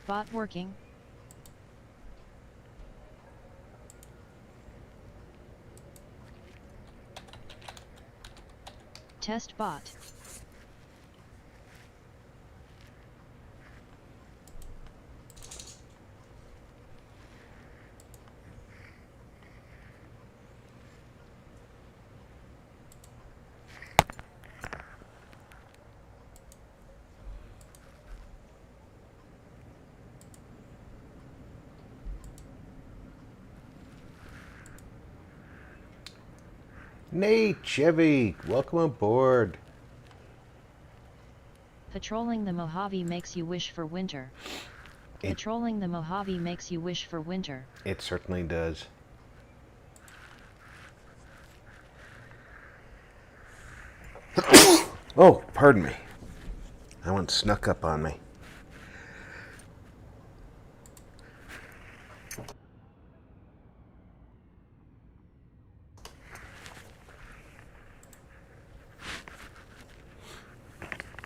bot working? Test bot. Nate, Chevy, welcome aboard. Patrolling the Mojave makes you wish for winter. Patrolling the Mojave makes you wish for winter. It certainly does. Oh, pardon me. That one snuck up on me.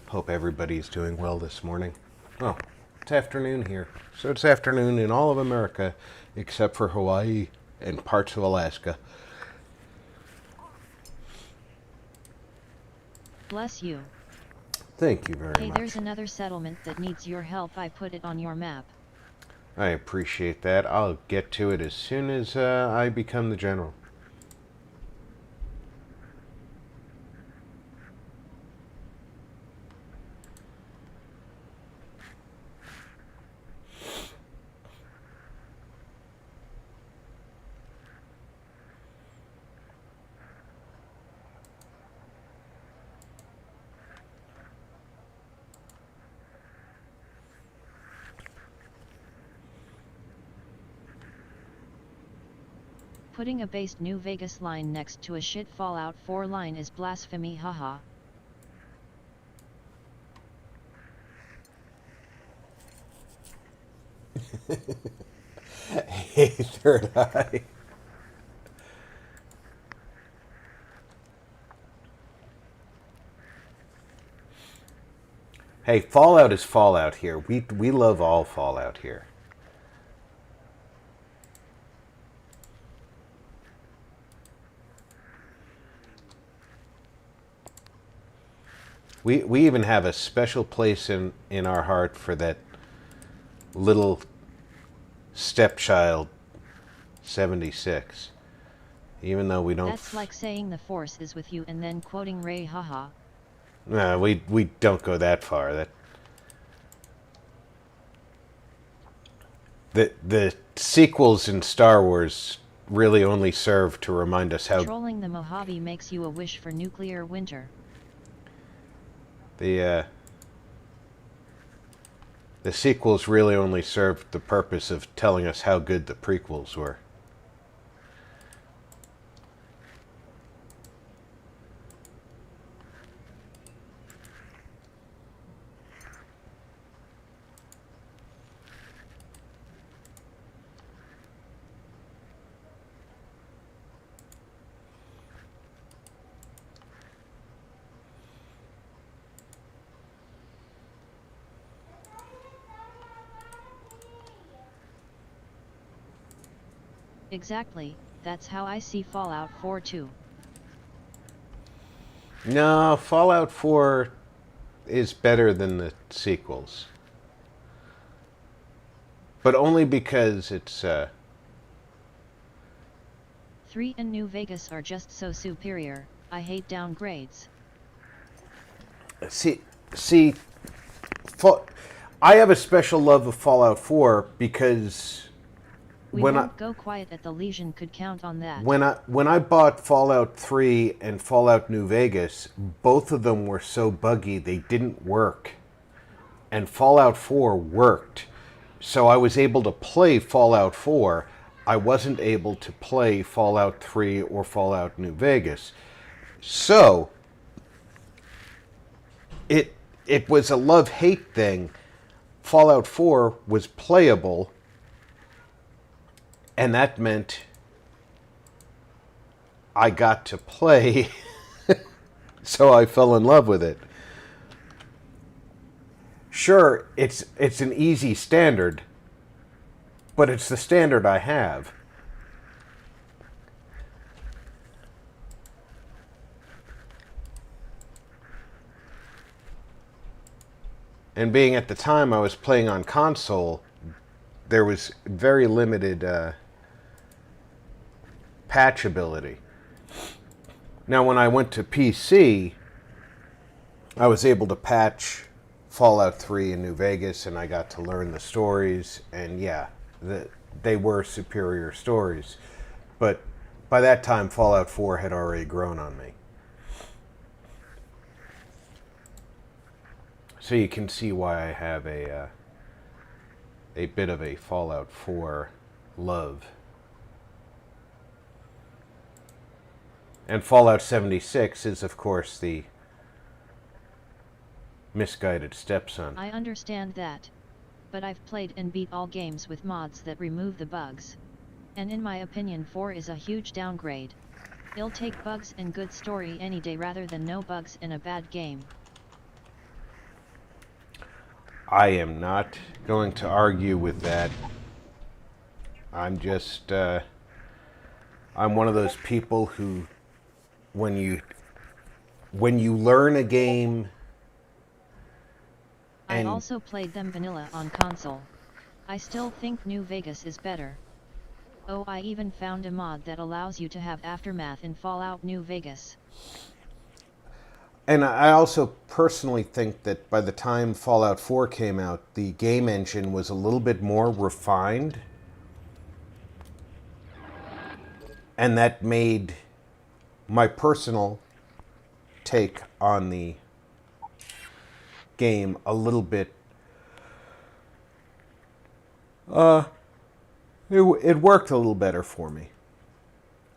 Hope everybody's doing well this morning. Oh, it's afternoon here. So it's afternoon in all of America except for Hawaii and parts of Alaska. Bless you. Thank you very Hey, much. there's another settlement that needs your help. I put it on your map. I appreciate that. I'll get to it as soon as I become the general. Putting a based New Vegas line next to a shit Fallout 4 line is blasphemy, haha. Hey, Third Eye. Hey, Fallout is Fallout here. We love all Fallout here. We even have a special place in our heart for that little stepchild 76. Even though we don't... That's like saying the Force is with you and then quoting Ray, haha. No, we don't go that far. The sequels in Star Wars really only serve to remind us how... Patrolling the Mojave makes you a wish for nuclear winter. The sequels really only served the purpose of telling us how good the prequels were. Exactly, that's how I see Fallout 4 too. No, Fallout 4 is better than the sequels. But only because it's... 3 and New Vegas are just so superior. I hate downgrades. See, I have a special love of Fallout 4 because... We won't go quiet at the Legion could count on that. When I bought Fallout 3 and Fallout New Vegas, both of them were so buggy they didn't work. And Fallout 4 worked. So I was able to play Fallout 4. I wasn't able to play Fallout 3 or Fallout New Vegas. So it was a love-hate thing. Fallout 4 was playable. And that meant I got to play, so I fell in love with it. Sure, it's an easy standard, but it's the standard I have. And being at the time I was playing on console, there was very limited patchability. Now, when I went to PC, I was able to patch Fallout 3 in New Vegas, and I got to learn the stories, and yeah, they were superior stories. But by that time, Fallout 4 had already grown on me. So you can see why I have a bit of a Fallout 4 love. And Fallout 76 is, of course, the misguided stepson. I understand that, but I've played and beat all games with mods that remove the bugs. And in my opinion 4 is a huge downgrade. It'll take bugs and good story any day rather than no bugs in a bad game. I am not going to argue with that. I'm just, I'm one of those people who, when you learn a game, I also played them vanilla on console. I still think New Vegas is better. Oh, I even found a mod that allows you to have Aftermath in Fallout New Vegas. And I also personally think that by the time Fallout 4 came out, the game engine was a little bit more refined. And that made my personal take on the game a little bit... it worked a little better for me.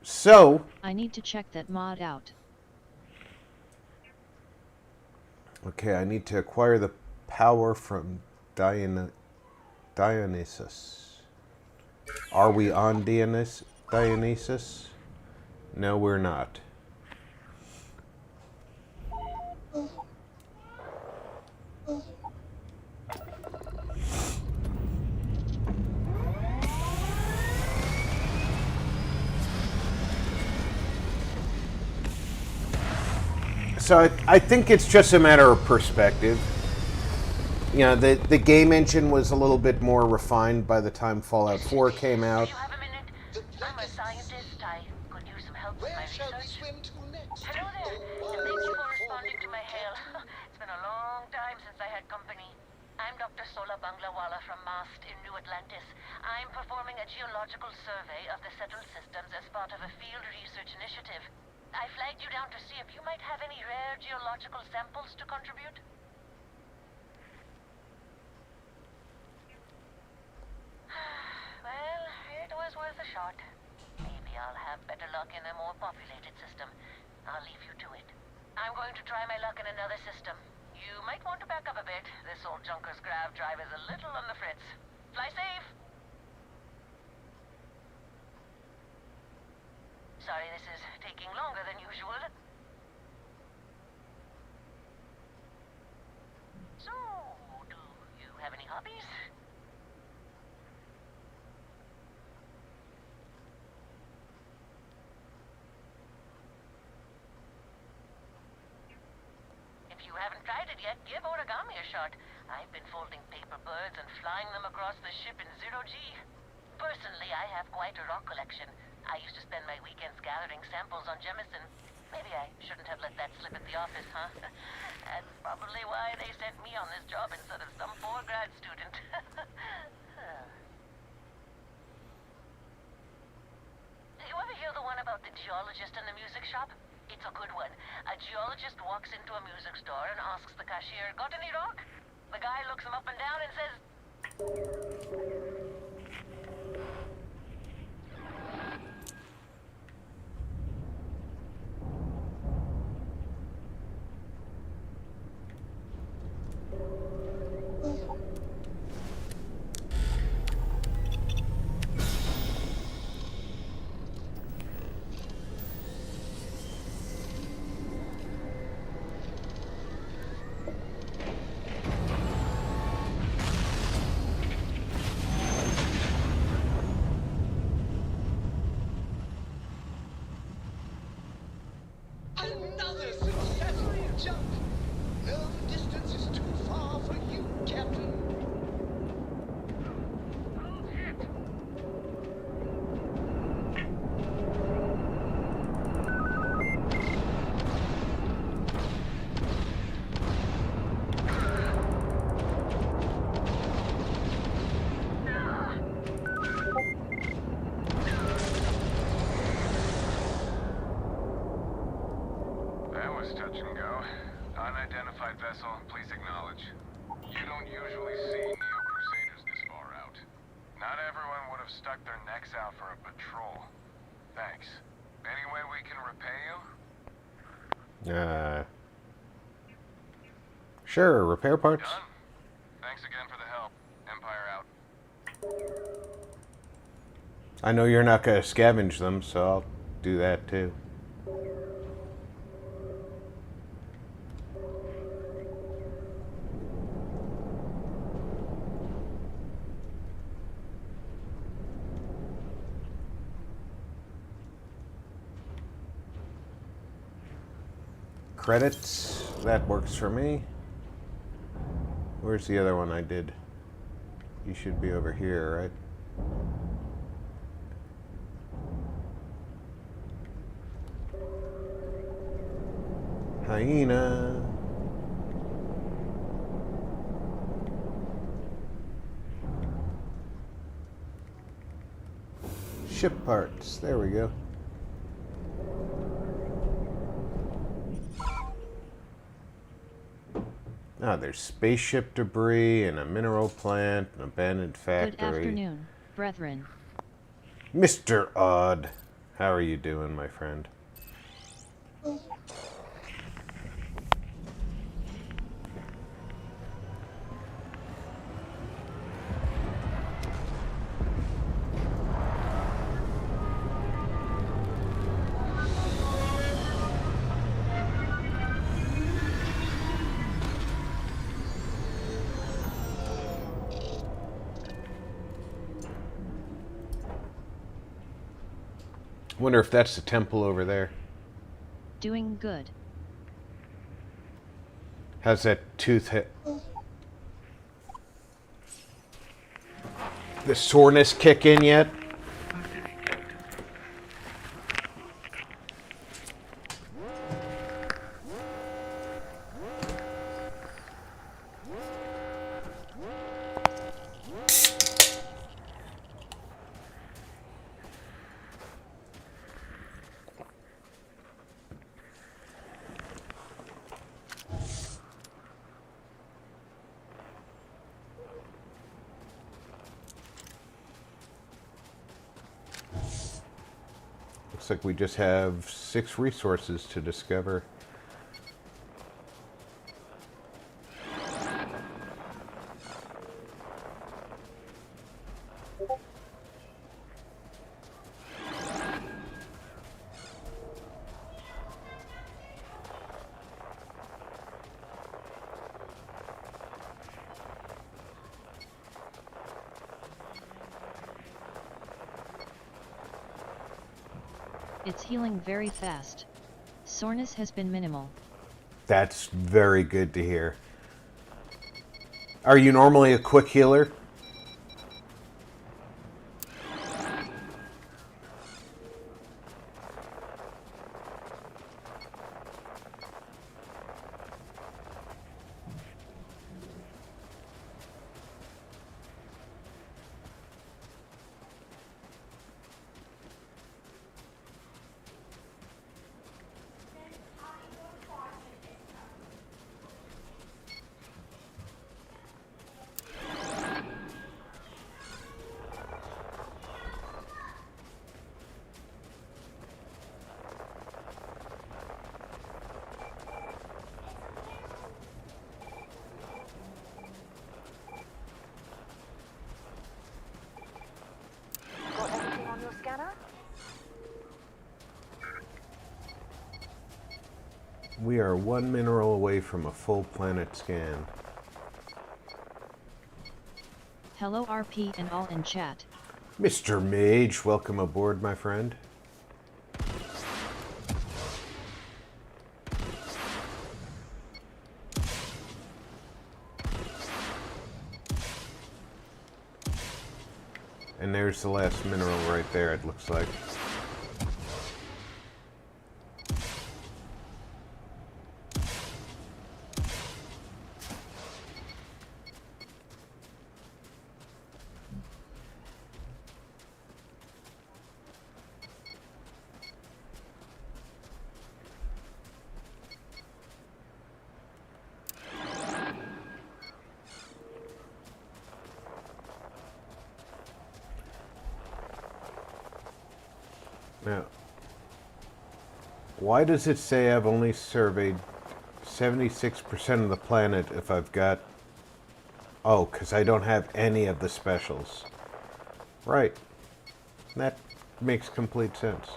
So... I need to check that mod out. Okay, I need to acquire the power from Dionysus. Are we on Dionysus? No, we're not. So I think it's just a matter of perspective. You know, the game engine was a little bit more refined by the time Fallout 4 came out. Do you have a minute? I'm a scientist. I could use some help with my research. Hello there, and thank you for responding to my hail. It's been a long time since I had company. I'm Dr. Sola Banglawala from MAST in New Atlantis. I'm performing a geological survey of the settled systems as part of a field research initiative. I flagged you down to see if you might have any rare geological samples to contribute. Well, it was worth a shot. Maybe I'll have better luck in a more populated system. I'll leave you to it. I'm going to try my luck in another system. You might want to back up a bit. This old junker's grav drive is a little on the fritz. Fly safe! Sorry this is taking longer than usual. So, do you have any hobbies? If you haven't tried it yet, give origami a shot. I've been folding paper birds and flying them across the ship in 0G. Personally, I have quite a rock collection. I used to spend my weekends gathering samples on Jemison. Maybe I shouldn't have let that slip at the office, huh? That's probably why they sent me on this job instead of some poor grad student. You ever hear the one about the geologist in the music shop? It's a good one. A geologist walks into a music store and asks the cashier, "Got any rock?" The guy looks him up and down and says, Another successful jump. No distance is too far for you, Captain. Touch and go. Unidentified vessel, please acknowledge. You don't usually see Neo-Crusaders this far out. Not everyone would have stuck their necks out for a patrol. Thanks. Any way we can repay you? Sure, repair parts. Done. Thanks again for the help. Empire out. I know you're not going to scavenge them, so I'll do that too. Credits, that works for me. Where's the other one I did? You should be over here, right? Hyena. Ship parts, there we go. Ah, there's spaceship debris and a mineral plant, an abandoned factory. Good afternoon, brethren. Mr. Odd, how are you doing, my friend? Wonder if that's the temple over there. Doing good. How's that tooth hit? The soreness kick in yet? Looks like we just have 6 resources to discover. It's healing very fast. Soreness has been minimal. That's very good to hear. Are you normally a quick healer? Got everything on your scanner? We are 1 mineral away from a full planet scan. Hello RP and all in chat. Mr. Mage, welcome aboard, my friend. And there's the last mineral right there, it looks like. Now, why does it say I've only surveyed 76% of the planet if I've got... Oh, because I don't have any of the specials. Right. That makes complete sense.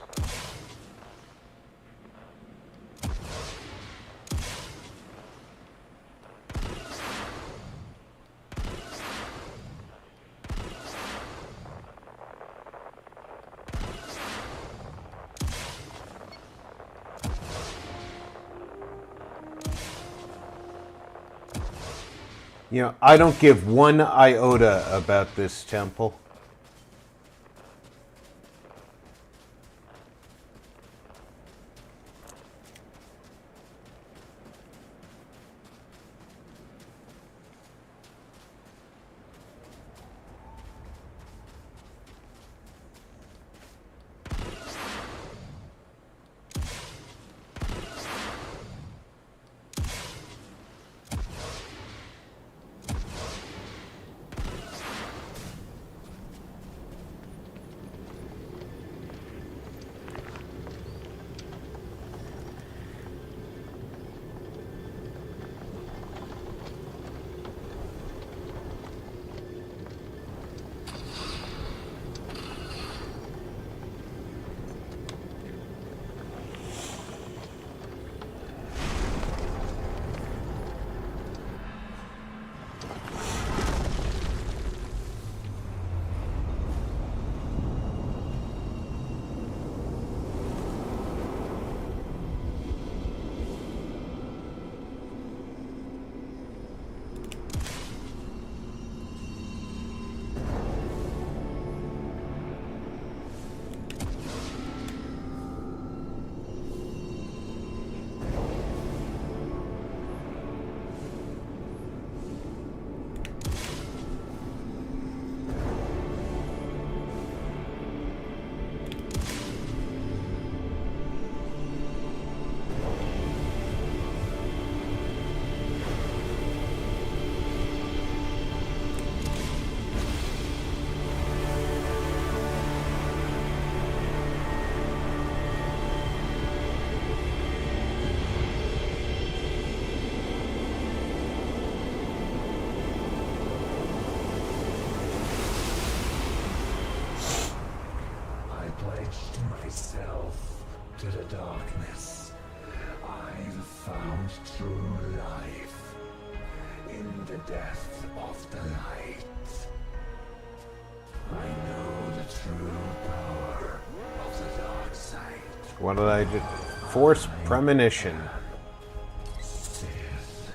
You know, I don't give one iota about this temple. Myself to the darkness. I've found true life in the depth of the light. I know the true power of the dark side. What did I do? Force premonition. Sith.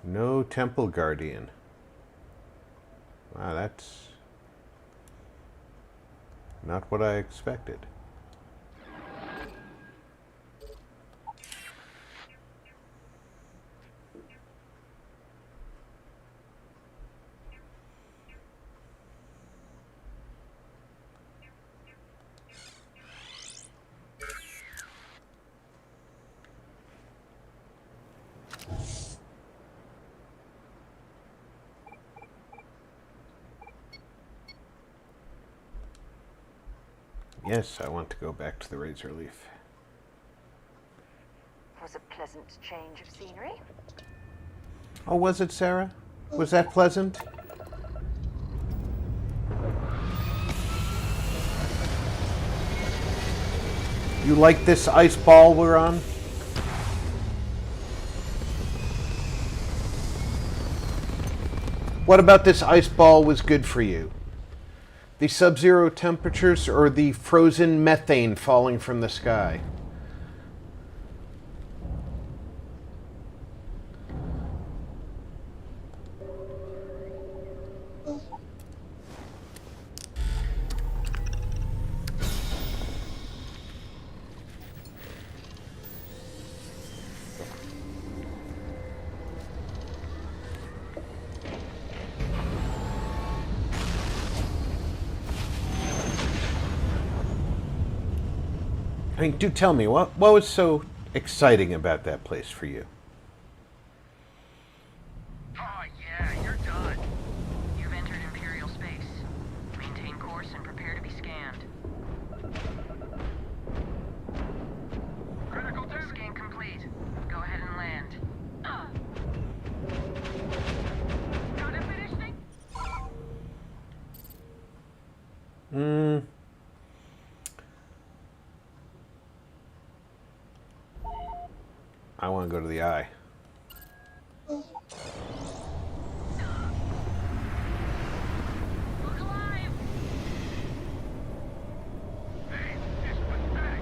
No temple guardian. Wow, that's not what I expected. Yes, I want to go back to the Razor Leaf. Was a pleasant change of scenery. Oh, was it, Sarah? Was that pleasant? You like this ice ball we're on? What about this ice ball was good for you? The sub-zero temperatures or the frozen methane falling from the sky? mean, do tell me, what was so exciting about that place for you? Oh, yeah, you're done. You've entered Imperial space. Maintain course and prepare to be scanned. Critical damage. Scan complete. Go ahead and land. Got it finished thing? I want to go to the eye. Look alive! Hey, this one's back.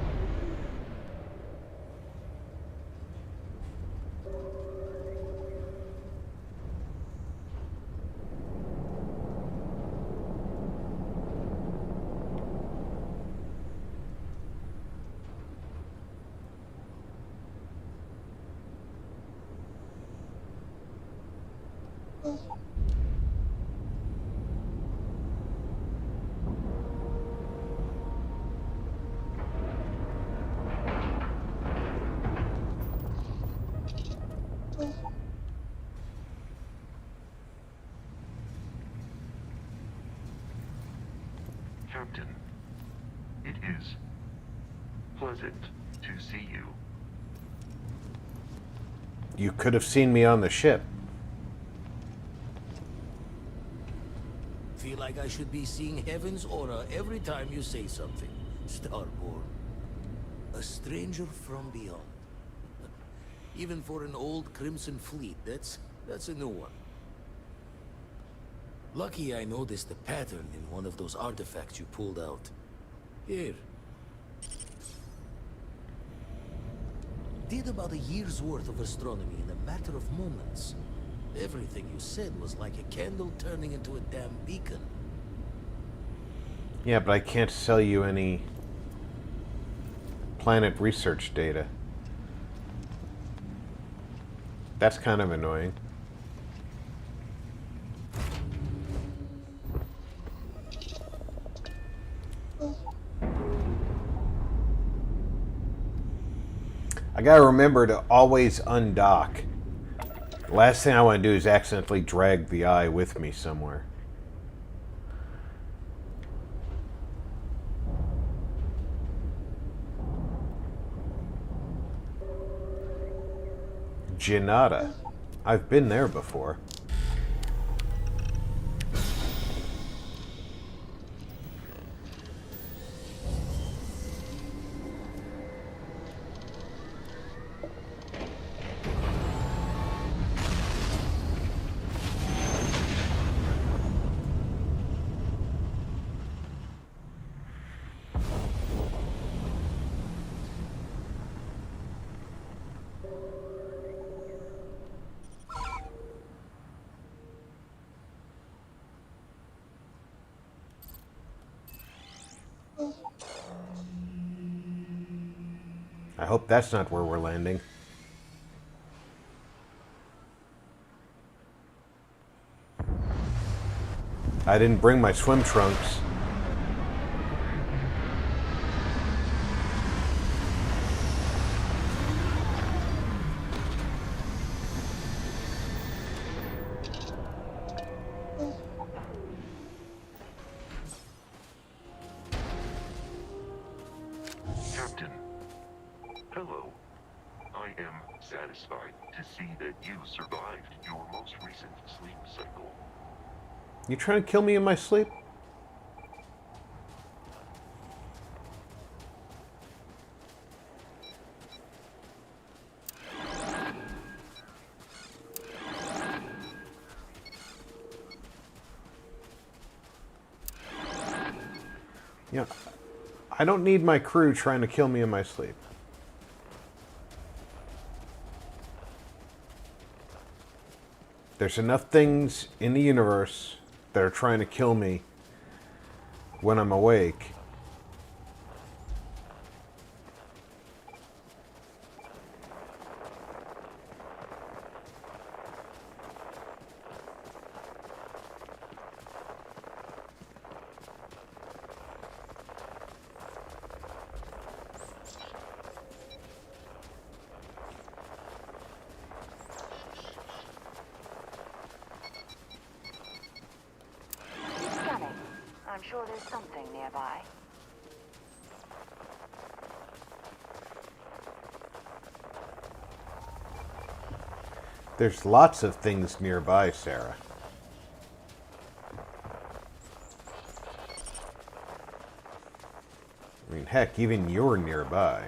Captain, it is pleasant to see you. You could have seen me on the ship. Feel like I should be seeing heaven's aura every time you say something, Starborn. A stranger from beyond. Even for an old Crimson fleet, that's a new one. Lucky I noticed the pattern in one of those artifacts you pulled out. Here. Did about a year's worth of astronomy in a matter of moments. Everything you said was like a candle turning into a damn beacon. Yeah, but I can't sell you any planet research data. That's kind of annoying. I gotta remember to always undock. Last thing I want to do is accidentally drag the eye with me somewhere. Janata. I've been there before. I hope that's not where we're landing. I didn't bring my swim trunks. Captain, hello. I am satisfied to see that you survived your most recent sleep cycle. You trying to kill me in my sleep? Yeah, I don't need my crew trying to kill me in my sleep. There's enough things in the universe that are trying to kill me when I'm awake. sure there's something nearby? There's lots of things nearby, Sarah. I mean, heck, even you're nearby.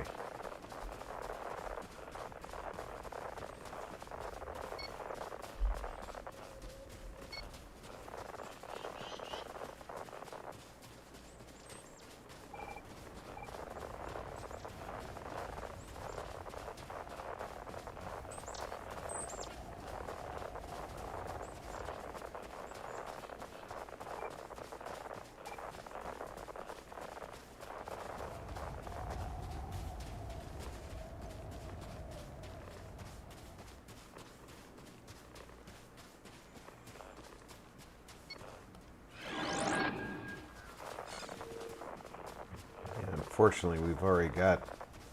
Unfortunately, we've already got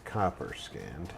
copper scanned.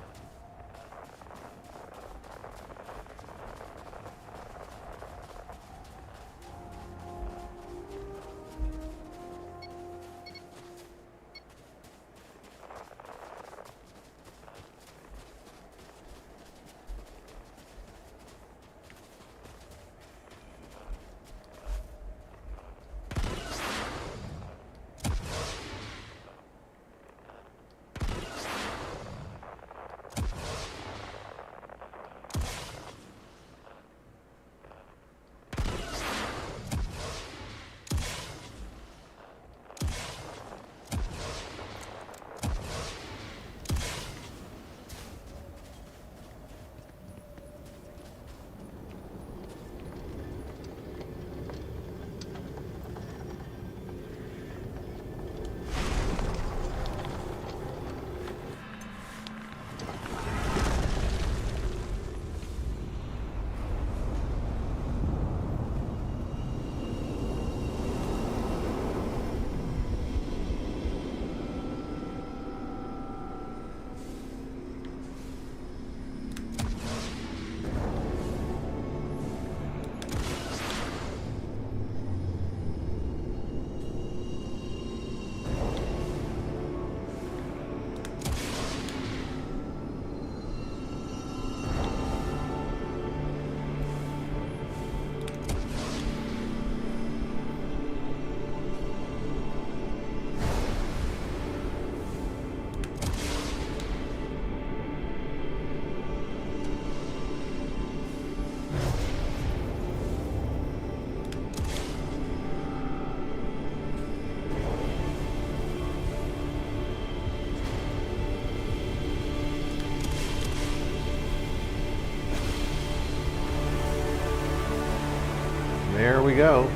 There we go.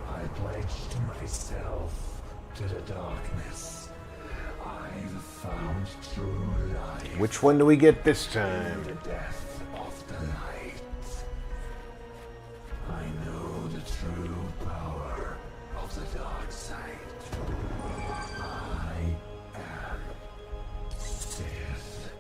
I pledged myself to the darkness. I've found true life. Which one do we get this time? The death of the night. I know the true power of the dark side. I am Heath.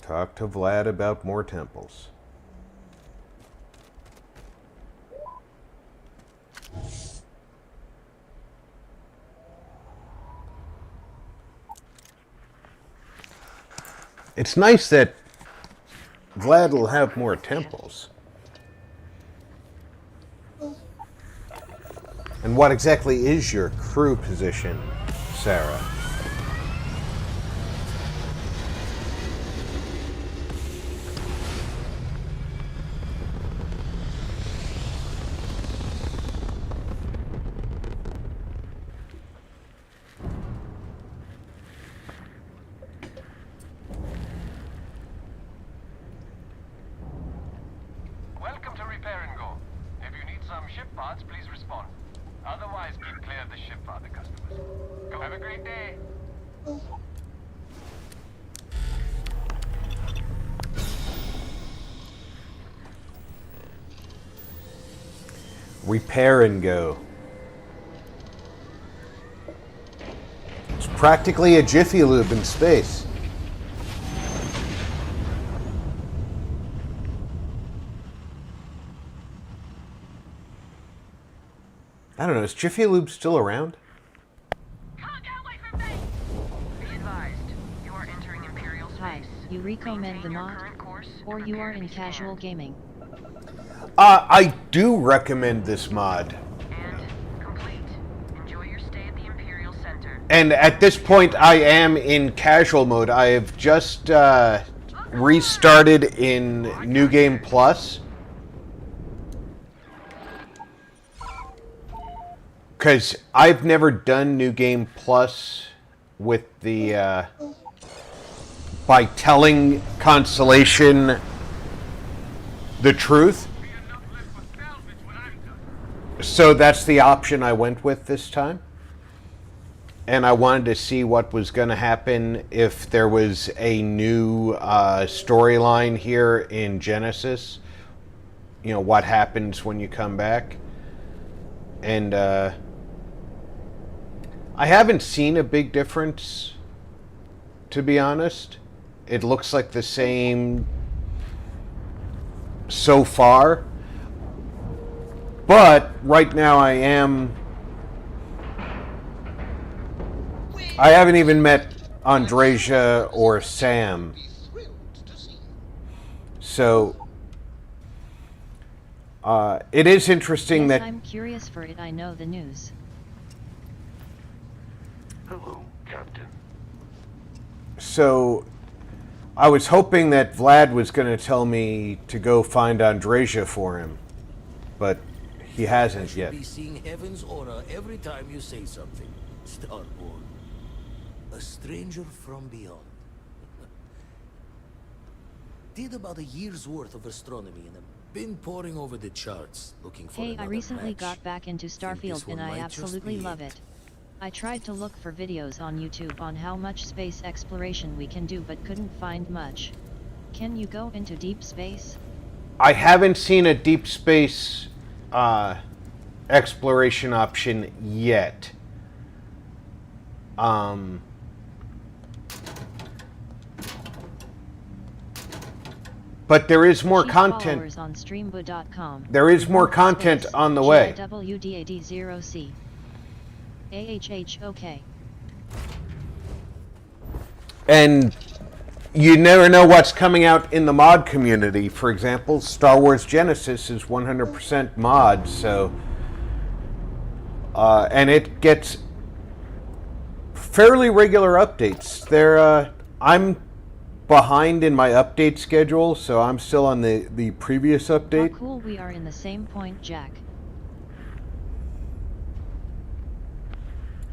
Talk to Vlad about more temples. It's nice that Vlad will have more temples. And what exactly is your crew position, Sarah? Welcome to Repair and Go. If you need some ship parts, please respond. Otherwise, keep clear of the ship for other customers. Go have a great day. Repair and go. It's practically a Jiffy Lube in space. I don't know, is Jiffy Lube still around? Hi, you recommend the mod? Or you are in casual gaming? I do recommend this mod. And at this point, I am in casual mode. I have just restarted in New Game Plus. Because I've never done New Game Plus with the... by telling Constellation the truth. So that's the option I went with this time. And I wanted to see what was going to happen if there was a new storyline here in Genesis. You know, what happens when you come back. And I haven't seen a big difference, to be honest. It looks like the same so far. But right now I haven't even met Andreja or Sam. So it is interesting that I'm curious for it. I know the news. Hello, Captain. So I was hoping that Vlad was going to tell me to go find Andreja for him, but he hasn't yet. Be seeing heaven's aura every time you say something, Starborn. A stranger from beyond. Did about a year's worth of astronomy and I've been poring over the charts, looking for Hey, I another recently match. got back into Think this Starfield one and I might just absolutely be love it. I tried to look for videos on YouTube on how much space exploration we can do but couldn't find much. Can you go into deep space? I haven't seen a deep space exploration option yet. But there is more Keep content. followers on streambo.com. There is more content on the way. GIWDAD0C. AHH, And you never know what's coming out in the mod community. For example, Star Wars Genesis is 100% mod, so... and it gets fairly regular updates. I'm behind in my update schedule, so I'm still on the previous update. How cool we are in the same point, Jack.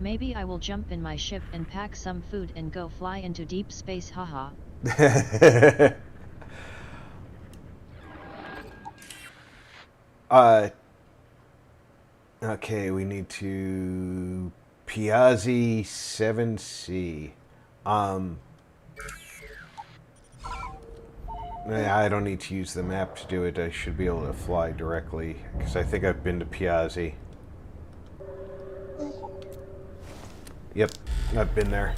Maybe I will jump in my ship and pack some food and go fly into deep space, haha. Okay, we need to... Piazzi 7C. I don't need to use the map to do it. I should be able to fly directly, because I think I've been to Piazzi. Yep, I've been there.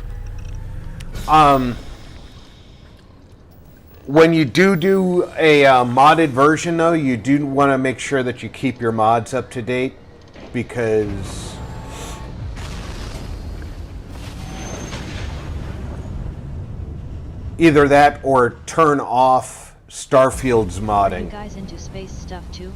When you do a modded version, though, you do want to make sure that you keep your mods up to date, because either that or turn off Starfield's Are you modding. guys into space stuff too?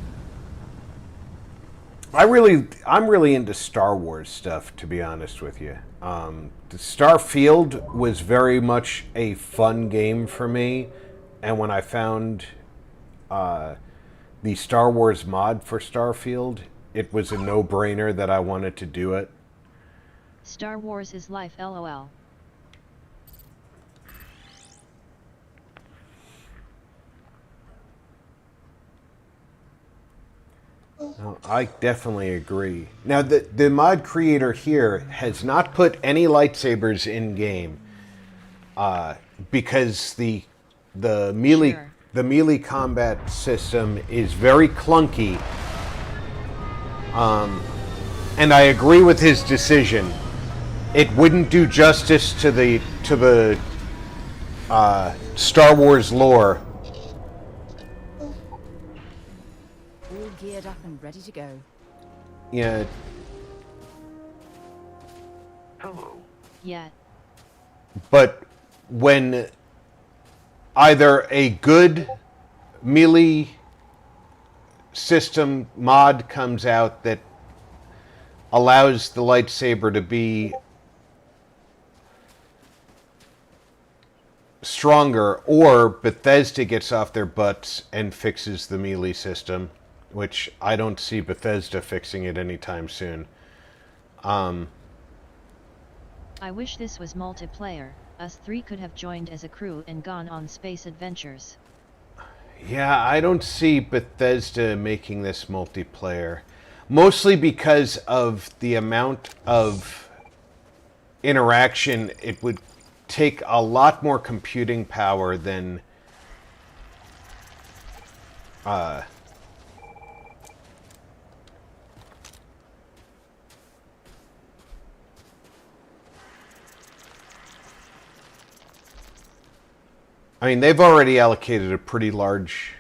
I'm really into Star Wars stuff, to be honest with you. The Starfield was very much a fun game for me, and when I found the Star Wars mod for Starfield, it was a no-brainer that I wanted to do it. Star Wars is life, lol. No, I definitely agree. Now, the mod creator here has not put any lightsabers in game because the melee Sure. the melee combat system is very clunky. And I agree with his decision. It wouldn't do justice to the Star Wars lore. All geared up and ready to go. Yeah, Hello. Yeah. but when either a good melee system mod comes out that allows the lightsaber to be stronger, or Bethesda gets off their butts and fixes the melee system, which I don't see Bethesda fixing it anytime soon. I wish this was multiplayer. Us three could have joined as a crew and gone on space adventures. Yeah, I don't see Bethesda making this multiplayer. Mostly because of the amount of interaction. It would take a lot more computing power than I mean, they've already allocated a pretty large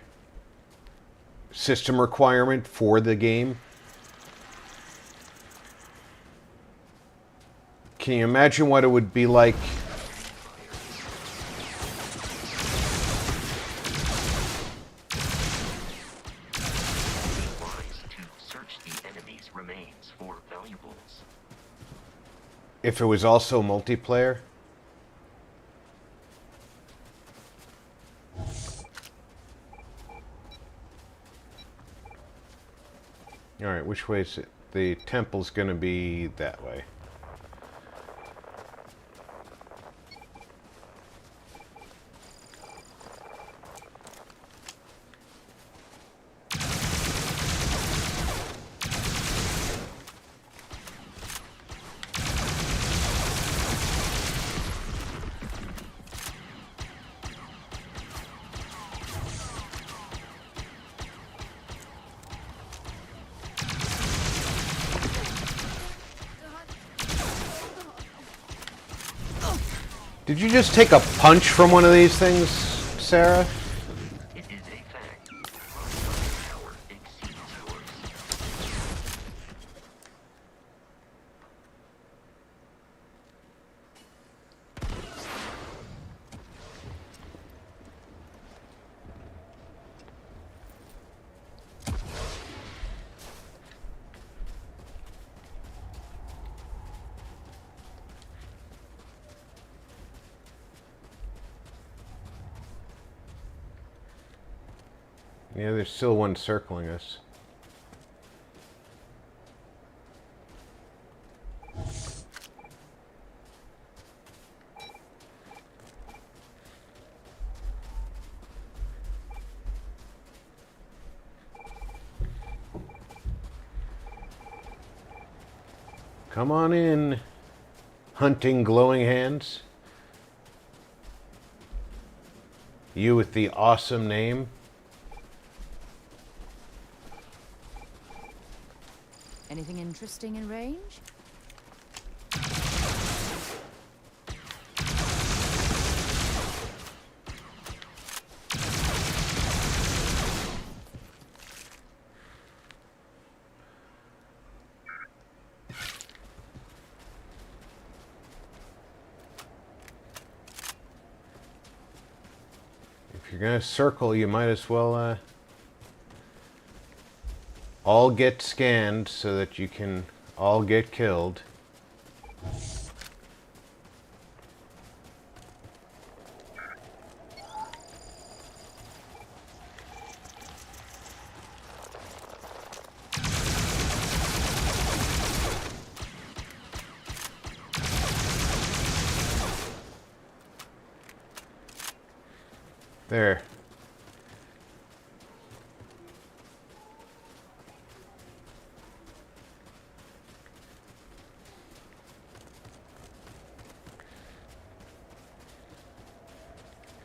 system requirement for the game. Can you imagine what it would be like? Wise to search the enemy's remains for valuables. If it was also multiplayer? Alright, which way is it? The temple's gonna be that way. Did you just take a punch from one of these things, Sarah? It is a fact. My power exceeds yours. Yeah, there's still one circling us. Come on in, hunting glowing hands. You with the awesome name. Anything interesting in range? If you're gonna circle, you might as well all get scanned so that you can all get killed. There.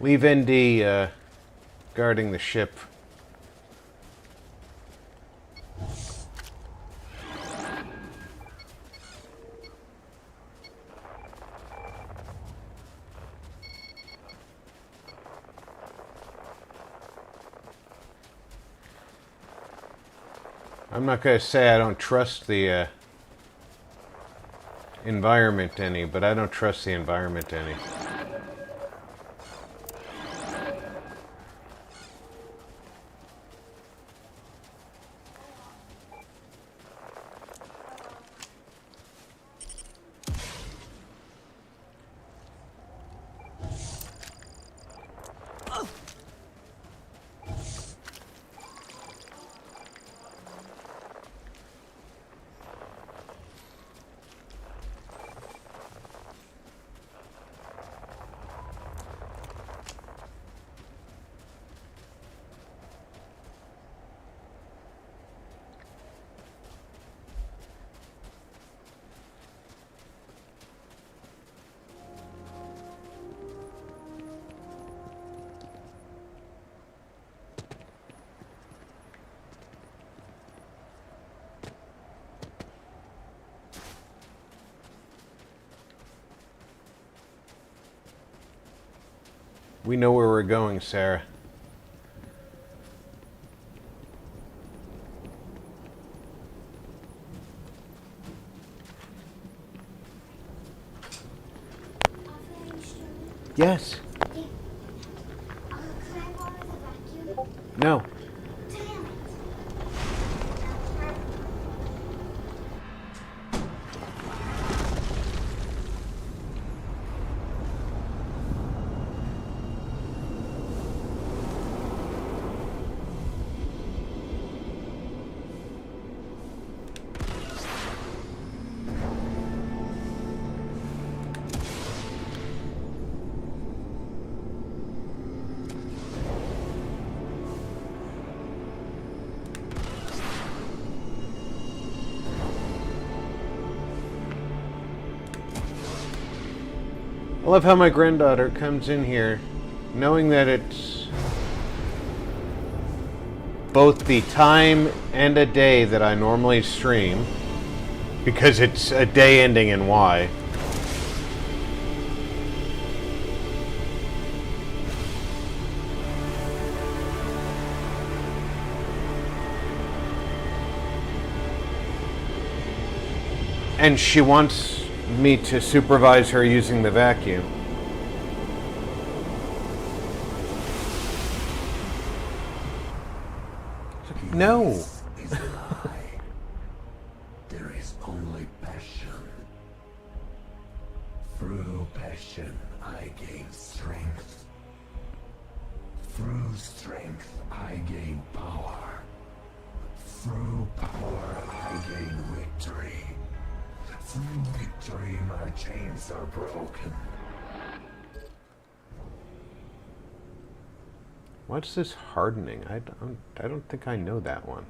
Leave ND guarding the ship. I'm not going to say I don't trust the environment any, but I don't trust the environment any. We know where we're going, Sarah. Yes. No. I love how my granddaughter comes in here knowing that it's both the time and a day that I normally stream, because it's a day ending in Y. And she wants me to supervise her using the vacuum. No. Is a lie. There is only passion. Through passion, I gain strength. Through strength, I gain power. Through power, I gain victory. Through victory, my chains are broken. What's this hardening? I don't think I know that one.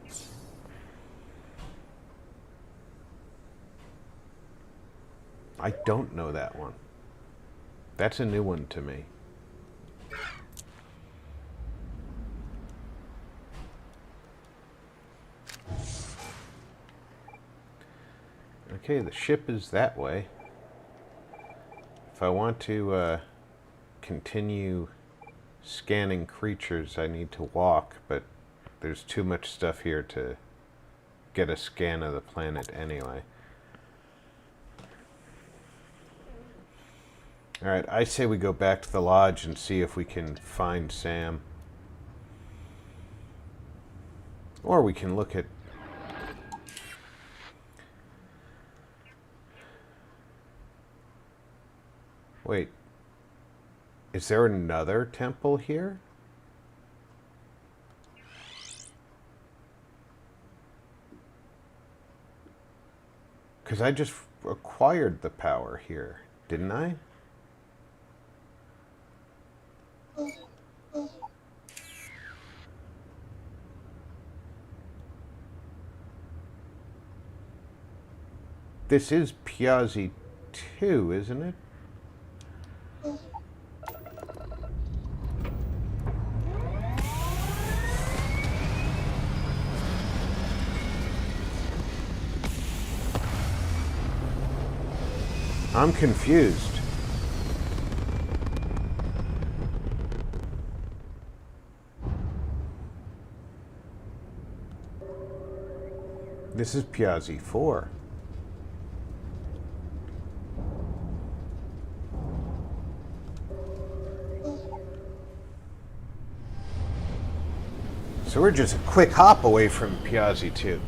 I don't know that one. That's a new one to me. Okay, the ship is that way. If I want to continue scanning creatures, I need to walk, but there's too much stuff here to get a scan of the planet anyway. Alright, I say we go back to the lodge and see if we can find Sam. Or we can look at... Wait. Is there another temple here? Because I just acquired the power here, didn't I? This is Piazzi 2, isn't it? I'm confused. This is Piazzi 4. So we're just a quick hop away from Piazzi 2.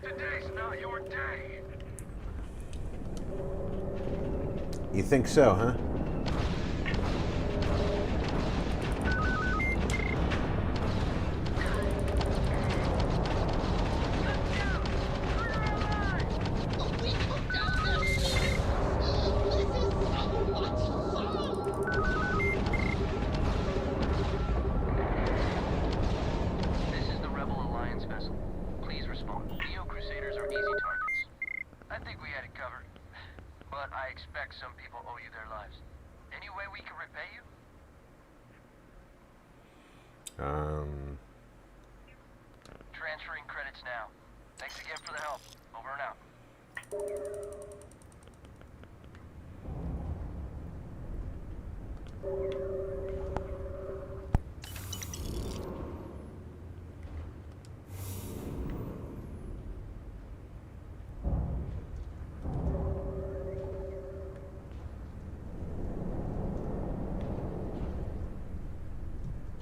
Today's not your day. You think so, huh? Some people owe you their lives. Any way we can repay you? Transferring credits now. Thanks again for the help. Over and out.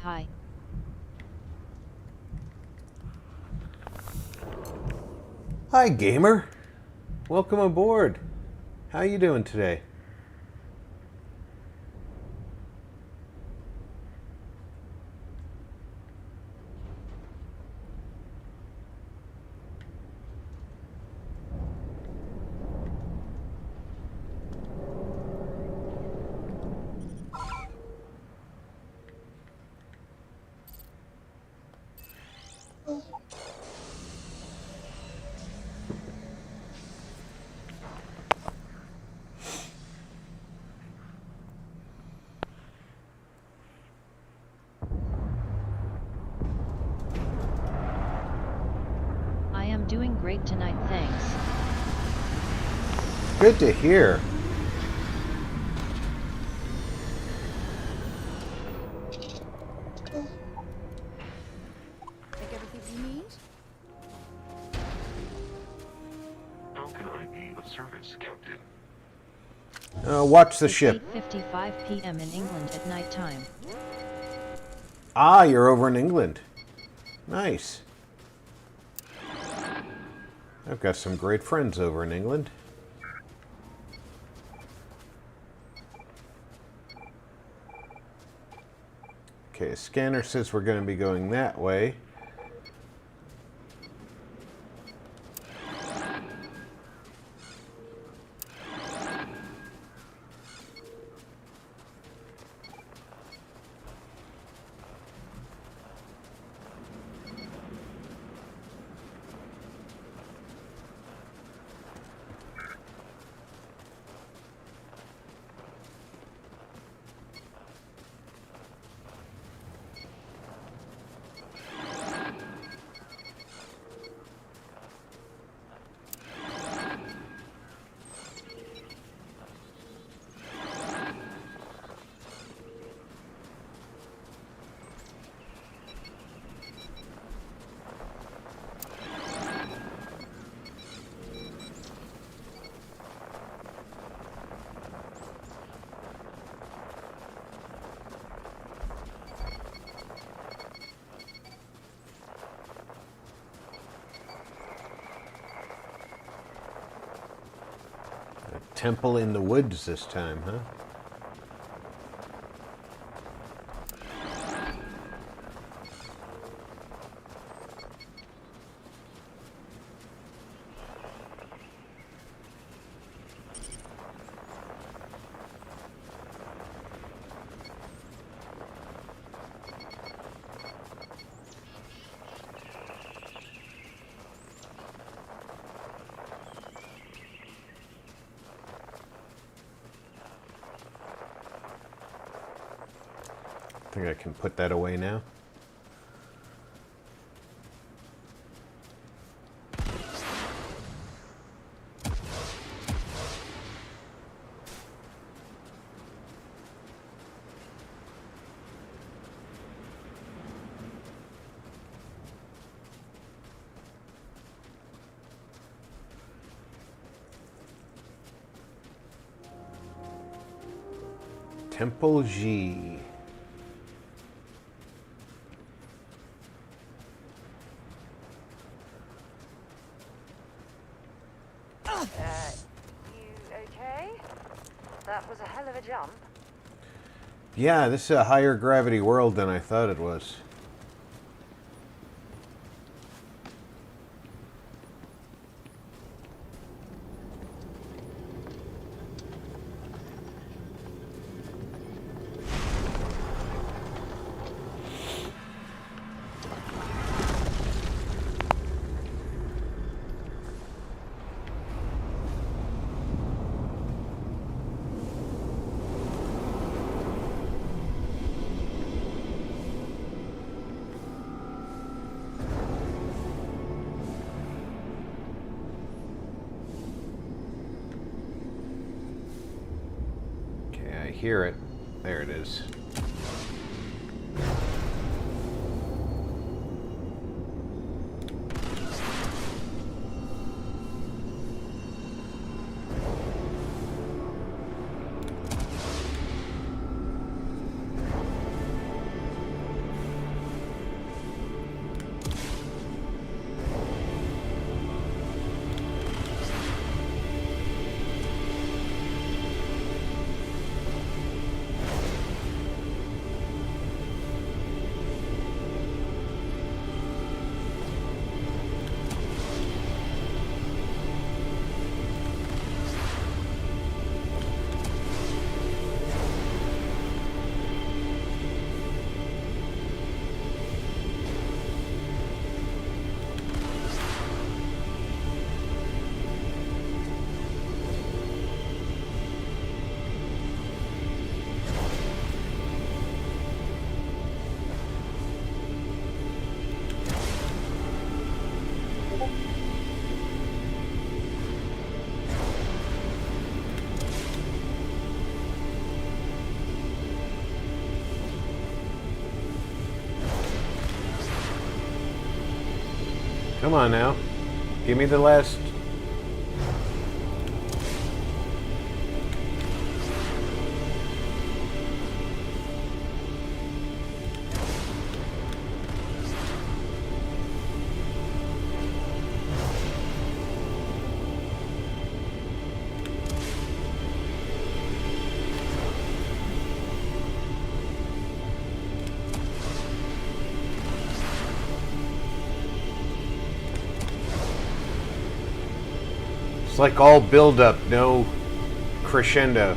Hi. Hi, gamer. Welcome aboard. How you doing today? I am doing great tonight, thanks. Good to hear. Take everything you need? How can I be of service, Captain? Watch the It's ship. 8:55 p.m. in England at night time. Ah, you're over in England. Nice. I've got some great friends over in England. Okay, scanner says we're going to be going that way. Temple in the woods this time, huh? I think I can put that away now. Temple G. You okay? That was a hell of a jump. Yeah, this is a higher gravity world than I thought it was. I hear it. There it is. Come on now. Give me the last... It's like all build up, no crescendo.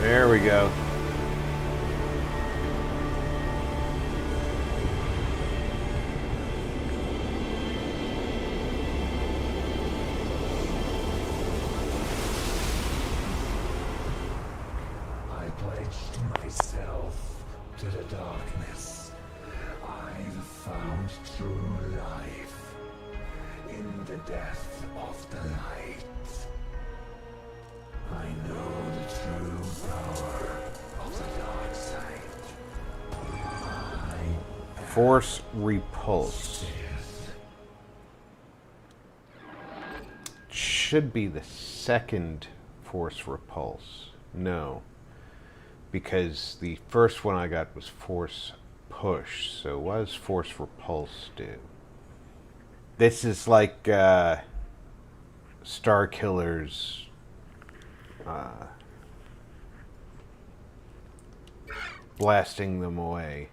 There we go. I pledged myself to the darkness. I've found true life in the death of the light. I know the true power of the dark side. Force repulse. Should be the second force repulse. No. Because the first one I got was force push. So what does force repulse do? This is like Star Killer's blasting them away.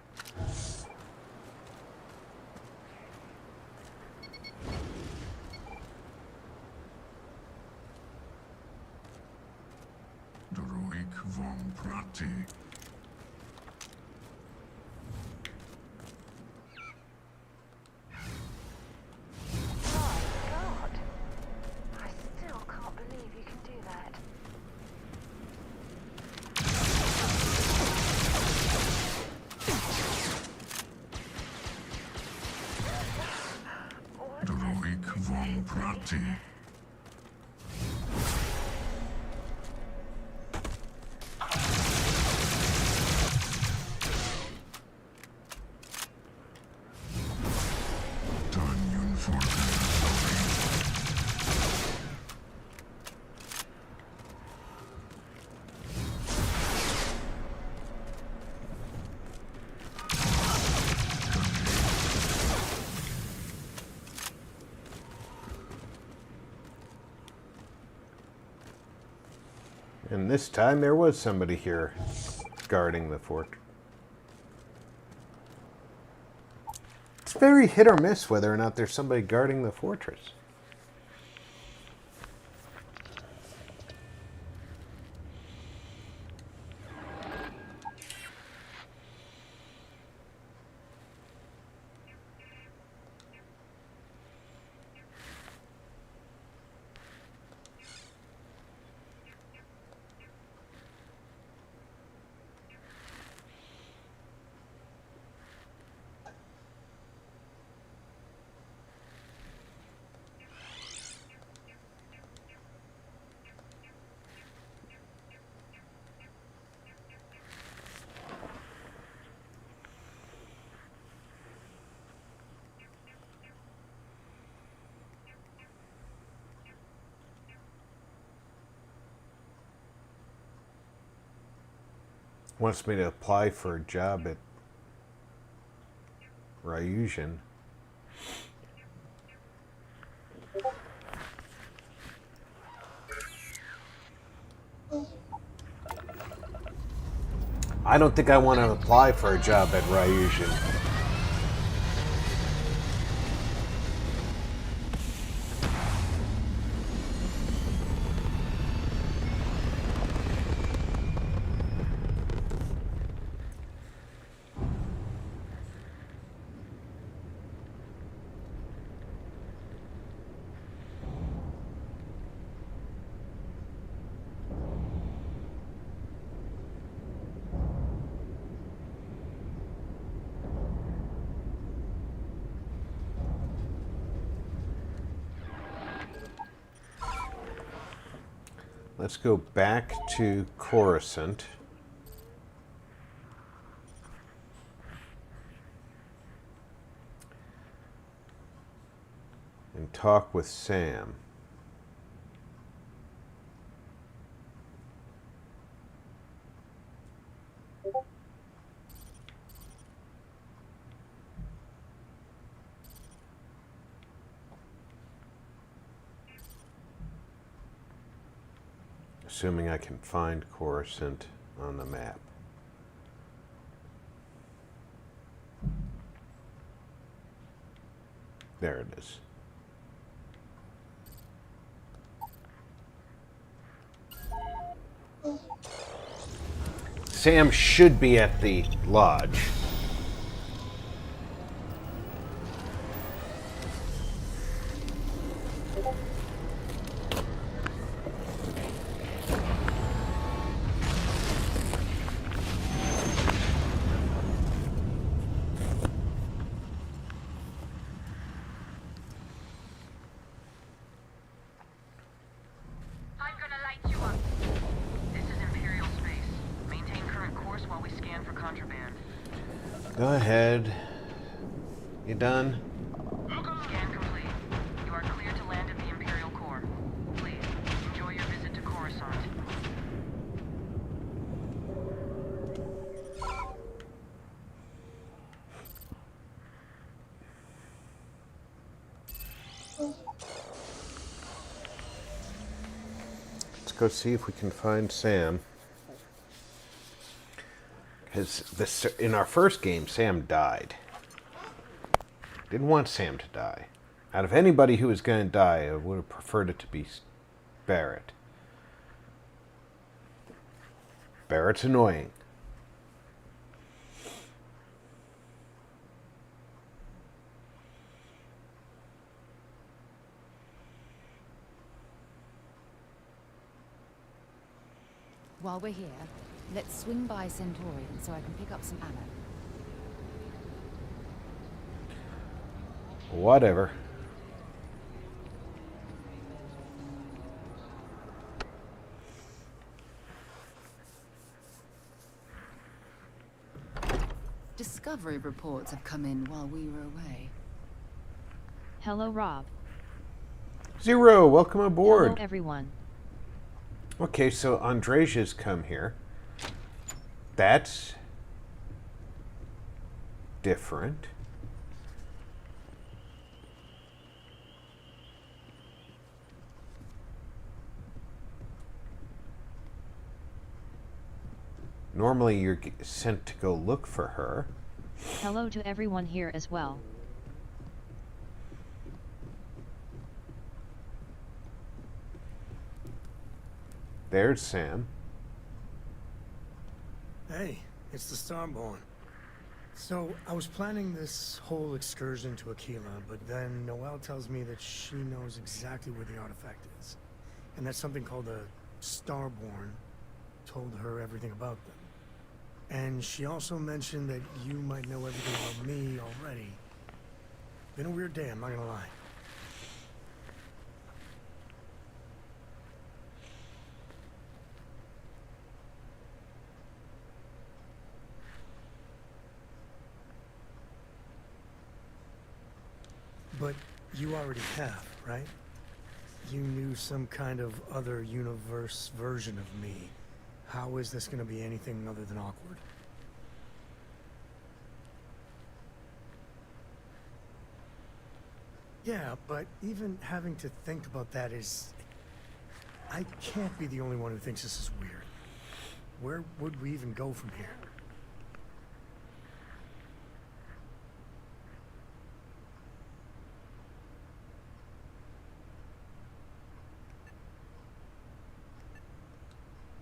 Druid von Prati. My God. I still can't believe you can do that. Prati. Daniel Forte. And this time there was somebody here guarding the fort. It's very hit or miss whether or not there's somebody guarding the fortress. Wants me to apply for a job at Rendition. I don't think I want to apply for a job at Rendition. Let's go back to Coruscant. And talk with Sam. Assuming I can find Coruscant on the map. There it is. Sam should be at the lodge. Go ahead. You done? Scan complete. You are clear to land at the Imperial Core. Please, enjoy your visit to Coruscant. Let's go see if we can find Sam. Because in our first game, Sam died. Didn't want Sam to die. Out of anybody who was going to die, I would have preferred it to be Barrett. Barrett's annoying. While we're here, let's swing by Centaurian so I can pick up some ammo. Whatever. discovery reports have come in while we were away. Hello, Rob. Zero, welcome aboard. Hello, everyone. Okay, so Andresia's come here. That's different. Normally you're sent to go look for her. Hello to everyone here as well. There's Sam. Hey, it's the Starborn. So, I was planning this whole excursion to Aquila, but then Noelle tells me that she knows exactly where the artifact is. And that something called a Starborn told her everything about them. And she also mentioned that you might know everything about me already. Been a weird day, I'm not gonna lie. But you already have, right? You knew some kind of other universe version of me. How is this going to be anything other than awkward? Yeah, but even having to think about that is... I can't be the only one who thinks this is weird. Where would we even go from here?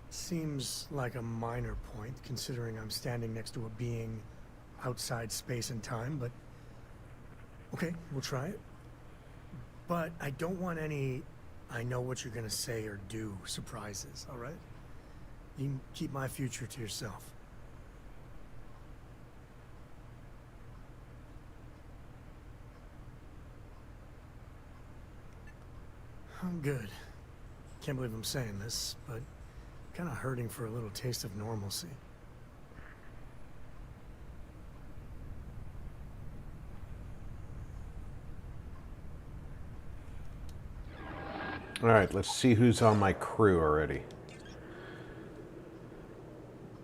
Seems like a minor point, considering I'm standing next to a being outside space and time, but... Okay, we'll try it. But I don't want any I know what you're gonna say or do surprises, alright? You can keep my future to yourself. I'm good. Can't believe I'm saying this, but kind of hurting for a little taste of normalcy. All right, let's see who's on my crew already.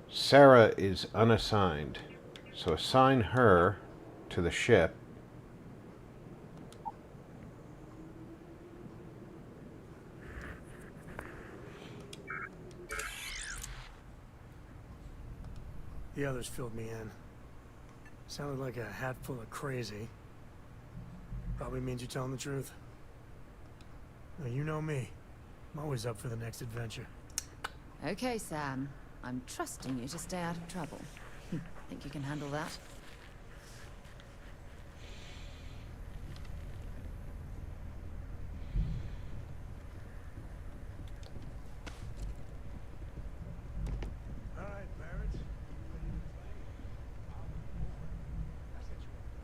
Sarah is unassigned, so assign her to the ship. The others filled me in. Sounded like a hat full of crazy. Probably means you're telling the truth. Now, you know me. I'm always up for the next adventure. Okay, Sam. I'm trusting you to stay out of trouble. Think you can handle that?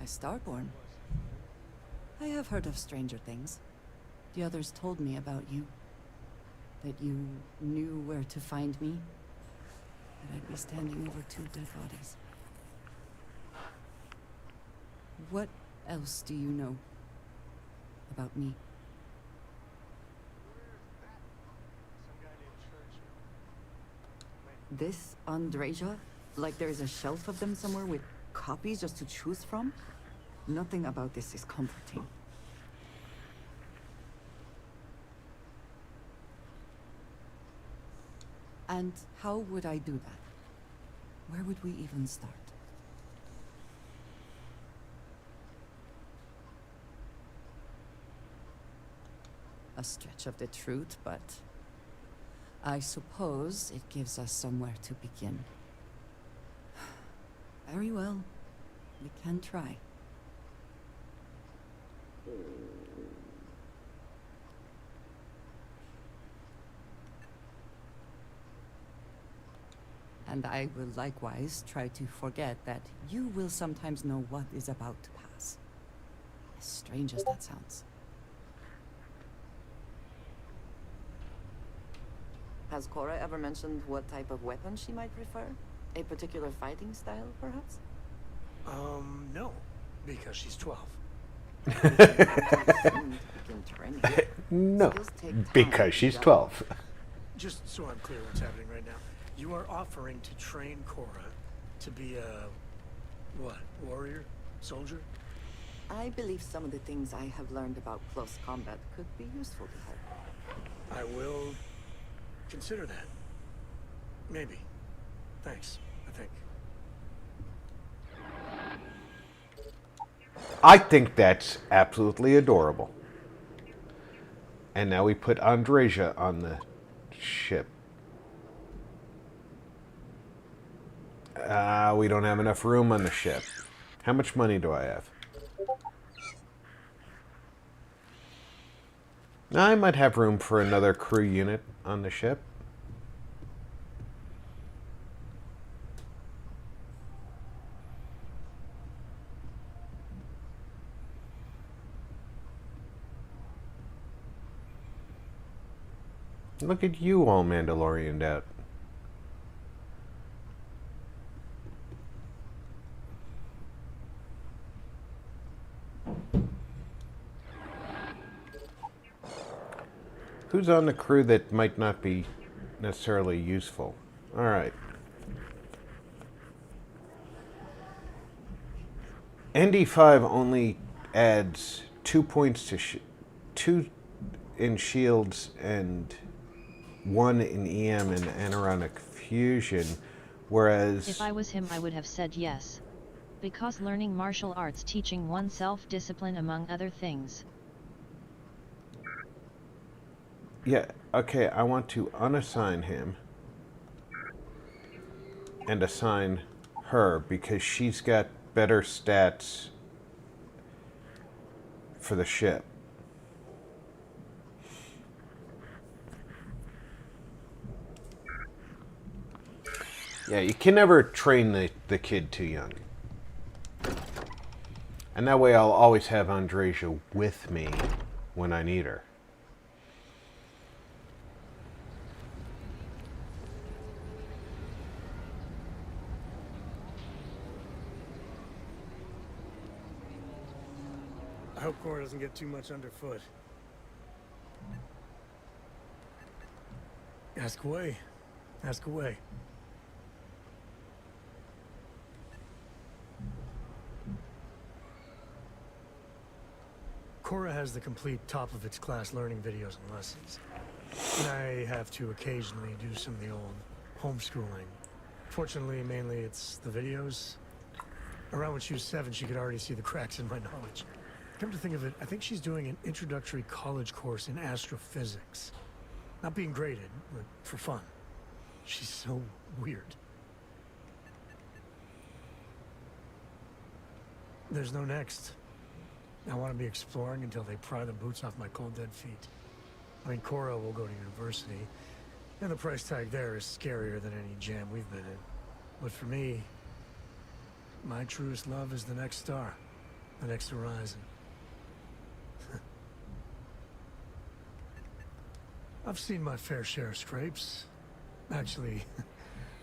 Starborn. I have heard of stranger things. The others told me about you. That you knew where to find me. That I'd be standing over 2 dead bodies. What else do you know about me? This Andreja? Like there's a shelf of them somewhere with copies just to choose from? Nothing about this is comforting. And how would I do that? Where would we even start? A stretch of the truth, but I suppose it gives us somewhere to begin. Very well. We can try. And I will likewise try to forget that you will sometimes know what is about to pass. As strange as that sounds. Has Cora ever mentioned what type of weapon she might prefer? A particular fighting style, perhaps? No. Because she's 12. No, because she's 12. Just so I'm clear what's happening right now. You are offering to train Cora to be a... what? Warrior? Soldier? I believe some of the things I have learned about close combat could be useful to her. I will consider that. Maybe. Thanks, I think. I think that's absolutely adorable. And now we put Andreja on the ship. We don't have enough room on the ship. How much money do I have? I might have room for another crew unit on the ship. Look at you all Mandalorian'd out. Who's on the crew that might not be necessarily useful? All right. ND5 only adds 2 points to 2 in shields and 1 in EM and anaerotic fusion, whereas... If I was him, I would have said yes. Because learning martial arts teaching oneself discipline among other things. Yeah, okay, I want to unassign him and assign her because she's got better stats for the ship. Yeah, you can never train the kid too young. And that way I'll always have Andreja with me when I need her. I hope Cora doesn't get too much underfoot. Ask away. Ask away. Cora has the complete top-of-its-class learning videos and lessons. And I have to occasionally do some of the old homeschooling. Fortunately, mainly it's the videos. Around when she was 7, she could already see the cracks in my knowledge. Come to think of it, I think she's doing an introductory college course in astrophysics. Not being graded, but for fun. She's so weird. There's no next. I want to be exploring until they pry the boots off my cold dead feet. I mean, Cora will go to university, and the price tag there is scarier than any jam we've been in. But for me, my truest love is the next star, the next horizon. I've seen my fair share of scrapes. Actually,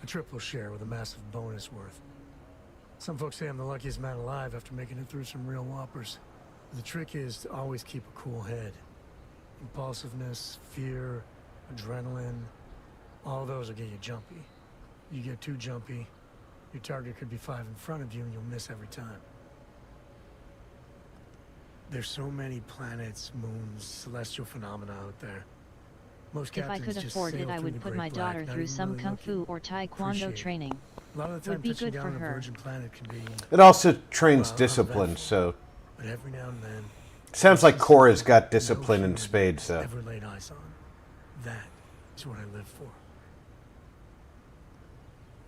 a triple share with a massive bonus worth. Some folks say I'm the luckiest man alive after making it through some real whoppers. The trick is to always keep a cool head. Impulsiveness, fear, adrenaline, all those will get you jumpy. You get too jumpy, your target could be 5 in front of you and you'll miss every time. There's so many planets, moons, celestial phenomena out there. Most If I could afford it, I would put my daughter through some kung fu or taekwondo training. A lot of the time, would be good for down her. a virgin planet can be, It also trains discipline, so... but every now and then, Sounds like Cora's got discipline in spades, though. ever laid eyes on. That is what I live for.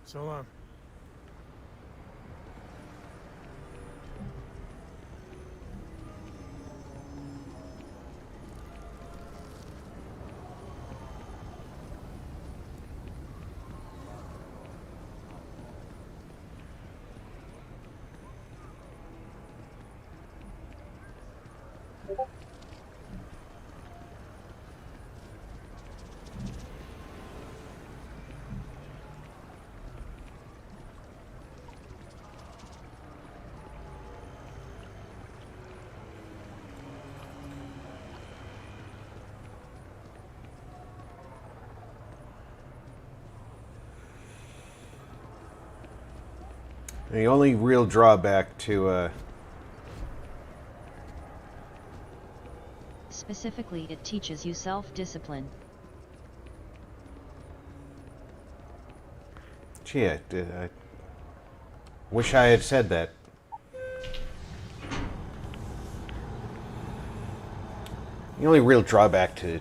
So long. The only real drawback to Specifically, it teaches you self-discipline. gee, I wish I had said that. The only real drawback to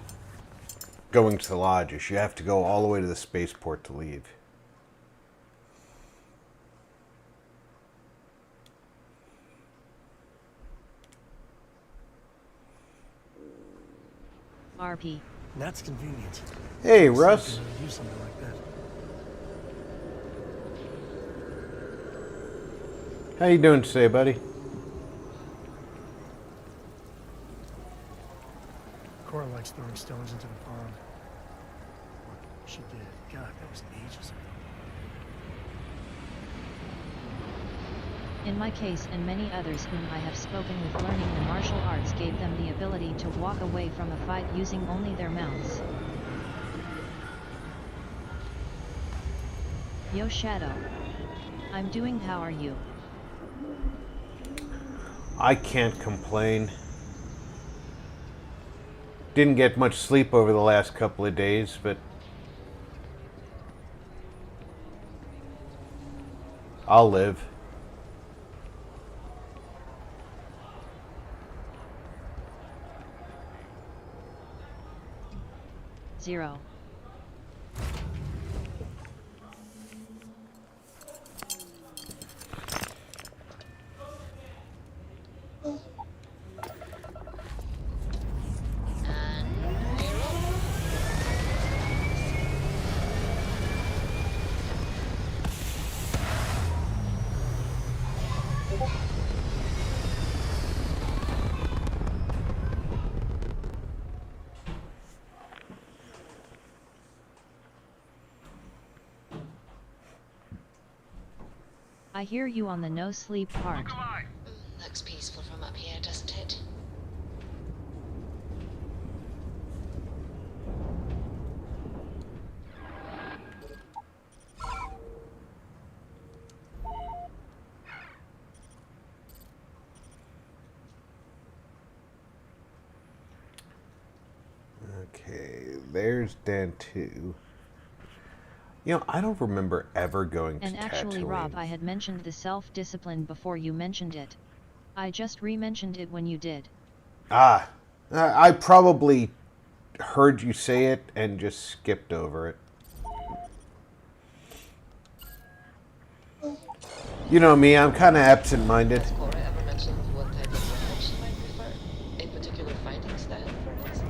going to the lodge is you have to go all the way to the spaceport to leave. RP. That's convenient. Hey, So I Russ. can really use something like that. How you doing today, buddy? Cora likes throwing stones into the pond. She did. God, that was ages ago. In my case and many others whom I have spoken with, learning the martial arts gave them the ability to walk away from a fight using only their mouths. Yo Shadow. I'm doing, how are you? I can't complain. Didn't get much sleep over the last couple of days, but I'll live. Zero. I hear you on the no sleep part. Looks peaceful from up here, doesn't it? Okay, there's Den 2. You know, I don't remember ever going to And actually, Tatooine. Rob, I had mentioned the self-discipline before you mentioned it. I just re-mentioned it when you did. Ah, I probably heard you say it and just skipped over it. You know me, I'm kind of absent-minded. Has Cora ever mentioned what type of weapon she might prefer? A particular fighting style, perhaps?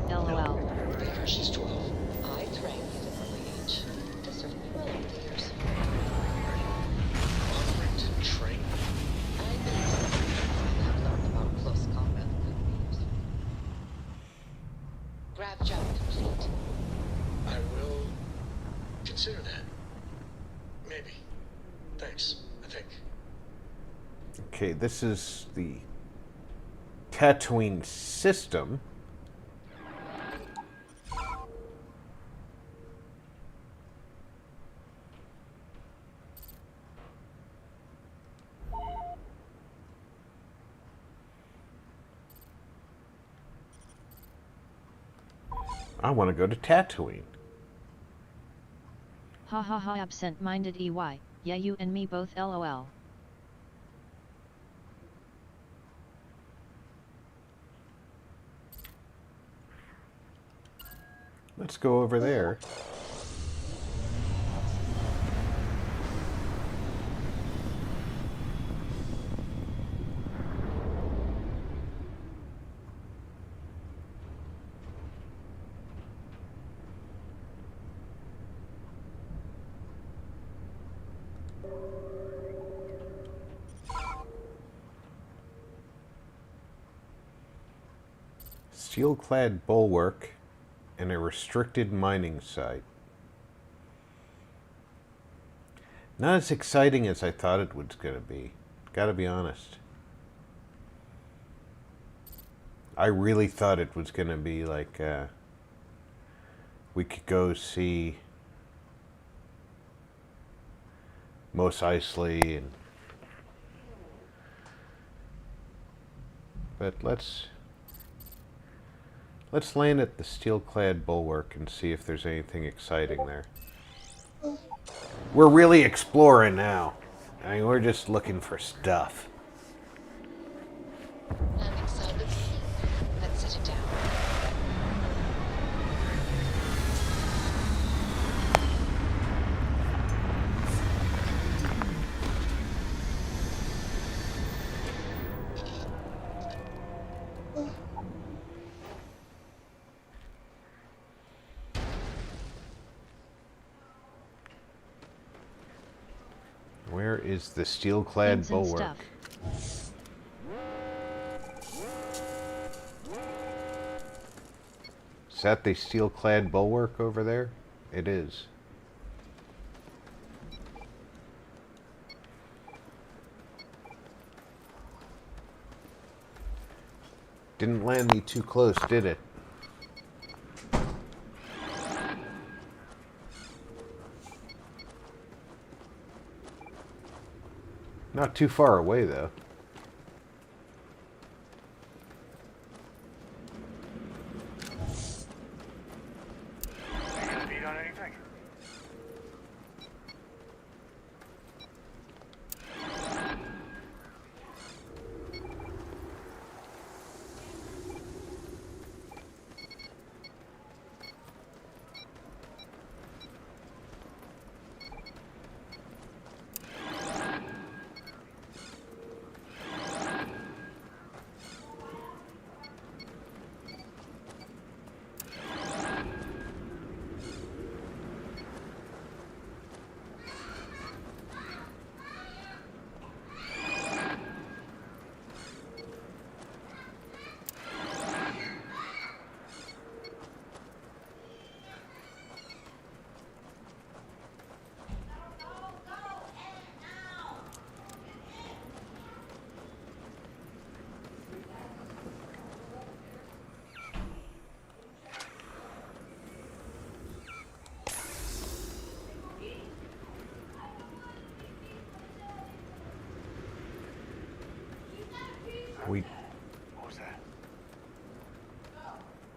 LOL. Because she's 12. I trained at an early age. It served me well over the years. Offering to train? I believe some of the things I have learned about close combat could be useful. Grab jump complete. I will consider that. Maybe. Thanks, I think. Okay, this is the Tatooine system. I want to go to Tatooine. Ha ha ha, absent-minded EY. Yeah, you and me both, LOL. Let's go over there. Steel-clad bulwark and a restricted mining site. Not as exciting as I thought it was going to be. Gotta be honest. I really thought it was going to be like we could go see Mos Eisley, and but let's land at the steel-clad bulwark and see if there's anything exciting there. We're really exploring now. I mean, we're just looking for stuff. I'm excited to see. Let's sit it down. Where is the steel-clad Things and bulwark? stuff. Is that the steel-clad bulwark over there? It is. Didn't land me too close, did it? Not too far away, though.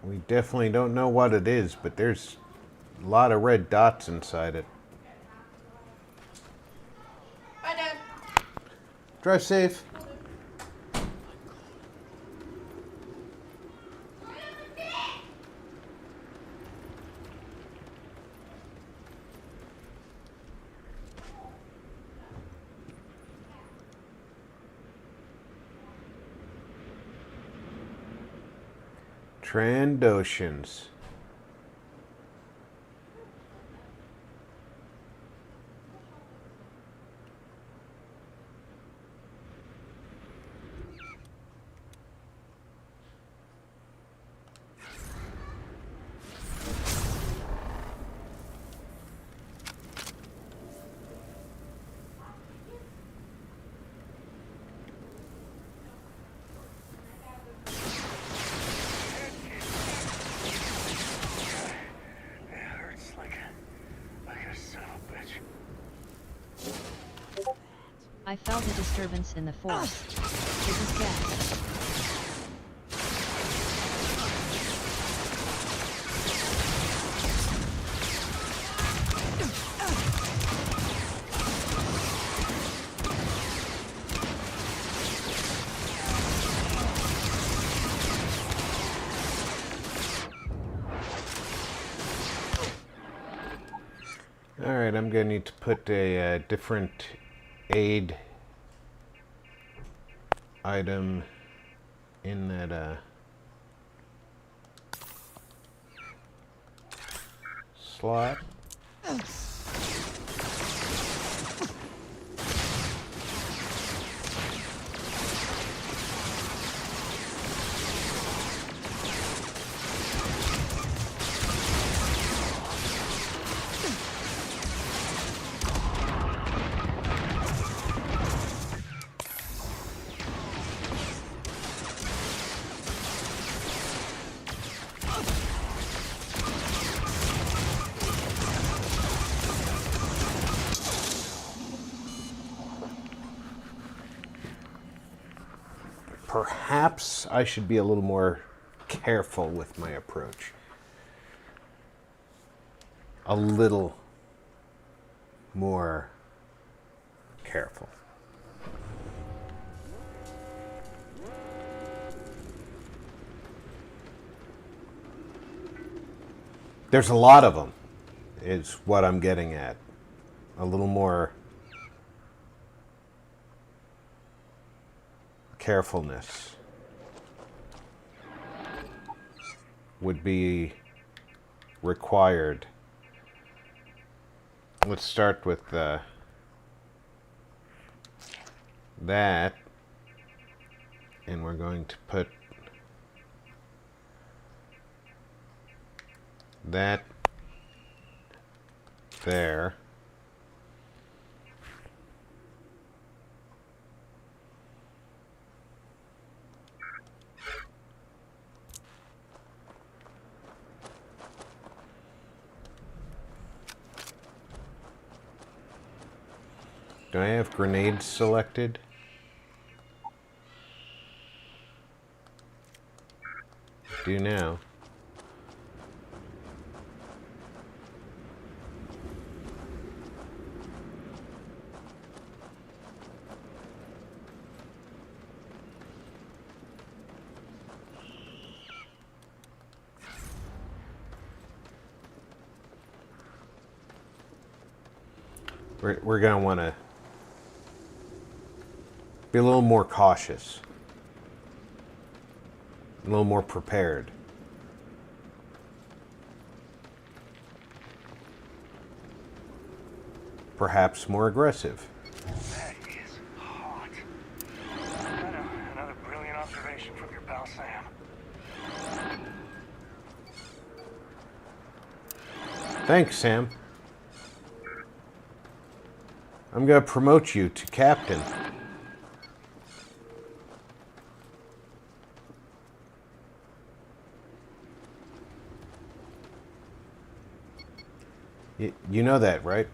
We definitely don't know what it is, but there's a lot of red dots inside it. Bye, Dad. Drive safe. Trandoshans. I felt a disturbance in the force. It was gas. Alright, I'm going to need to put a different aid item in that slot. perhaps I should be a little more careful with my approach. A little more careful. There's a lot of them, is what I'm getting at. A little more carefulness would be required. Let's start with that, and we're going to put that there. Do I have grenades selected? Do now. We're going to want to be a little more cautious, a little more prepared. Perhaps more aggressive. That is hot. Another brilliant observation from your pal Sam. Thanks, Sam. I'm going to promote you to captain. You know that, right?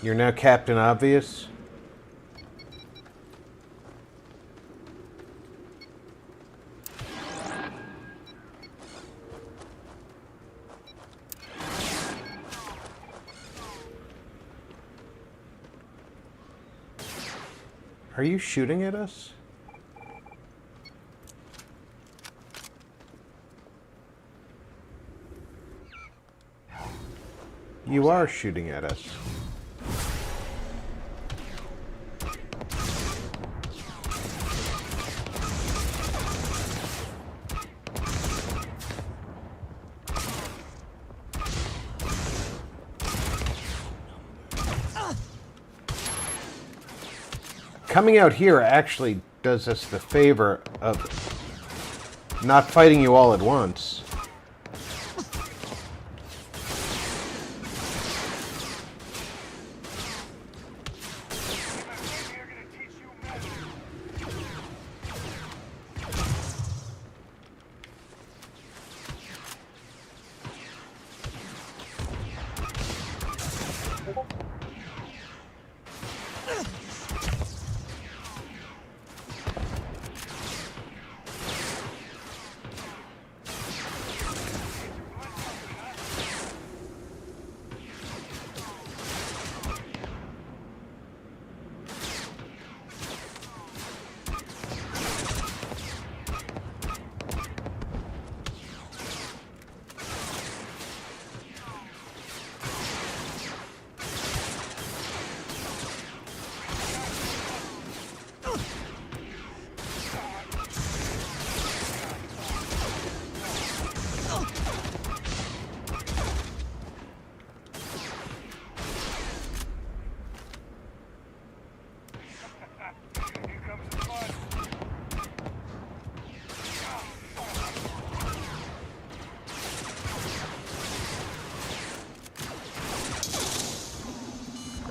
You're now Captain Obvious? Are you shooting at us? You are shooting at us. Coming out here actually does us the favor of not fighting you all at once.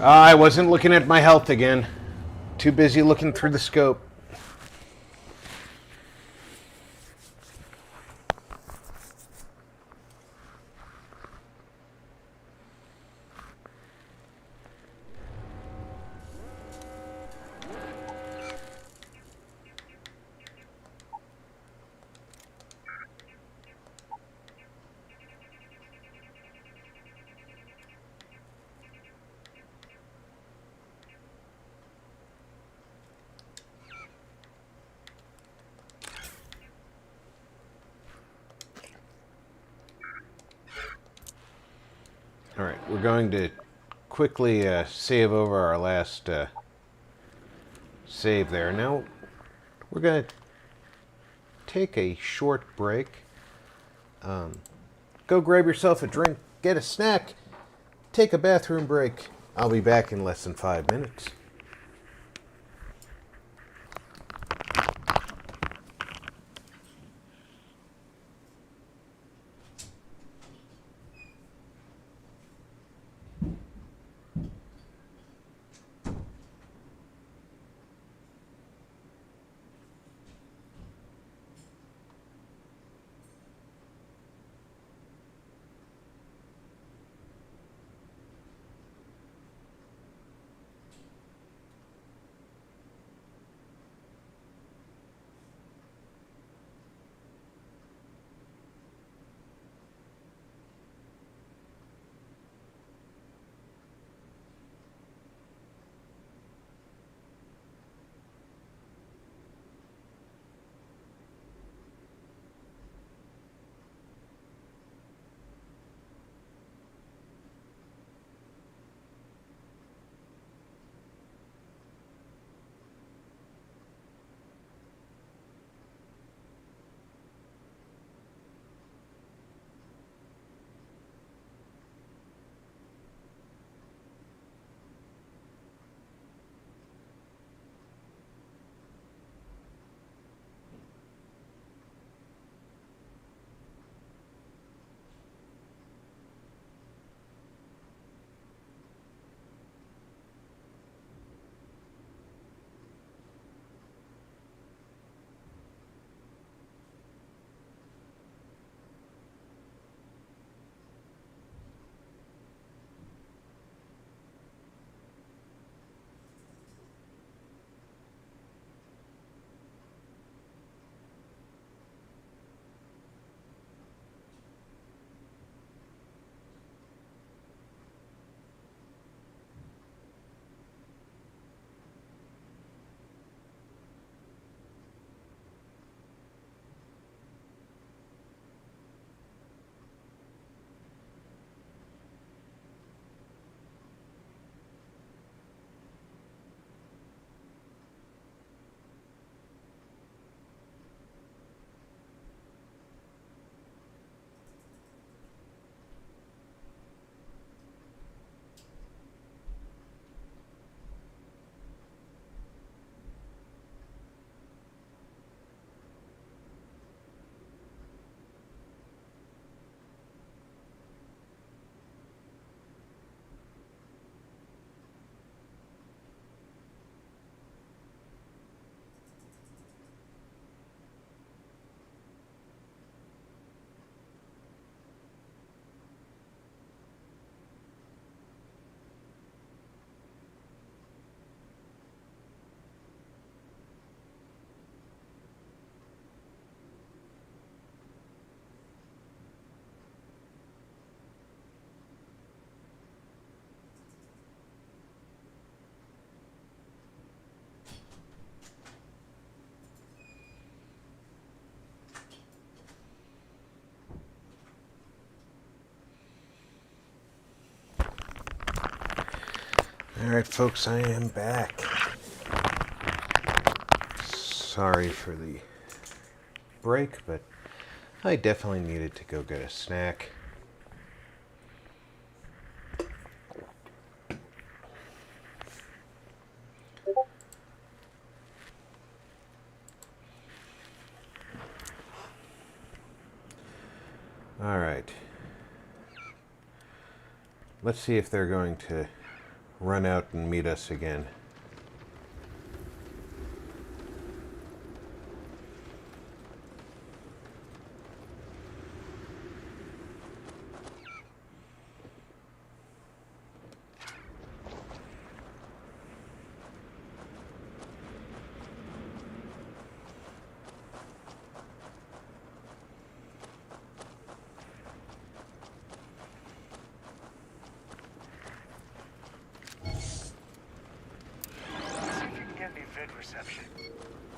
I wasn't looking at my health again. Too busy looking through the scope. Alright, we're going to quickly save over our last save there. Now, we're going to take a short break. Go grab yourself a drink, get a snack, take a bathroom break. I'll be back in less than 5 minutes. Alright, folks, I am back. Sorry for the break, but I definitely needed to go get a snack. Alright. Let's see if they're going to run out and meet us again. Reception.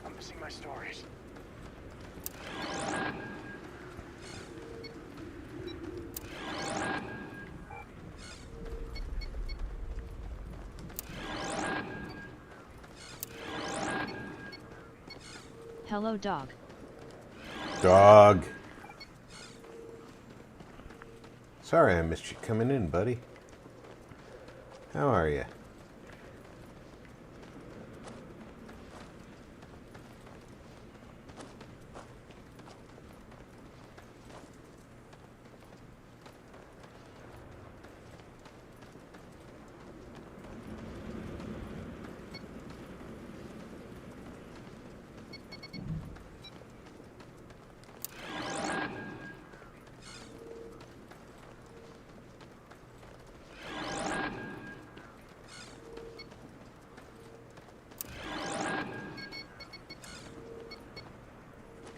I'm missing my stories. Hello, dog. Dog. Sorry I missed you coming in, buddy. How are you?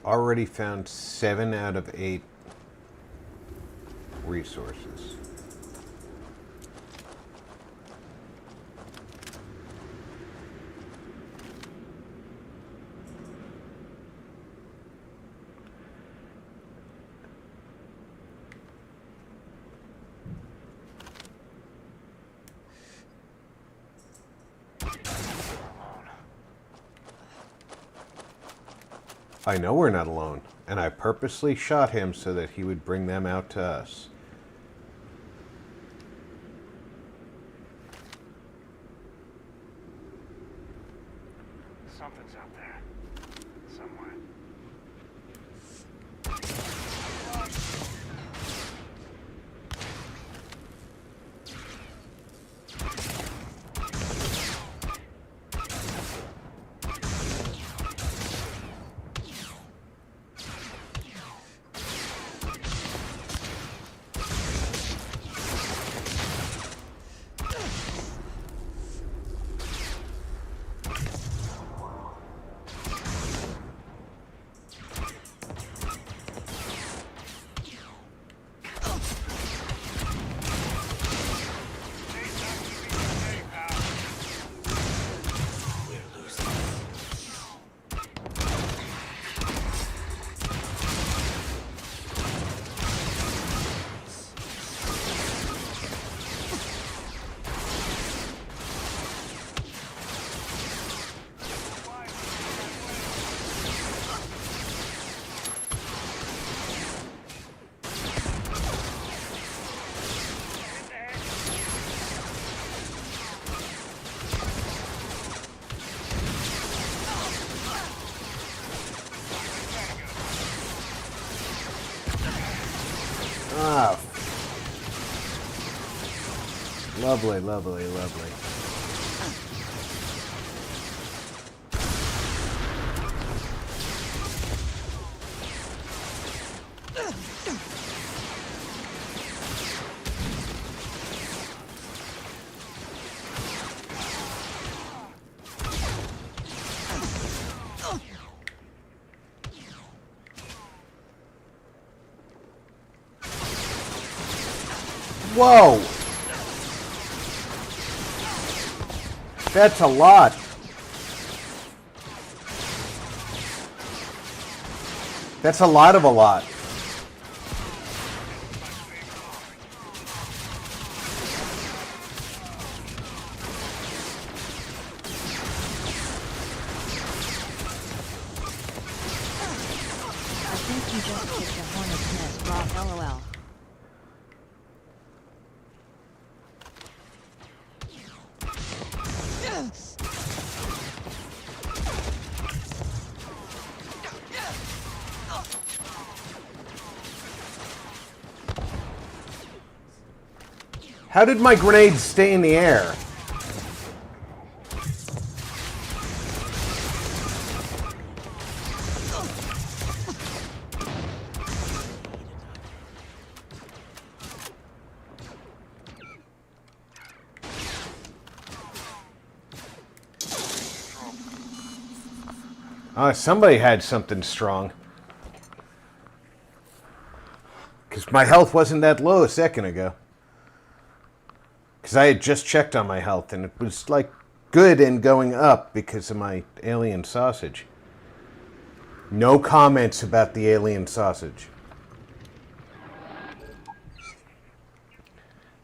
Already found 7 out of 8 resources. I know we're not alone, and I purposely shot him so that he would bring them out to us. Something's out there. Somewhere. Ah. Lovely, lovely, lovely. Whoa! That's a lot. That's a lot of a lot. I think you just kicked a hornet's nest, raw LOL. How did my grenades stay in the air? Somebody had something strong. Because my health wasn't that low a second ago. Because I had just checked on my health and it was like good and going up because of my alien sausage. No comments about the alien sausage.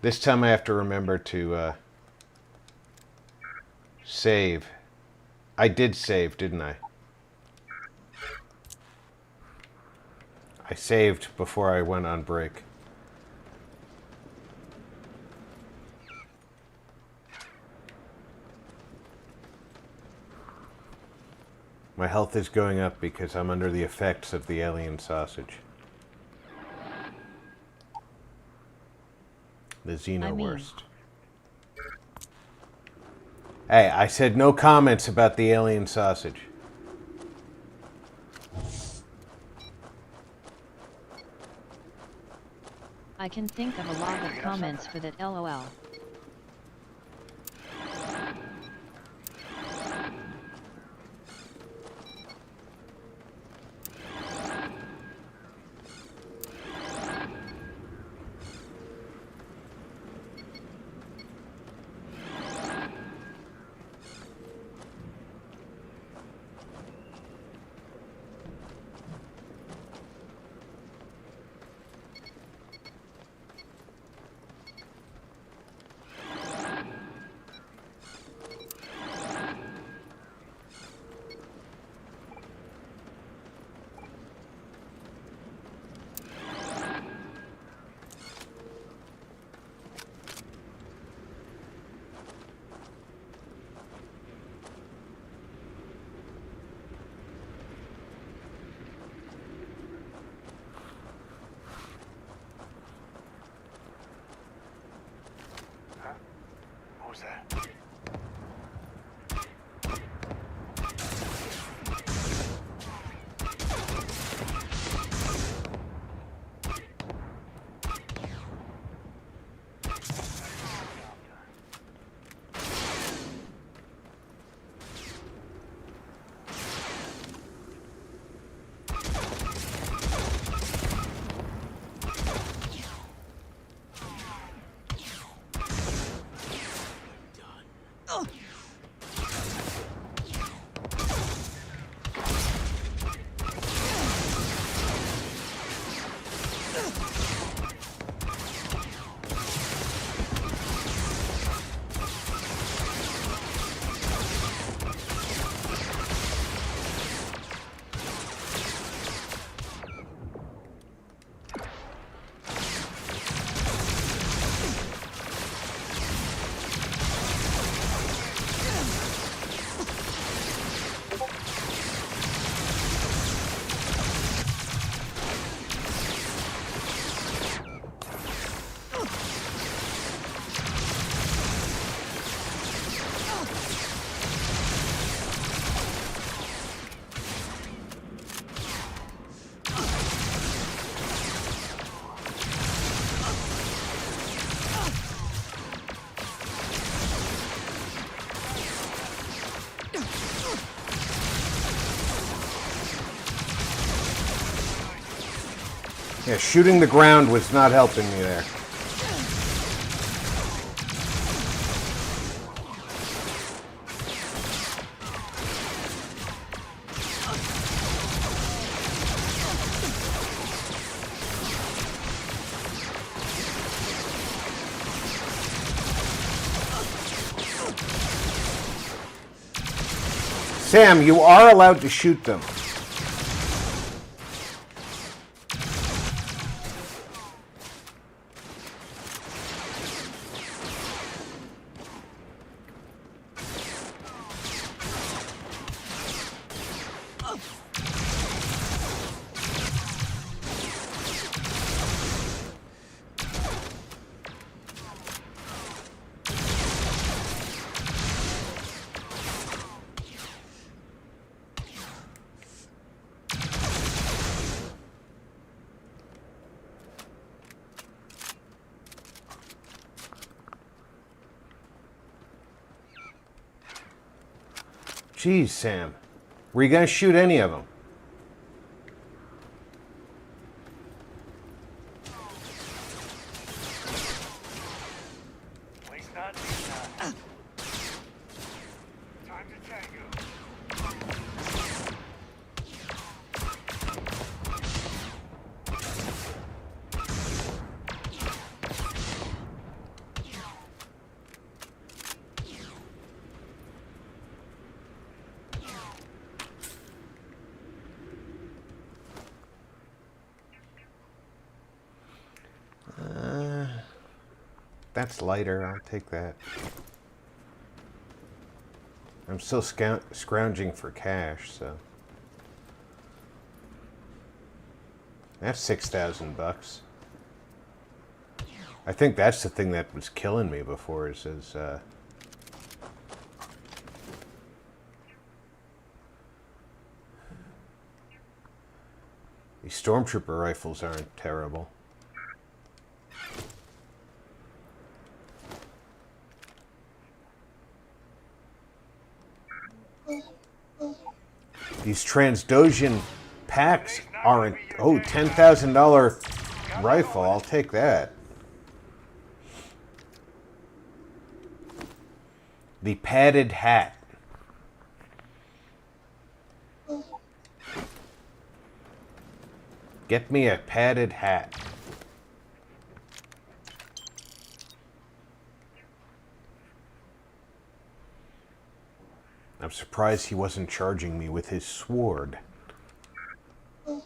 This time I have to remember to save. I did save, didn't I? I saved before I went on break. My health is going up because I'm under the effects of the alien sausage. The Xeno-worst. Hey, I said no comments about the alien sausage. I can think of a lot of comments for that LOL. What was that? Yeah, shooting the ground was not helping me there. Sam, you are allowed to shoot them. Jeez, Sam. Were you going to shoot any of them? At least not this time. Time to tango. That's lighter. I'll take that. I'm still scrounging for cash, so. That's $6,000. I think that's the thing that was killing me before is these stormtrooper rifles aren't terrible. These Transdosion packs aren't... Oh, $10,000 rifle. I'll take that. The padded hat. Get me a padded hat. I'm surprised he wasn't charging me with his sword. An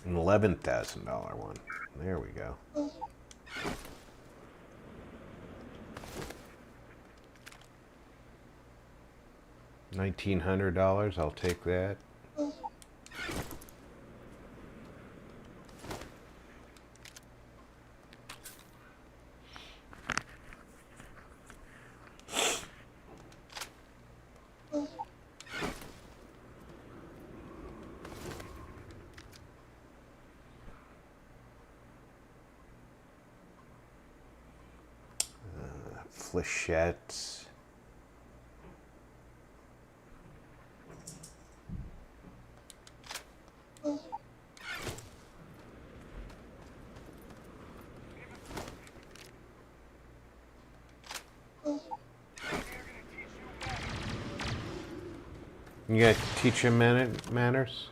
$11,000 one. There we go. $1,900. I'll take that. Flechettes. You gotta teach him manners?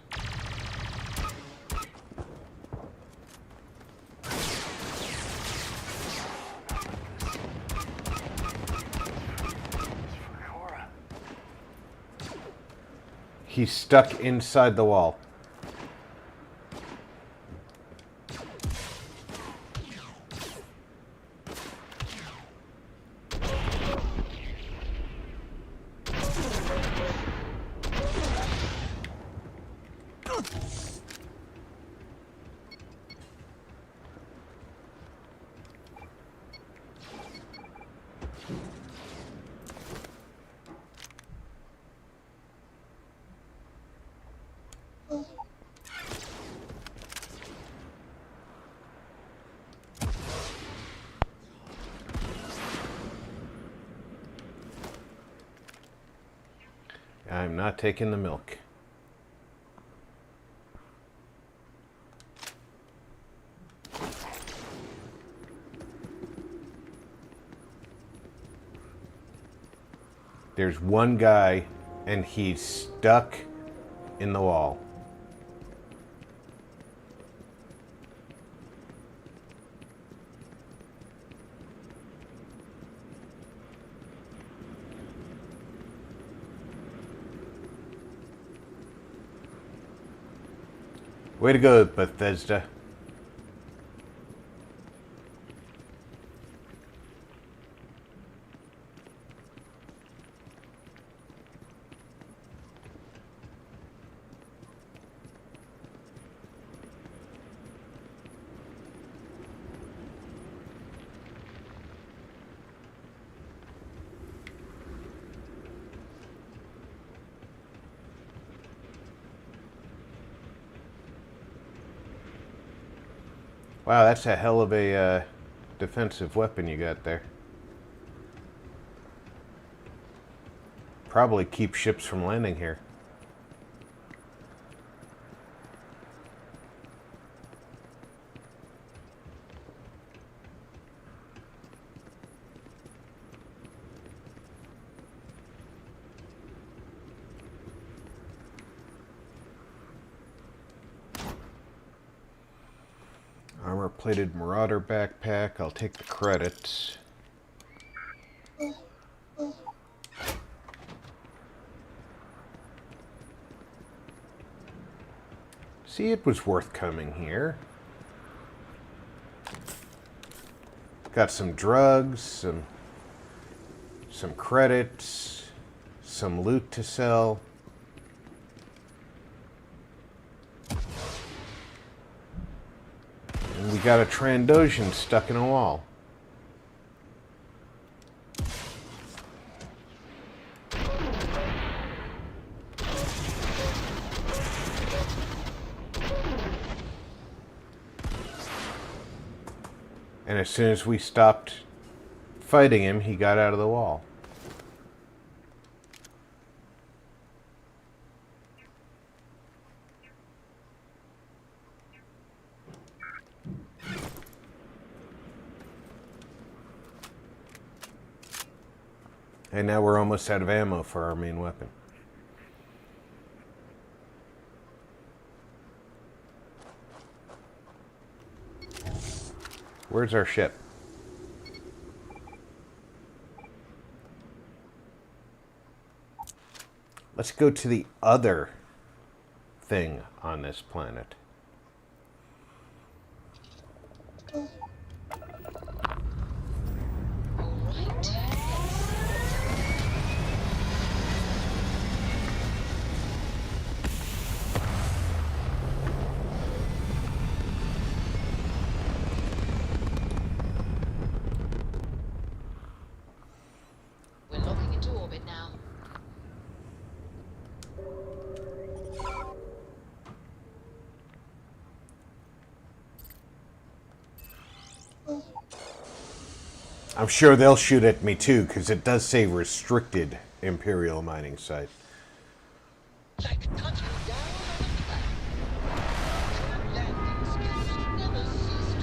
He's stuck inside the wall. I'm not taking the milk. There's one guy and he's stuck in the wall. Way to go, Bethesda. Wow, that's a hell of a defensive weapon you got there. Probably keep ships from landing here. Armor-plated Marauder backpack. I'll take the credits. See, it was worth coming here. Got some drugs, some credits, some loot to sell. And we got a Trandoshan stuck in a wall. And as soon as we stopped fighting him, he got out of the wall. And now we're almost out of ammo for our main weapon. Where's our ship? Let's go to the other thing on this planet. We're locking into orbit now. I'm sure they'll shoot at me too, because it does say restricted Imperial mining site. Like touching down on a planet. Your landing skills never cease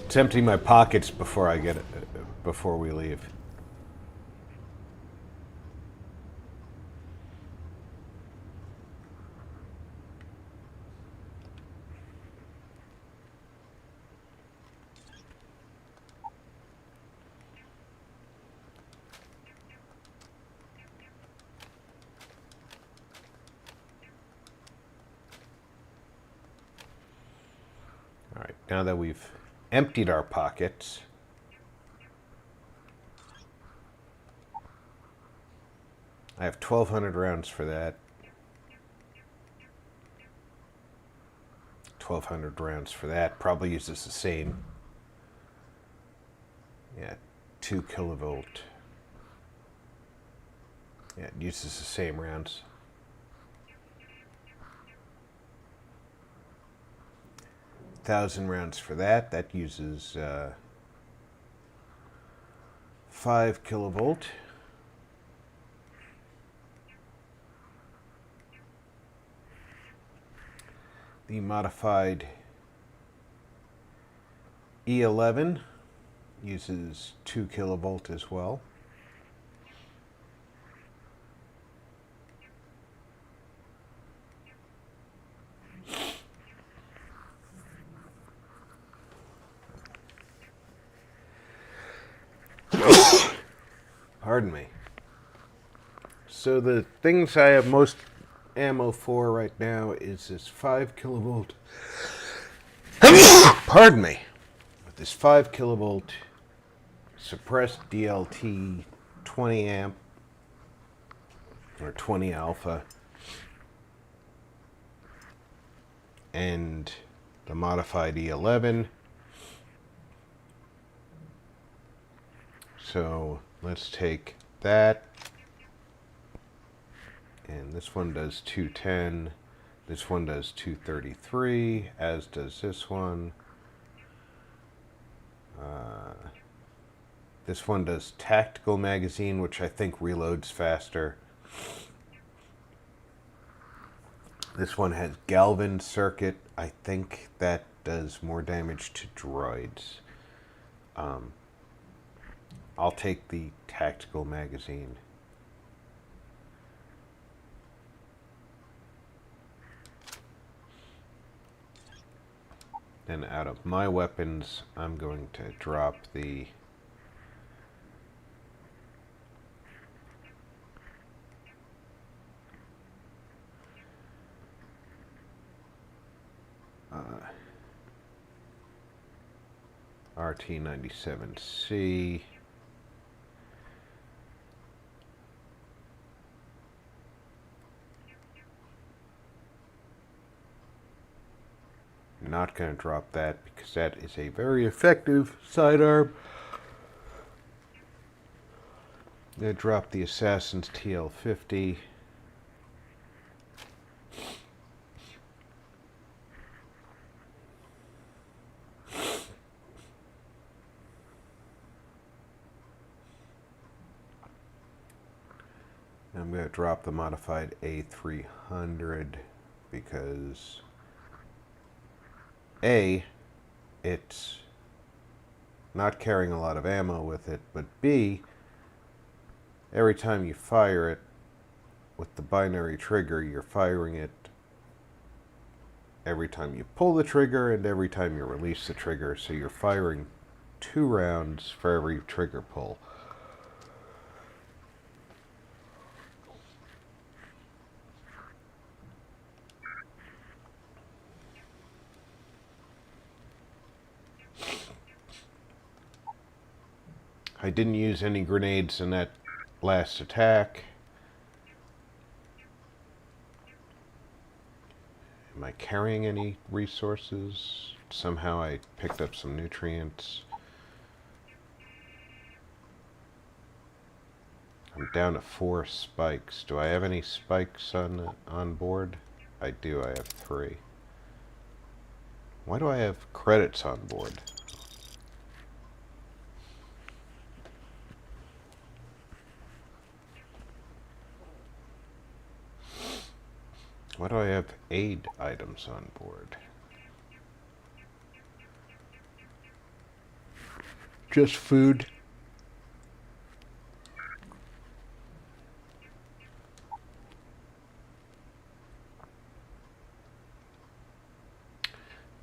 It's emptying my pockets before I get it, before we leave. All right, now that we've emptied our pockets, I have 1,200 rounds for that. 1,200 rounds for that. Probably uses the same. Yeah, 2 kilovolt. Yeah, it uses the same rounds. 1,000 rounds for that. That uses 5 kilovolt. The modified E11 uses 2 kilovolt as well. Pardon me. So the things I have most ammo for right now is this 5 kilovolt. Pardon me. With this 5 kilovolt suppressed DLT 20 amp or 20 alpha and the modified E11. So let's take that, and this one does 210, this one does 233, as does this one. This one does tactical magazine, which I think reloads faster. This one has Galvin circuit. I think that does more damage to droids. I'll take the tactical magazine. Then out of my weapons, I'm going to drop the RT-97C. Not going to drop that because that is a very effective sidearm. I'm going to drop the Assassin's TL-50. I'm going to drop the modified A300 because A, it's not carrying a lot of ammo with it, but B, every time you fire it with the binary trigger, you're firing it every time you pull the trigger and every time you release the trigger, so you're firing 2 rounds for every trigger pull. I didn't use any grenades in that last attack. Am I carrying any resources? Somehow I picked up some nutrients. I'm down to 4 spikes. Do I have any spikes on board? I do, I have 3. Why do I have credits on board? Why do I have aid items on board? Just food.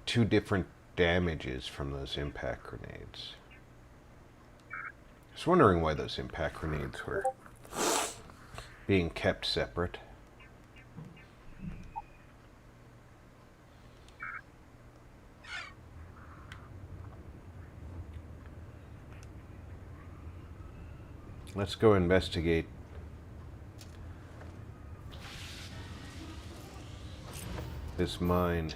Two different damages from those impact grenades. I was wondering why those impact grenades were being kept separate. Let's go investigate this mine.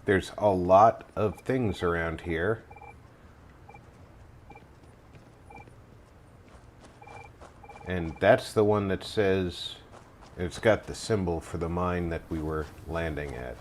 There's a lot of things around here. And that's the one that says, it's got the symbol for the mine that we were landing at.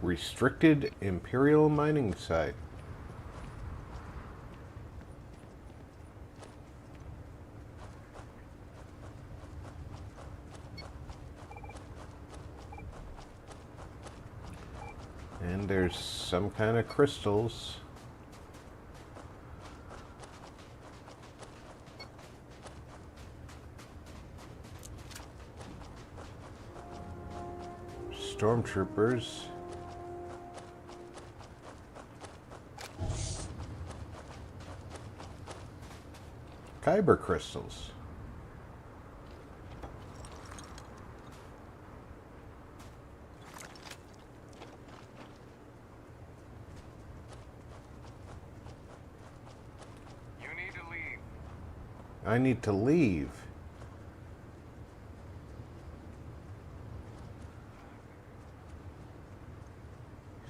Restricted Imperial mining site. And there's some kind of crystals. Stormtroopers. Kyber crystals. You need to leave. I need to leave.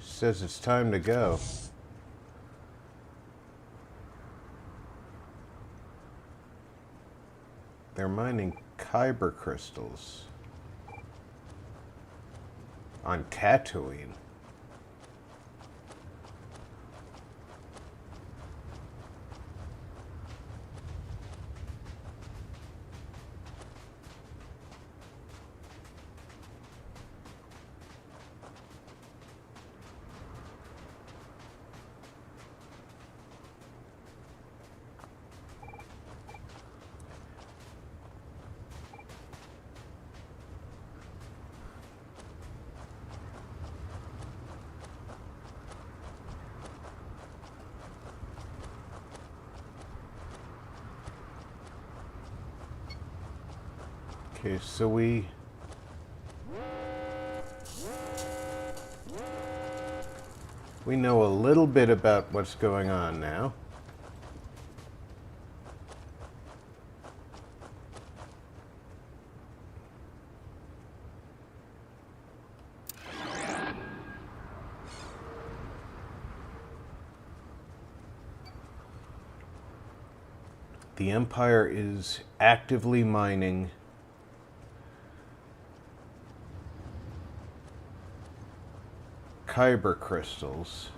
Says it's time to go. They're mining Kyber crystals on Tatooine. Okay, so we know a little bit about what's going on now. The Empire is actively mining Kyber crystals.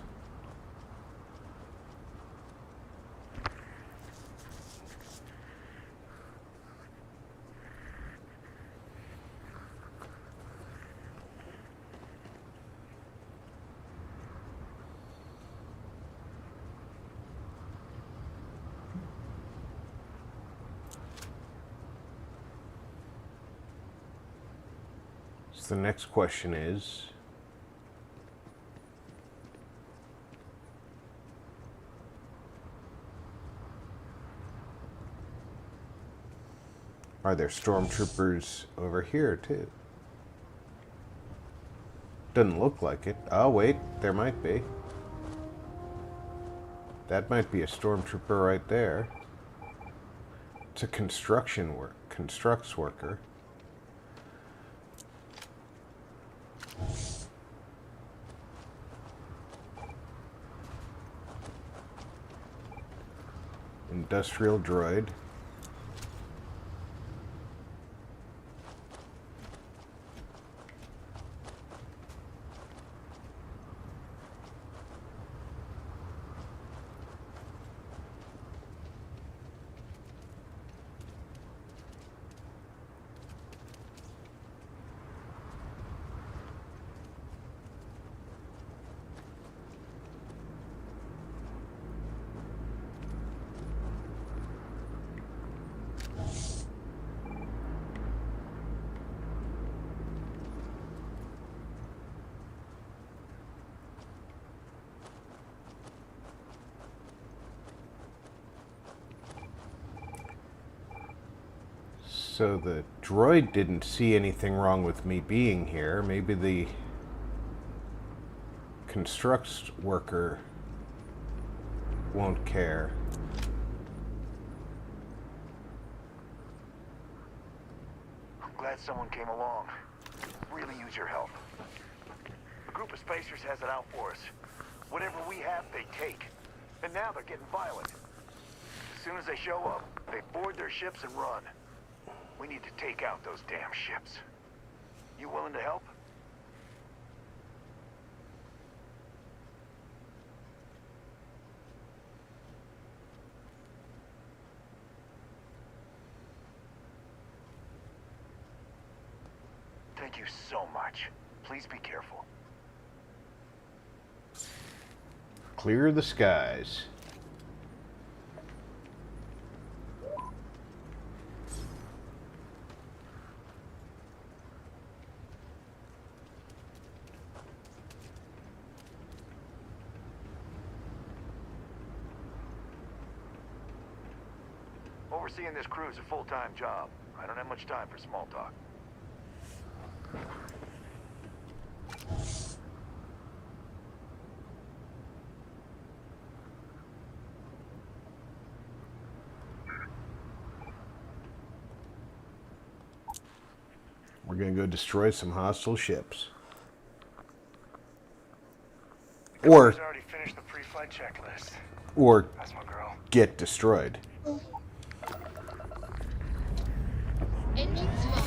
So the next question is, are there stormtroopers over here too? Doesn't look like it. Oh wait, there might be. That might be a stormtrooper right there. It's a constructs worker. Industrial droid. So the droid didn't see anything wrong with me being here. Maybe the constructs worker won't care. I'm glad someone came along. Really use your help. A group of spacers has it out for us. Whatever we have, they take. And now they're getting violent. As soon as they show up, they board their ships and run. We need to take out those damn ships. You willing to help? Thank you so much. Please be careful. Clear the skies. Overseeing this crew is a full-time job. I don't have much time for small talk. We're gonna go destroy some hostile ships. Or already finished the pre-flight checklist. Or That's my girl. get destroyed. Engines low.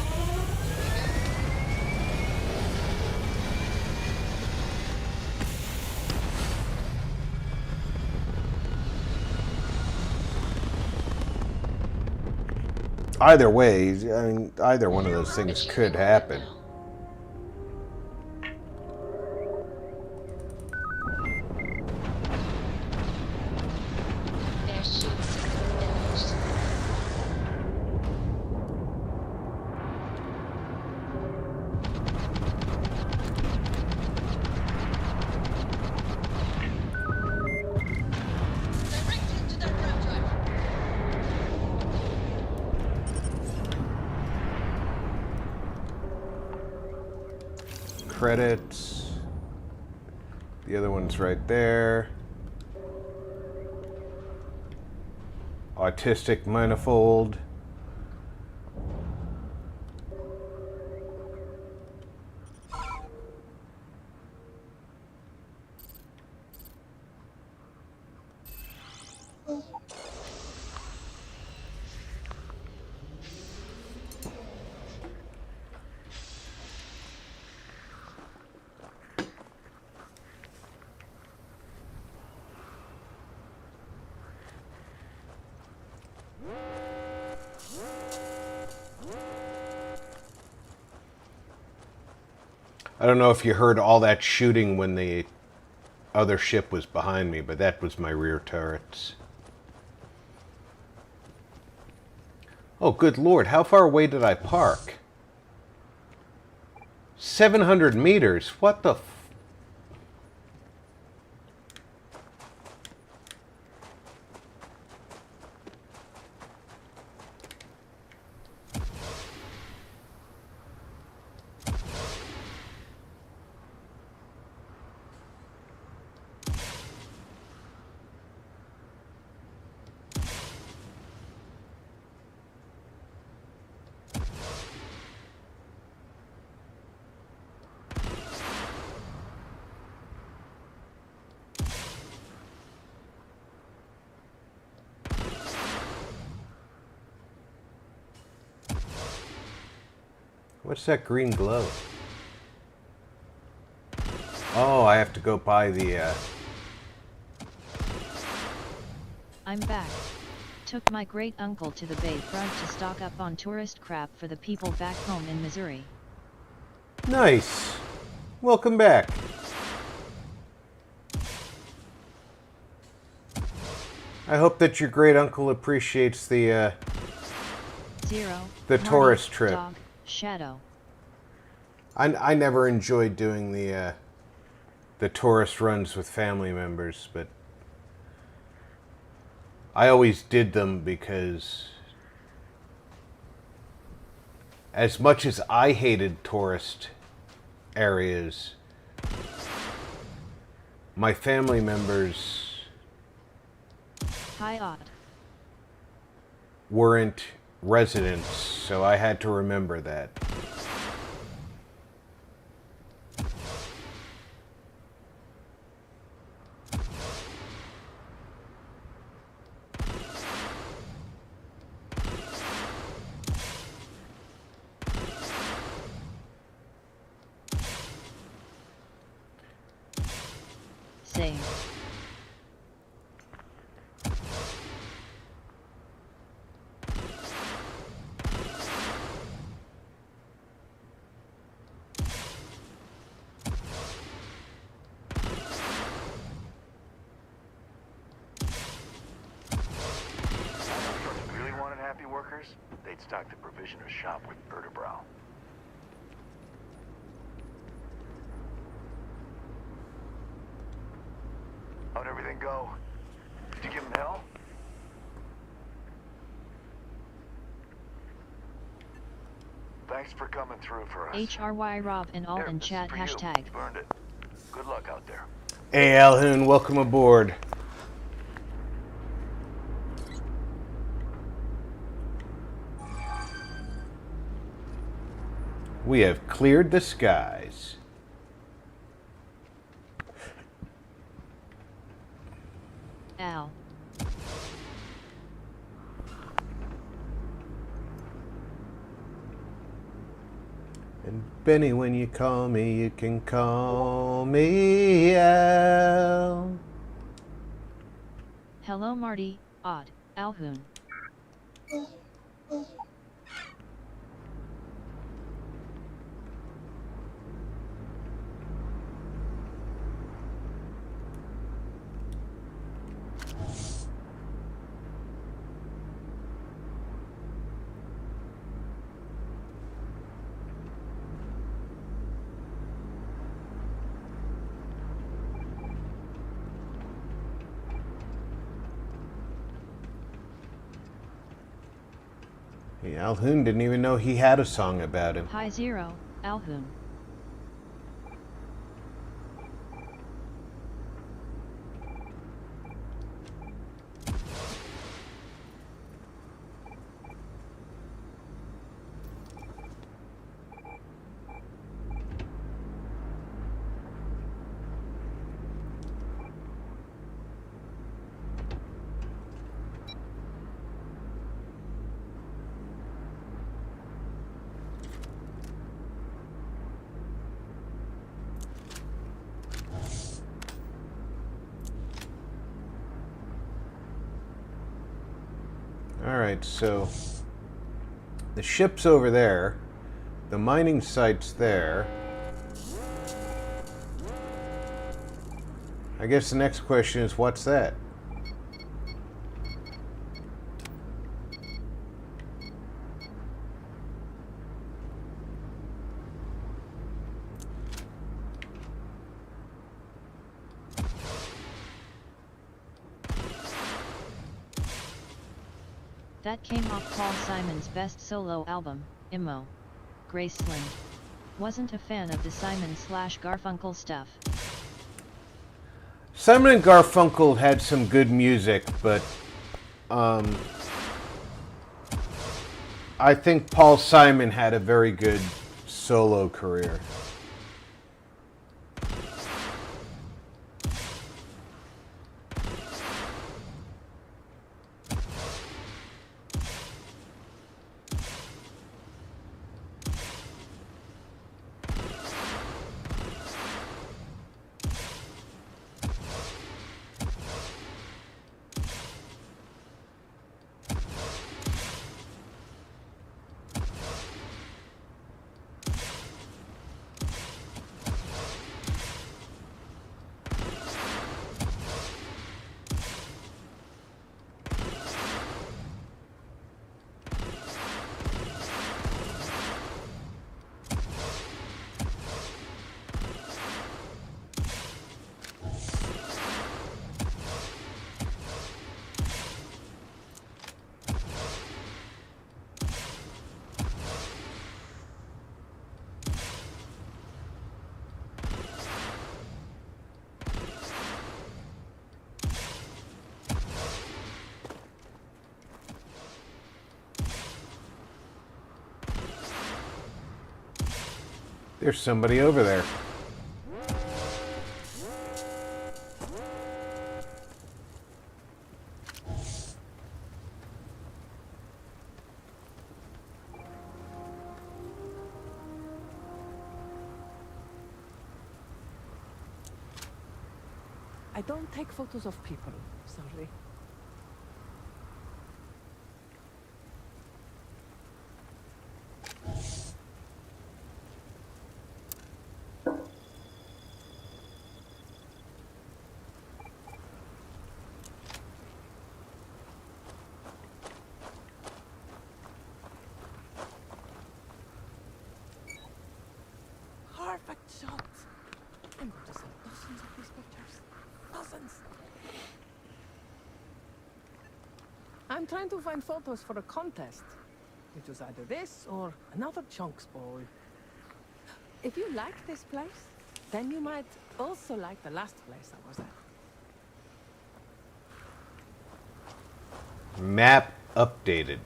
Either way, I mean, either one of those things could happen. Airship system damaged. Directed to that ramp drive. Credits. The other one's right there. Autistic manifold. I don't know if you heard all that shooting when the other ship was behind me, but that was my rear turrets. Oh, good lord, how far away did I park? 700 meters? What the f... What's that green glow? Oh, I have to go buy the, I'm back. Took my great uncle to the bayfront to stock up on tourist crap for the people back home in Missouri. Nice. Welcome back. I hope that your great uncle appreciates the, Zero. the Marty, tourist trip. Dog, Shadow. I never enjoyed doing the tourist runs with family members, but I always did them because as much as I hated tourist areas, my family members Hi odd. weren't residents, so I had to remember that. Same. Really wanted happy workers? They'd stock the provisioner's shop with vertebral. How'd everything go? Did you give him hell? Thanks for coming through for us. HRY Rob and all Here, in this is chat for you. hashtag. You earned it. Good luck out there. Hey, Alhoon, welcome aboard. We have cleared the skies. Al. And Benny, when you call me, you can call me Al. Hello Marty, Odd, Alhoon. Hey, Alhoon didn't even know he had a song about him. Hi Zero, Alhoon. Alright, so the ship's over there. The mining site's there. I guess the next question is, what's that? That came off Paul Simon's best solo album, Immo. Graceland. Wasn't a fan of the Simon/Garfunkel stuff. Simon and Garfunkel had some good music, but I think Paul Simon had a very good solo career. There's somebody over there. I don't take photos of people, sorry. Perfect shot. I'm going to sell dozens of these pictures. Dozens. I'm trying to find photos for a contest. It was either this or another chunks bowl. If you like this place, then you might also like the last place I was at. Map updated.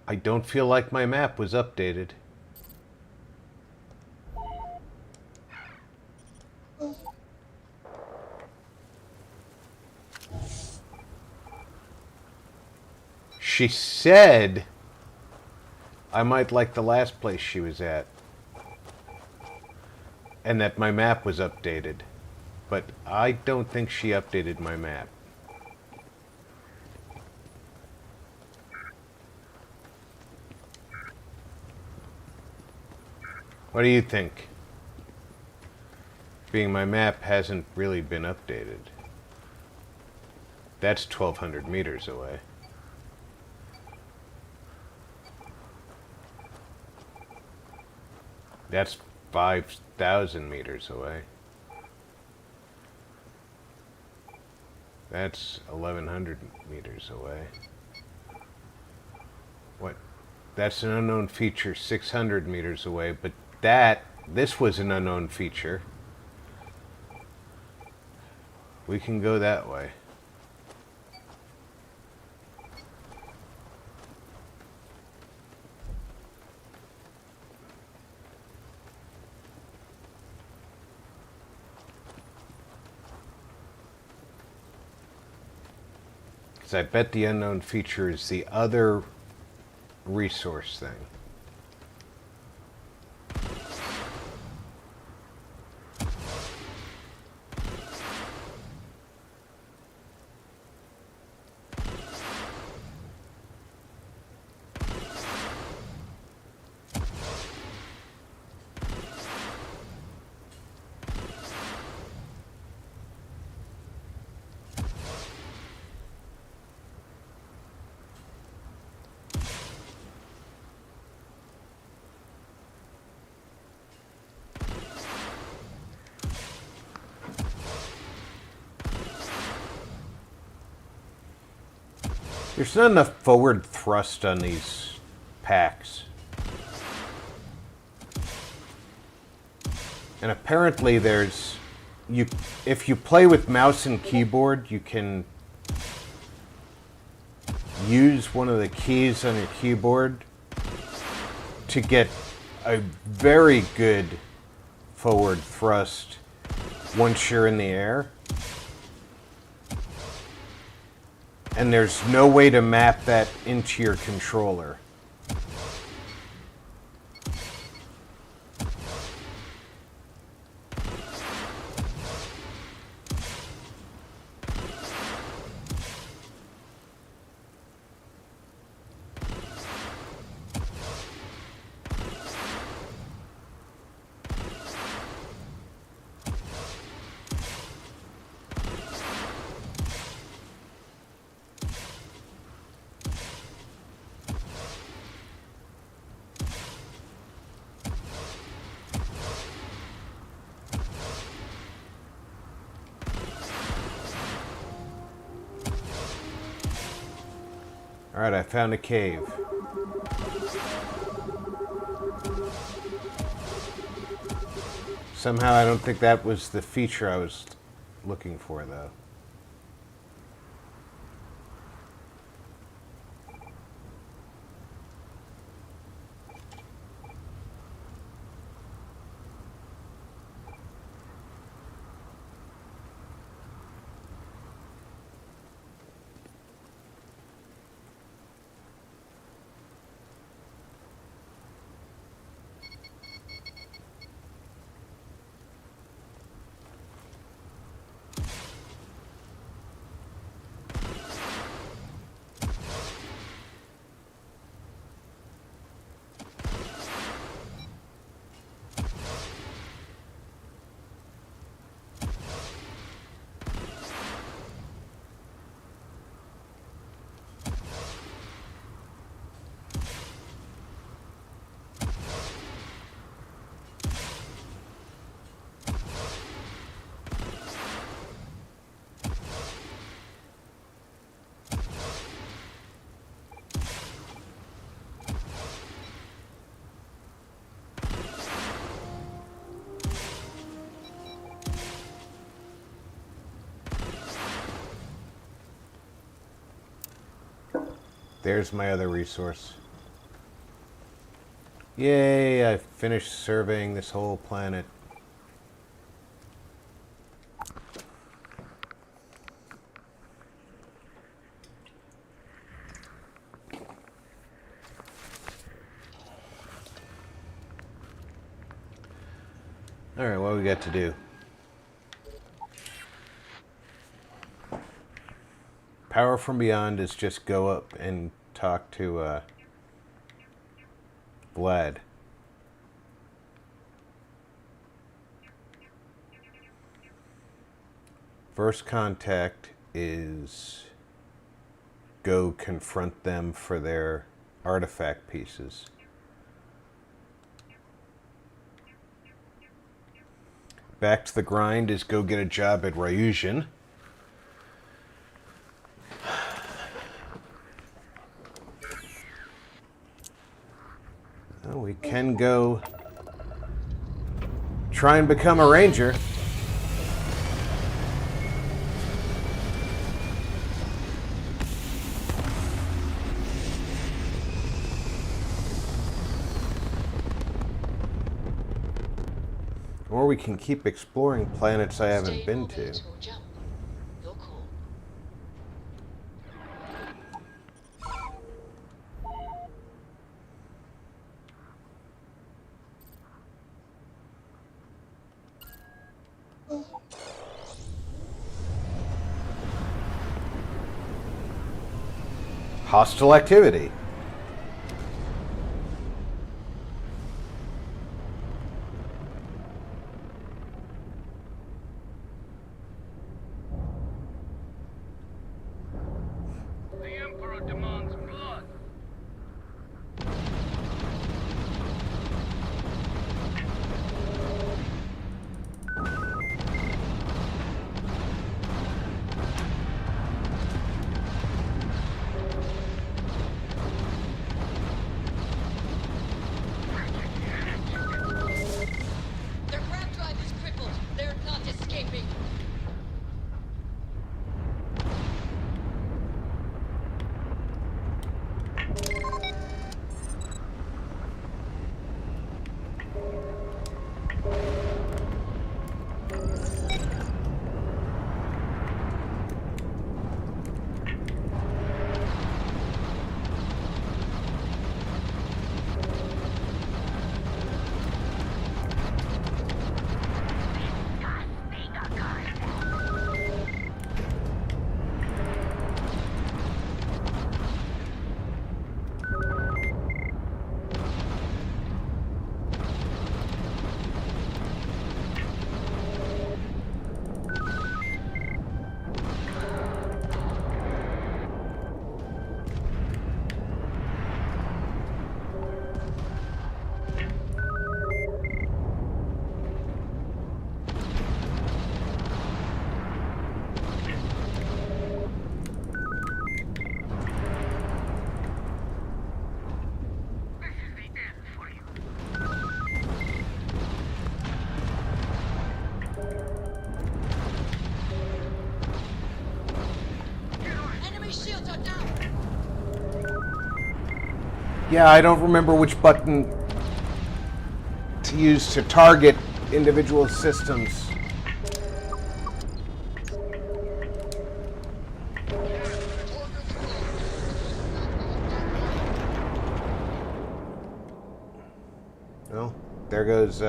I don't feel like my map was updated. She said I might like the last place she was at, and that my map was updated, but I don't think she updated my map. What do you think? Being my map hasn't really been updated. That's 1,200 meters away. That's 5,000 meters away. That's 1,100 meters away. What? That's an unknown feature 600 meters away, but this was an unknown feature. We can go that way. Because I bet the unknown feature is the other resource thing. There's not enough forward thrust on these packs. And apparently if you play with mouse and keyboard, you can use one of the keys on your keyboard to get a very good forward thrust once you're in the air. And there's no way to map that into your controller. Alright, I found a cave. Somehow I don't think that was the feature I was looking for, though. there's my other resource. Yay, I finished surveying this whole planet. Alright, what we got to do? Power from Beyond is just go up and talk to Vlad. First contact is go confront them for their artifact pieces. Back to the grind is go get a job at Ryujin. Well, we can go try and become a ranger. Or we can keep exploring planets I haven't been to. Hostile activity. Yeah, I don't remember which button to use to target individual systems. Well, there goes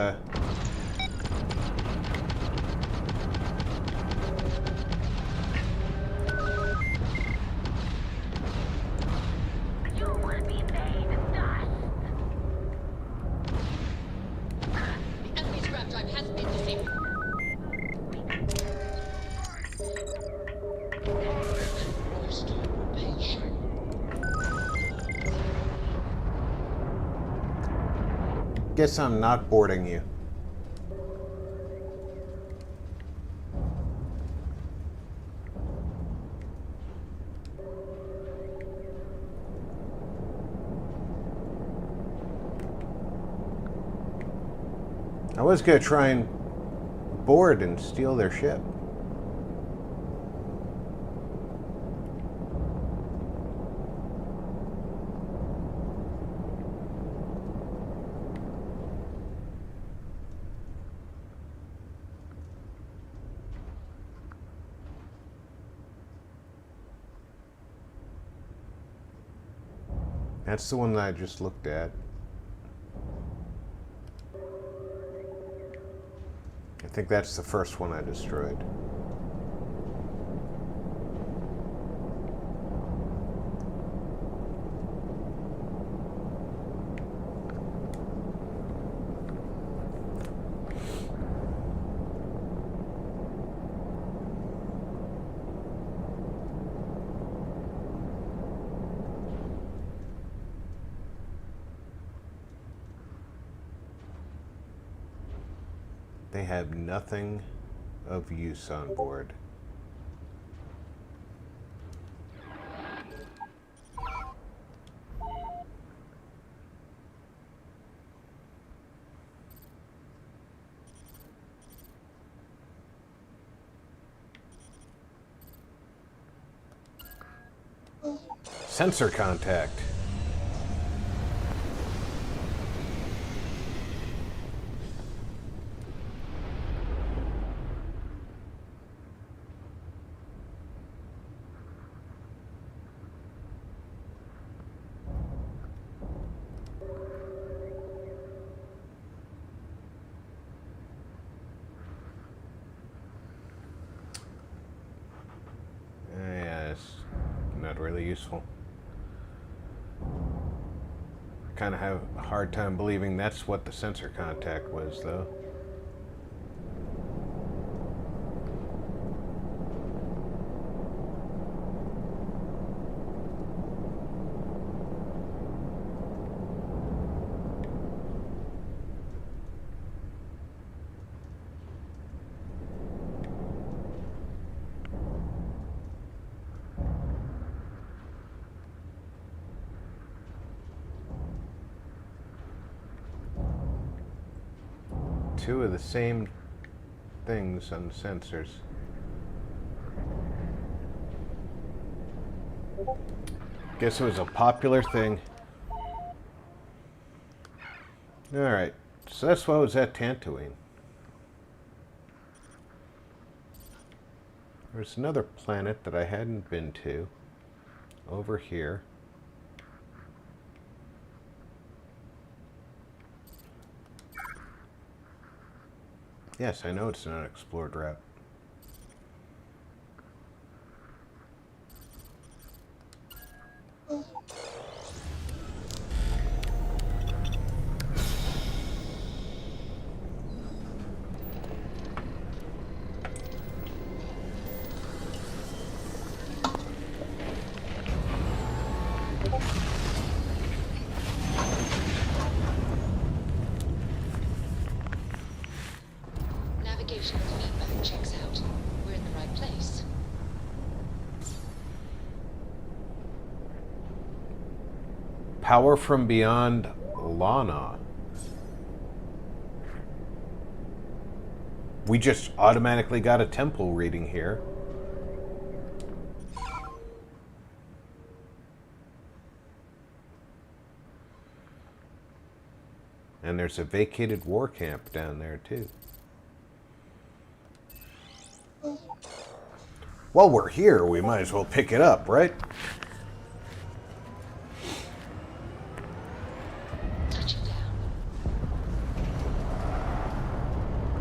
guess I'm not boarding you. I was going to try and board and steal their ship. That's the one that I just looked at. I think that's the first one I destroyed. They have nothing of use on board. Sensor contact. Yeah, it's not really useful. Kind of have a hard time believing that's what the sensor contact was, though. Two of the same things on the sensors. Guess it was a popular thing. Alright, so that's why I was at Tatooine. There's another planet that I hadn't been to over here. Yes, I know it's an unexplored route. Navigational feedback checks out. We're in the right place. Power from beyond Lana. We just automatically got a temple reading here. And there's a vacated war camp down there too. While we're here, we might as well pick it up, right? Touching down.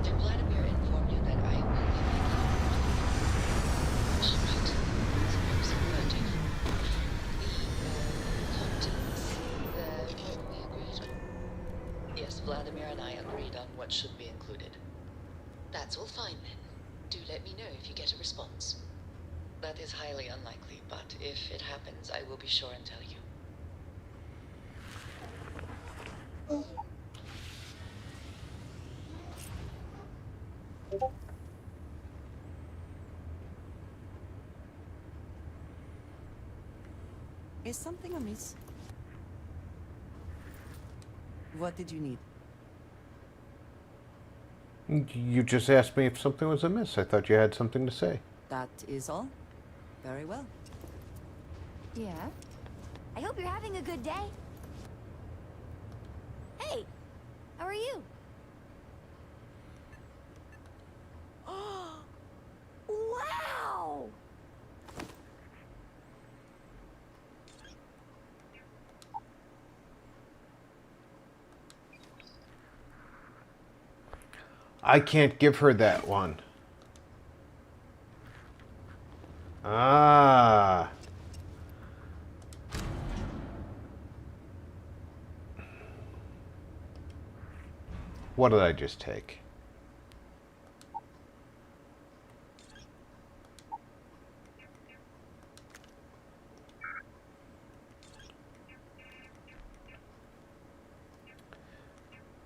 Did Vladimir inform you that I will be making all right. Suppose I'm voting. The contents. What we agreed on. Yes, Vladimir and I agreed on what should be included. That's all fine then. Do let me know if you get a response. That is highly unlikely, but if it happens, I will be sure and tell you. Is something amiss? What did you need? You just asked me if something was amiss. I thought you had something to say. That is all? Very well. Yeah? I hope you're having a good day. Hey! How are you? Wow! I can't give her that one. Ah. What did I just take?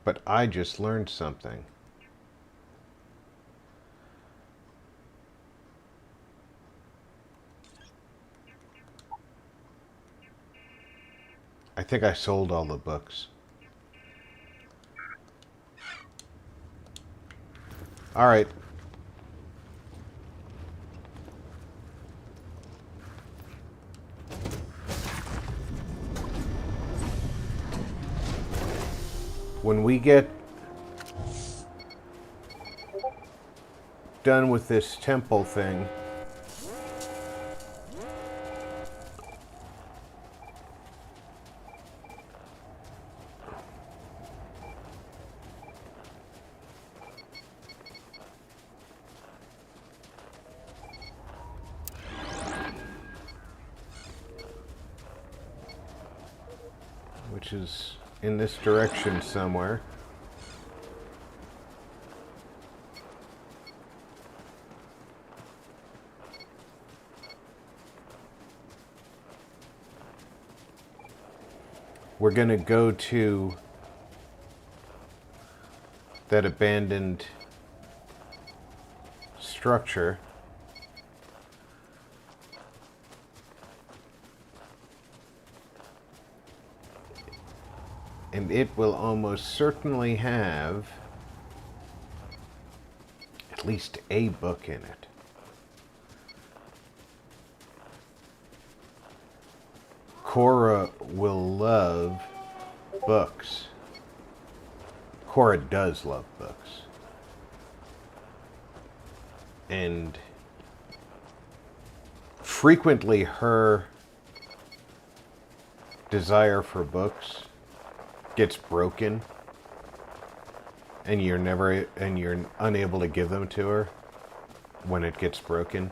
But I just learned something. I think I sold all the books. All right. When we get done with this temple thing, which is in this direction somewhere. We're going to go to that abandoned structure. And it will almost certainly have at least a book in it. Cora will love books. Cora does love books. And frequently her desire for books gets broken and you're unable to give them to her when it gets broken.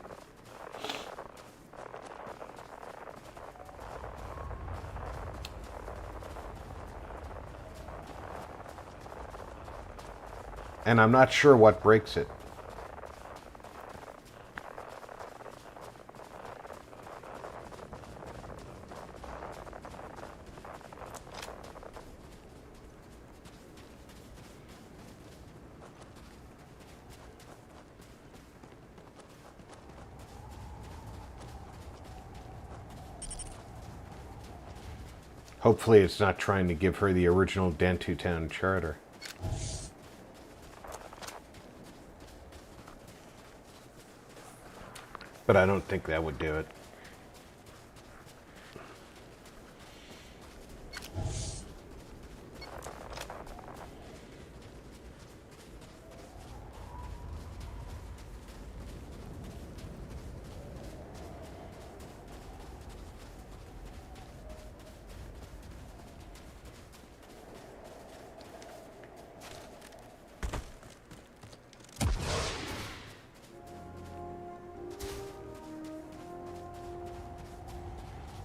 And I'm not sure what breaks it. Hopefully it's not trying to give her the original Dentu Town charter. But I don't think that would do it.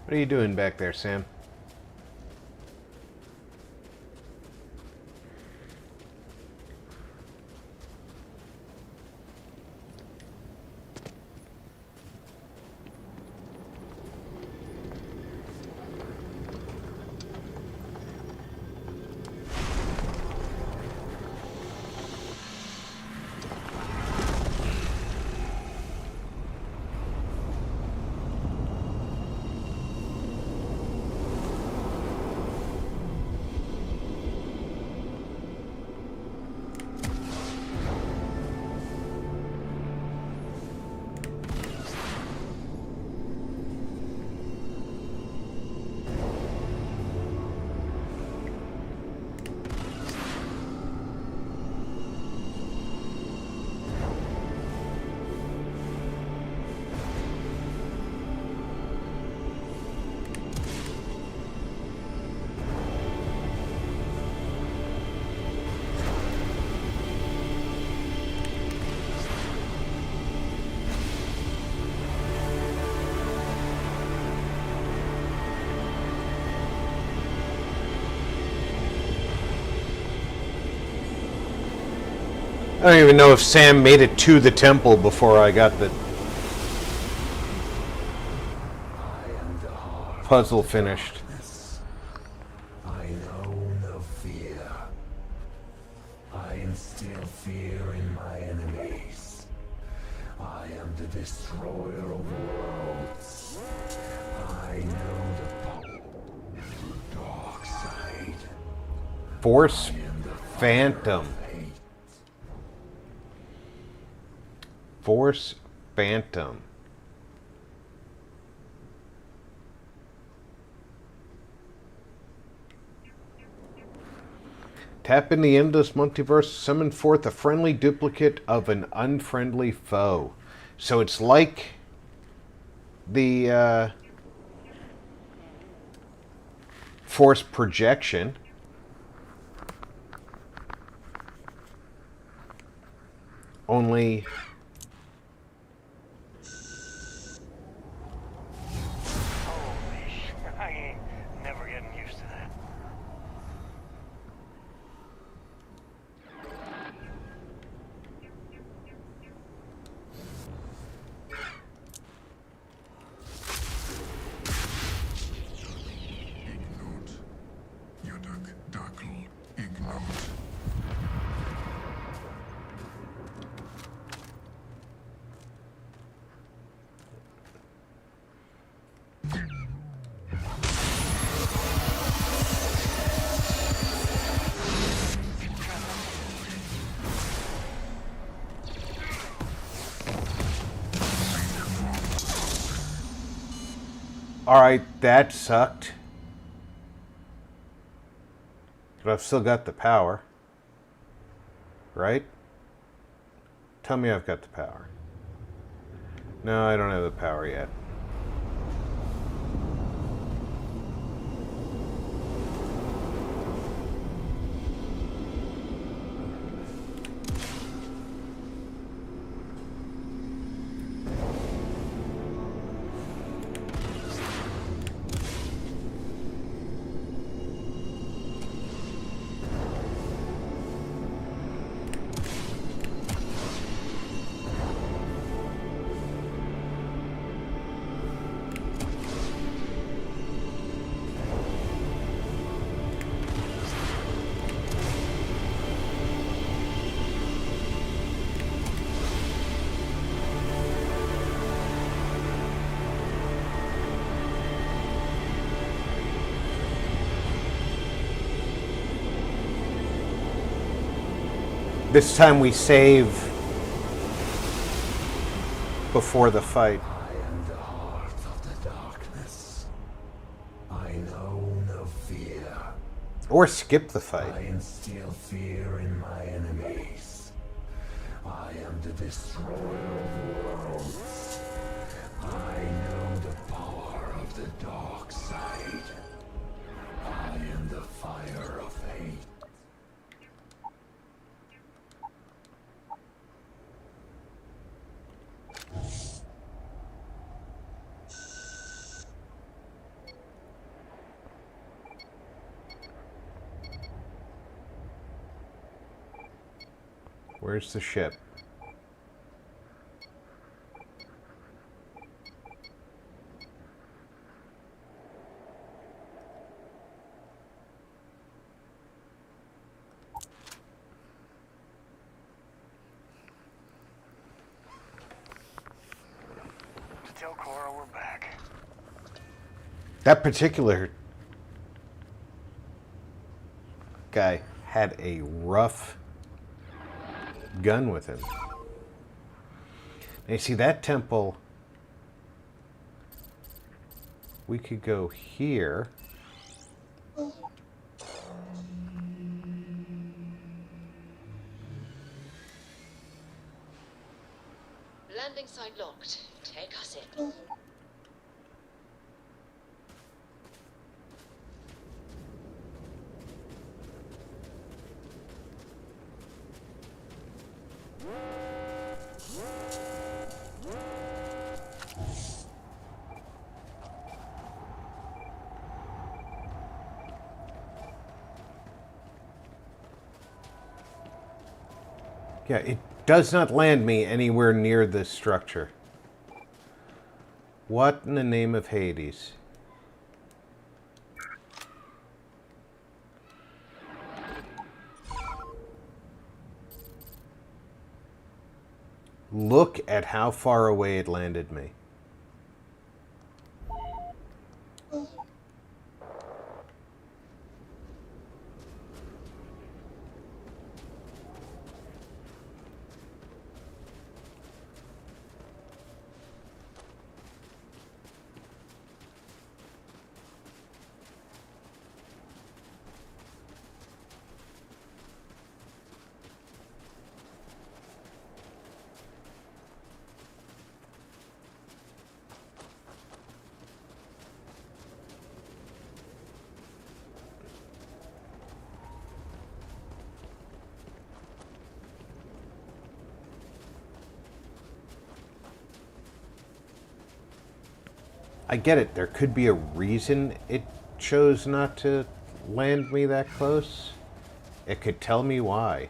What are you doing back there, Sam? don't even know if Sam made it to the temple before I got the puzzle finished. I know no fear. I instill fear in my enemies. I am the destroyer of worlds. I know the power of the dark side. Force Phantom. Force Phantom. Tap in the endless multiverse, summon forth a friendly duplicate of an unfriendly foe. So it's like the force projection. Only Holy shit, I ain't never getting used to that. alright, that sucked. But I've still got the power. Right? Tell me I've got the power. No, I don't have the power yet. This time we save before the fight. I am the heart of the darkness. I know no fear. Or skip the fight. I instill fear in my enemies. I am the destroyer of worlds. I know the power of the dark side. I am the fire of hate. Where's the ship? Tell Cora we're back. That particular guy had a rough gun with him. Now you see that temple, we could go here. Landing site locked. Take us in. Yeah, it does not land me anywhere near this structure. What in the name of Hades? Look at how far away it landed me. I get it. There could be a reason it chose not to land me that close. It could tell me why.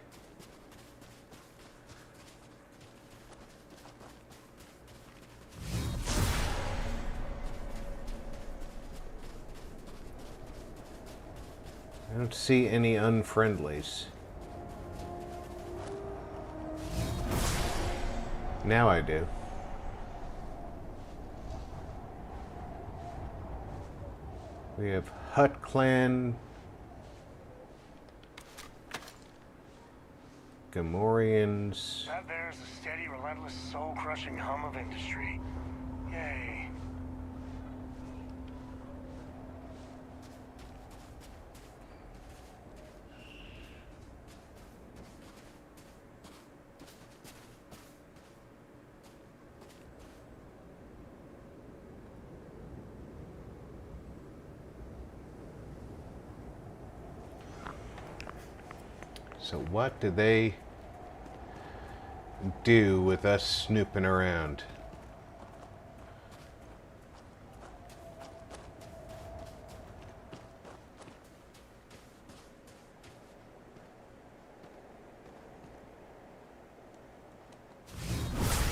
I don't see any unfriendlies. Now I do. We have Hut Clan, Gamorreans. That there's a steady, relentless, soul-crushing hum of industry. Yay. So what do they do with us snooping around?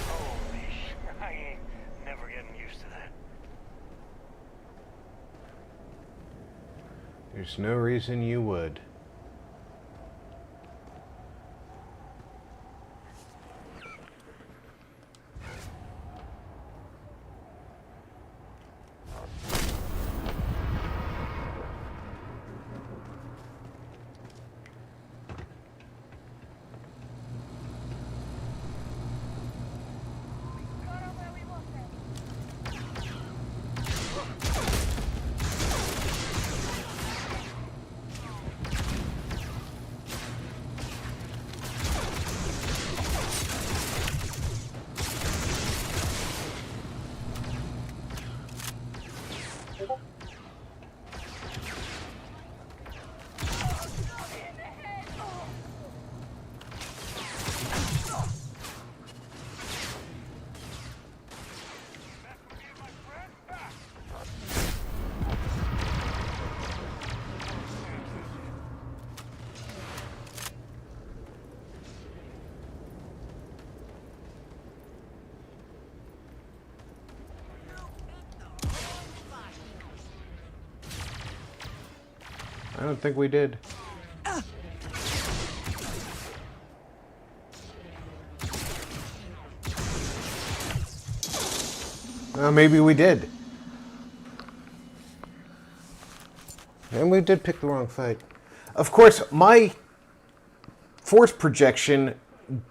Holy sh! I ain't never getting used to that. There's no reason you would. I don't think we did. Maybe we did. And we did pick the wrong fight. Of course, my force projection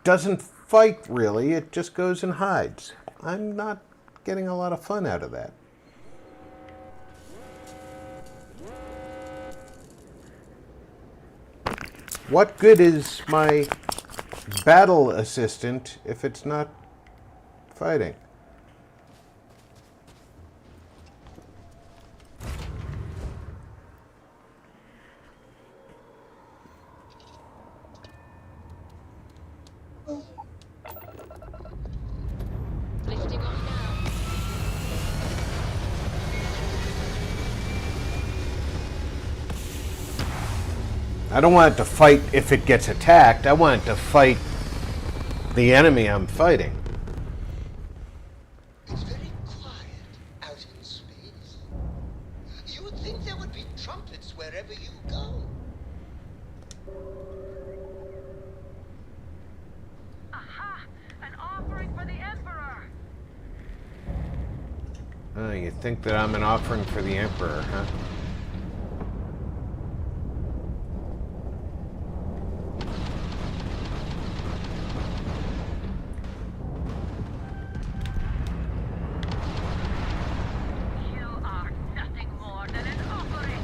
doesn't fight, really. It just goes and hides. I'm not getting a lot of fun out of that. What good is my battle assistant if it's not fighting? Lifting off now. I don't want it to fight if it gets attacked. I want it to fight the enemy I'm fighting. It's very quiet out in space. You would think there would be trumpets wherever you go. Aha! An offering for the Emperor! Oh, you think that I'm an offering for the Emperor, huh? You are nothing more than an offering!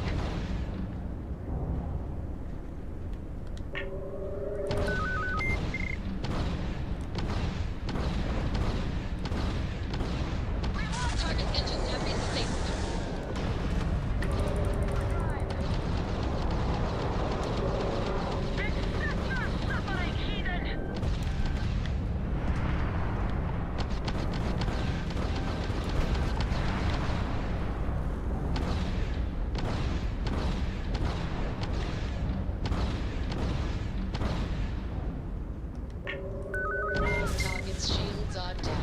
Target engines have been disabled. Accept your suffering, heathen! Target's shields are down.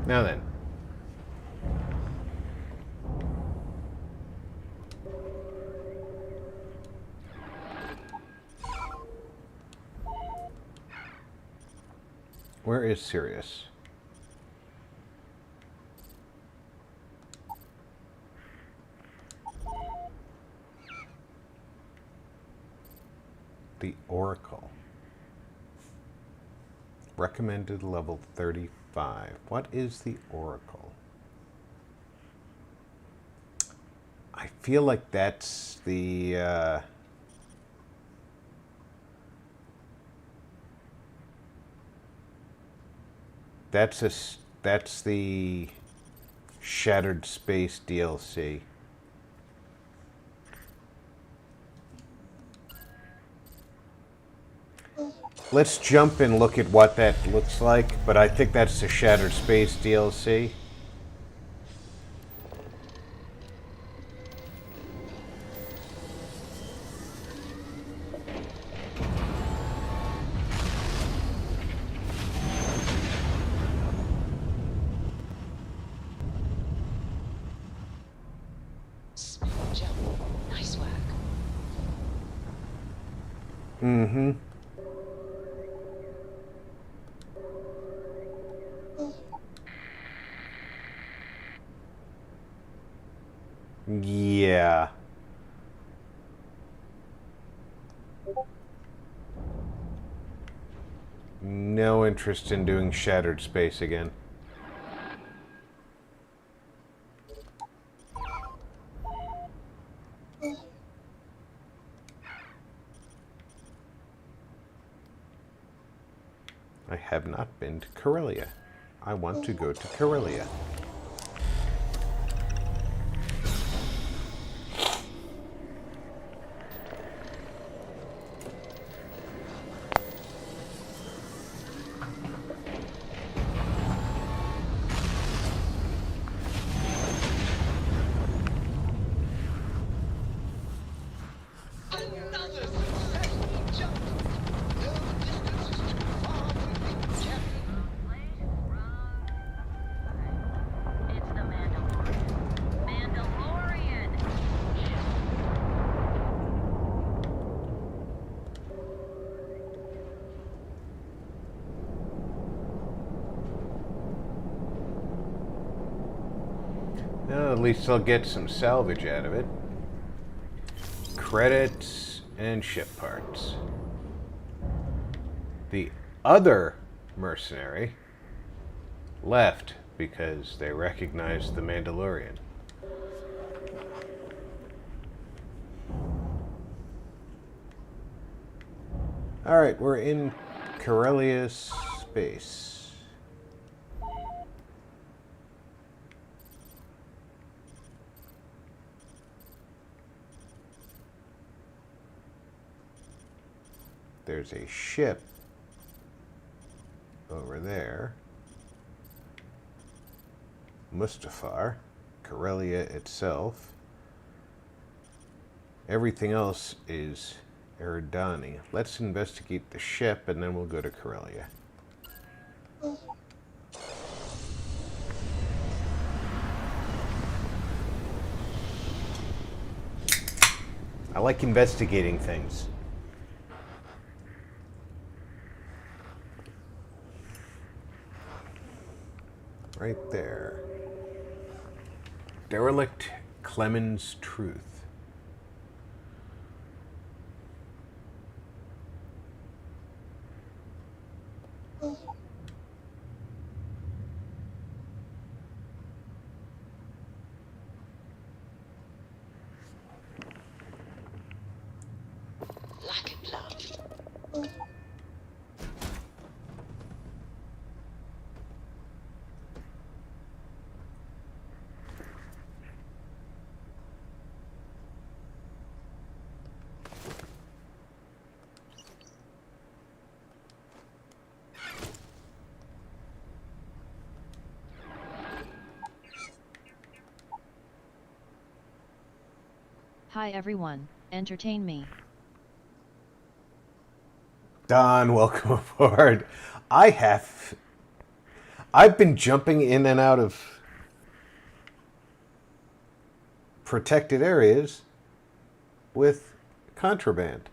Now then. Where is Sirius? The Oracle. Recommended level 35. What is the Oracle? I feel like that's the that's the Shattered Space DLC. Let's jump and look at what that looks like, but I think that's the Shattered Space DLC. Smooth jump. Nice work. Mm-hmm. Yeah. No interest in doing Shattered Space again. I have not been to Corellia. I want to go to Corellia. Another successful jump. No distance is too far for you, Captain. It's the Mandalorian! Well, at least I'll get some salvage out of it. Credits and ship parts. The other mercenary left because they recognized the Mandalorian. Alright, we're in Corellia space. There's a ship over there. Mustafar, Corellia itself. Everything else is Eridani. Let's investigate the ship and then we'll go to Corellia. I like investigating things. Right there. Derelict Clemens Truth. Like a glove. Hi everyone, entertain me. Don, welcome aboard. I've been jumping in and out of protected areas with contraband.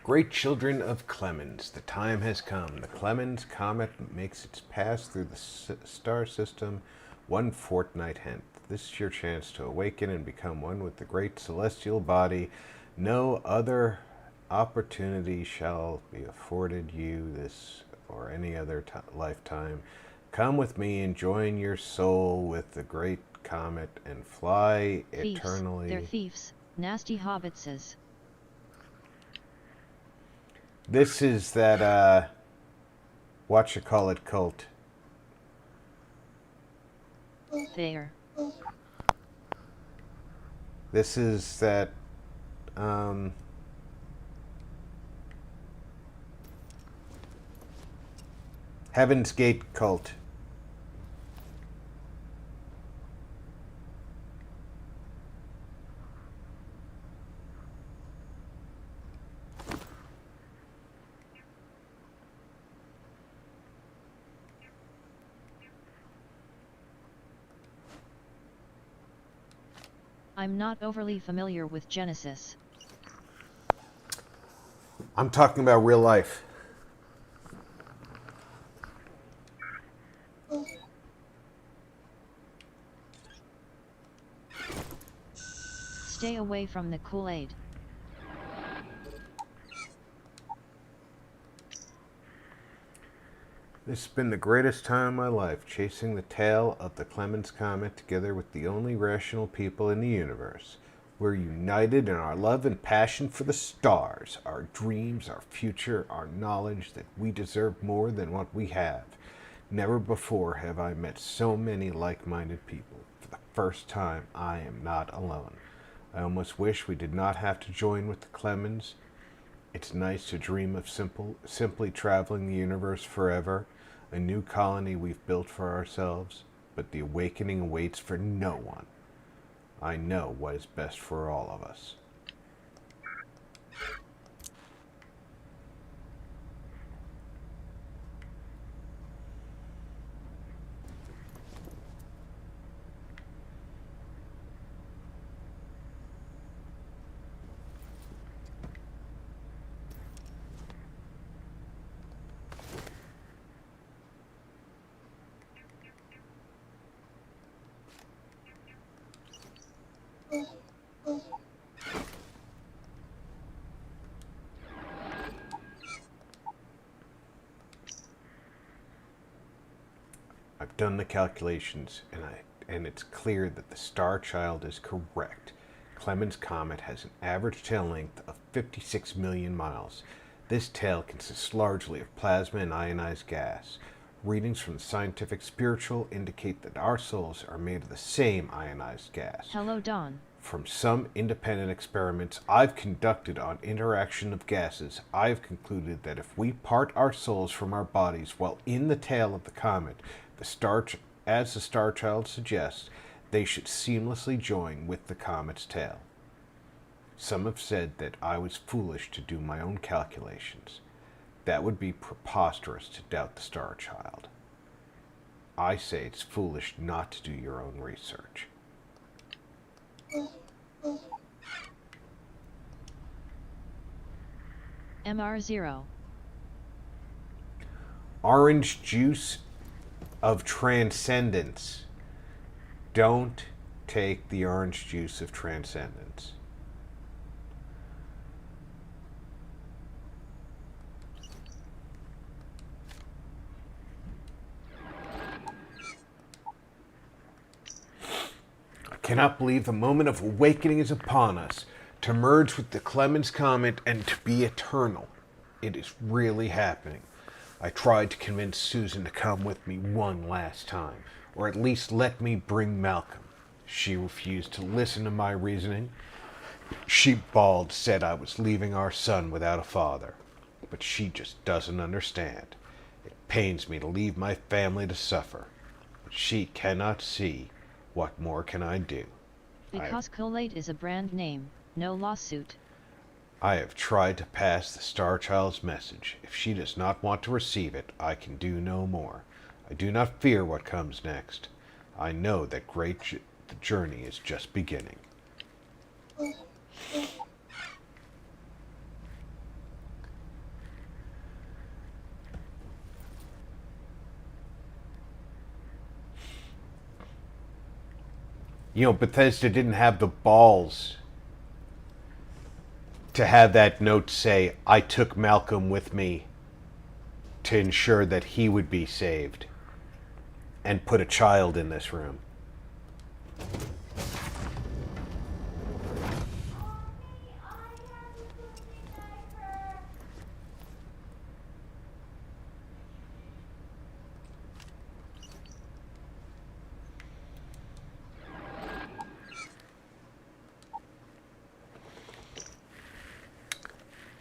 Great children of Clemens, the time has come. The Clemens comet makes its pass through the star system one fortnight hence. This is your chance to awaken and become one with the great celestial body. No other opportunity shall be afforded you this or any other lifetime. Come with me and join your soul with the great comet and fly Thieves, eternally. they're thieves, nasty hobbitses. This is that, whatchamacallit cult. There. This is that, Heaven's Gate cult. I'm not overly familiar with Genesis. I'm talking about real life. Stay away from the Kool-Aid. This has been the greatest time of my life, chasing the tail of the Clemens Comet together with the only rational people in the universe. We're united in our love and passion for the stars, our dreams, our future, our knowledge that we deserve more than what we have. Never before have I met so many like-minded people. For the first time, I am not alone. I almost wish we did not have to join with the Clemens. It's nice to dream of simply traveling the universe forever, a new colony we've built for ourselves, but the awakening awaits for no one. I know what is best for all of us. I've done the calculations, and it's clear that the Star Child is correct. Clemens Comet has an average tail length of 56 million miles. This tail consists largely of plasma and ionized gas. Readings from the scientific spiritual indicate that our souls are made of the same ionized gas. Hello, Dawn. From some independent experiments I've conducted on interaction of gases, I've concluded that if we part our souls from our bodies while in the tail of the comet, as the Star Child suggests, they should seamlessly join with the comet's tail. Some have said that I was foolish to do my own calculations. That would be preposterous to doubt the Star Child. I say it's foolish not to do your own research. MR0. Orange juice of transcendence. Don't take the orange juice of transcendence. I cannot believe the moment of awakening is upon us, to merge with the Clemens Comet and to be eternal. It is really happening. I tried to convince Susan to come with me one last time, or at least let me bring Malcolm. She refused to listen to my reasoning. She bawled, said I was leaving our son without a father. But she just doesn't understand. It pains me to leave my family to suffer. But she cannot see. What more can I do? Because Colate is a brand name, no lawsuit. I have tried to pass the Star Child's message. If she does not want to receive it, I can do no more. I do not fear what comes next. I know that the journey is just beginning. You know, Bethesda didn't have the balls to have that note say, I took Malcolm with me to ensure that he would be saved, and put a child in this room.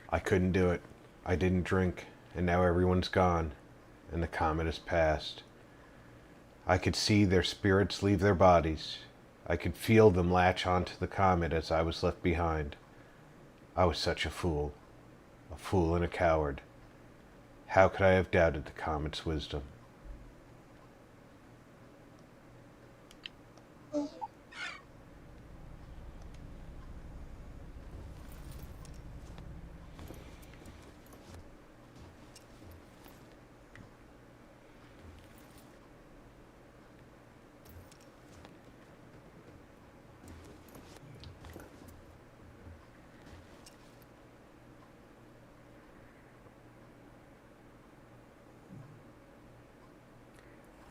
I couldn't do it. I didn't drink, and now everyone's gone, and the comet has passed. I could see their spirits leave their bodies. I could feel them latch onto the comet as I was left behind. I was such a fool and a coward. How could I have doubted the comet's wisdom?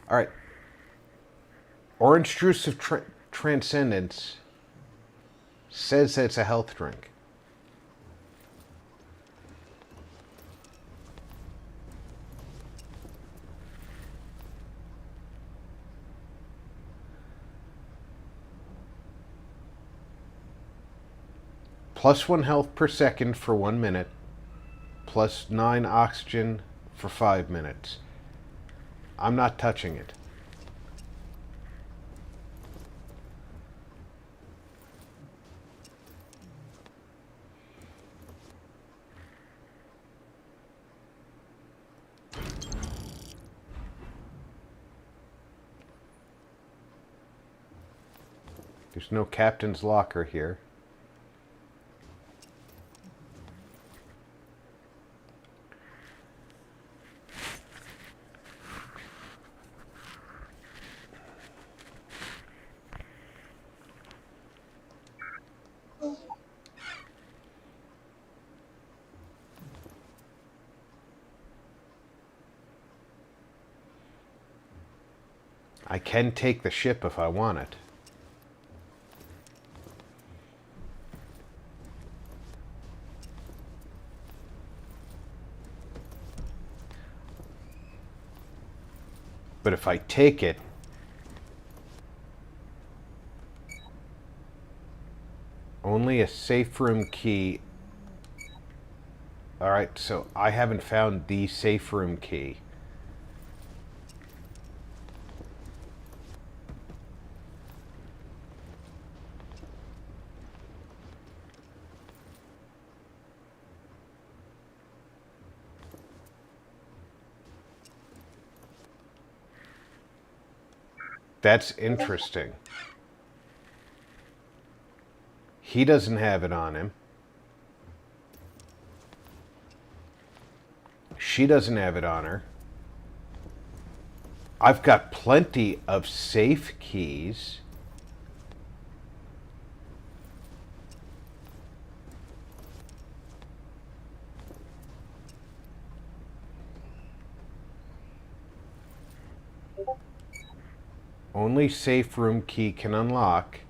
All right. Orange juice of transcendence says that it's a health drink. +1 health per second for 1 minute, +9 oxygen for 5 minutes. I'm not touching it. There's no captain's locker here. I can take the ship if I want it. But if I take it, only a safe room key. Alright, so I haven't found the safe room key. That's interesting. He doesn't have it on him. She doesn't have it on her. I've got plenty of safe keys. Only safe room key can unlock.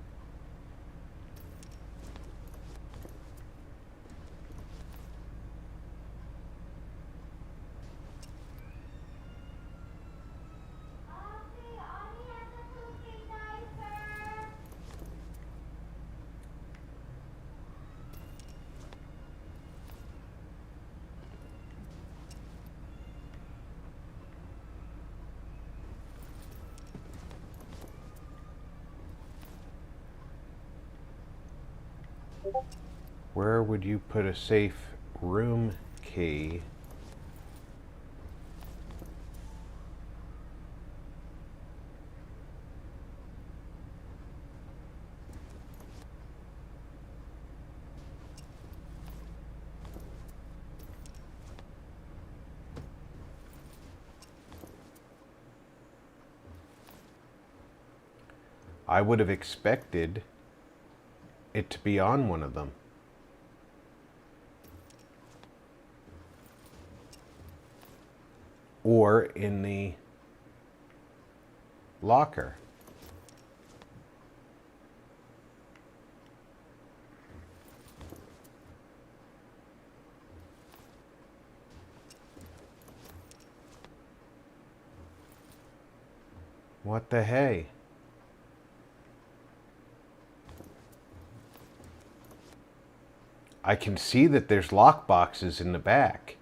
Where would you put a safe room key? I would have expected it to be on one of them. Or in the locker. What the hey? I can see that there's lock boxes in the back.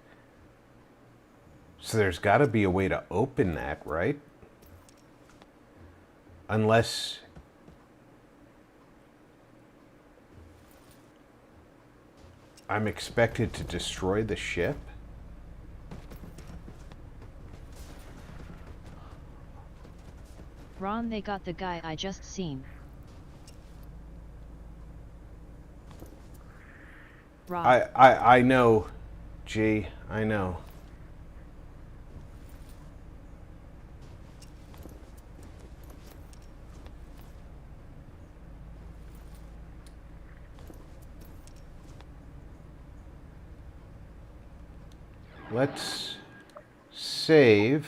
So there's got to be a way to open that, right? Unless I'm expected to destroy the ship. Ron, they got the guy I just seen. Rob. I know, G, I know. Let's save.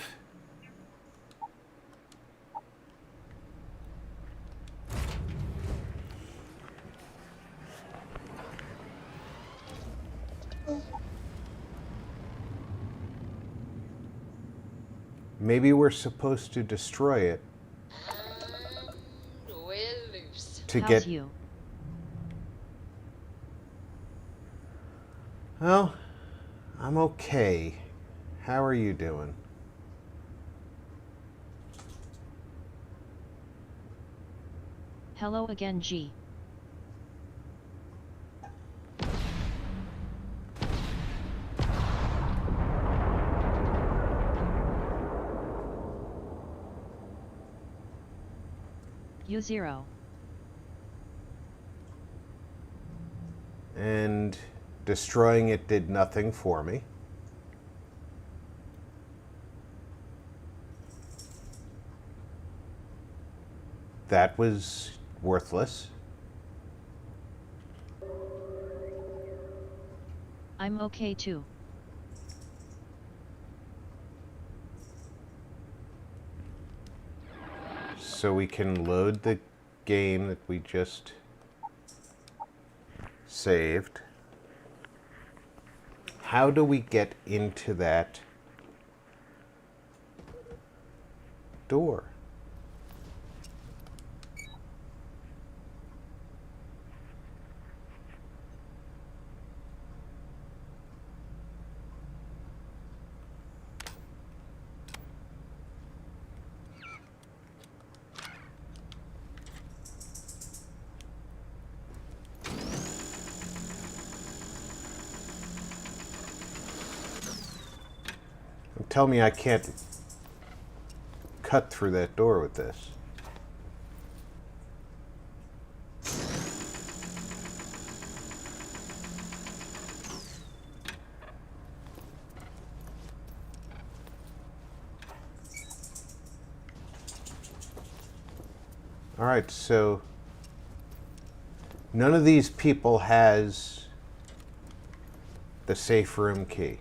Maybe we're supposed to destroy it to How's get. You? Well, I'm okay. How are you doing? Hello again, G. U0. And destroying it did nothing for me. That was worthless. I'm okay too. So we can load the game that we just saved. How do we get into that door? Tell me I can't cut through that door with this. All right, so none of these people has the safe room key.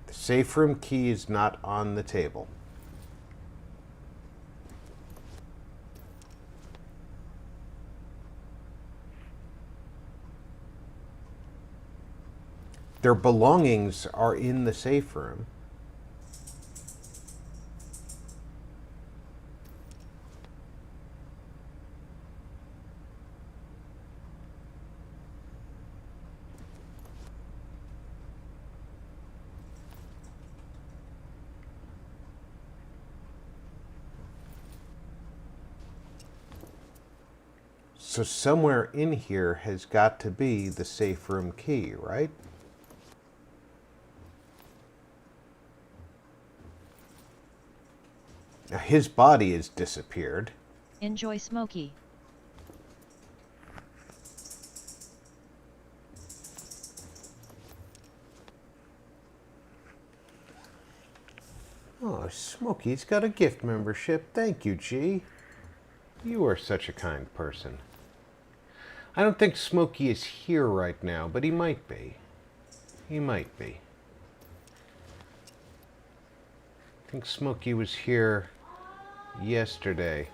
The safe room key is not on the table. Their belongings are in the safe room. So somewhere in here has got to be the safe room key, right? Now his body has disappeared. Enjoy Smokey. Oh, Smokey's got a gift membership. Thank you, G. You are such a kind person. I don't think Smokey is here right now, but he might be. He might be. I think Smokey was here yesterday.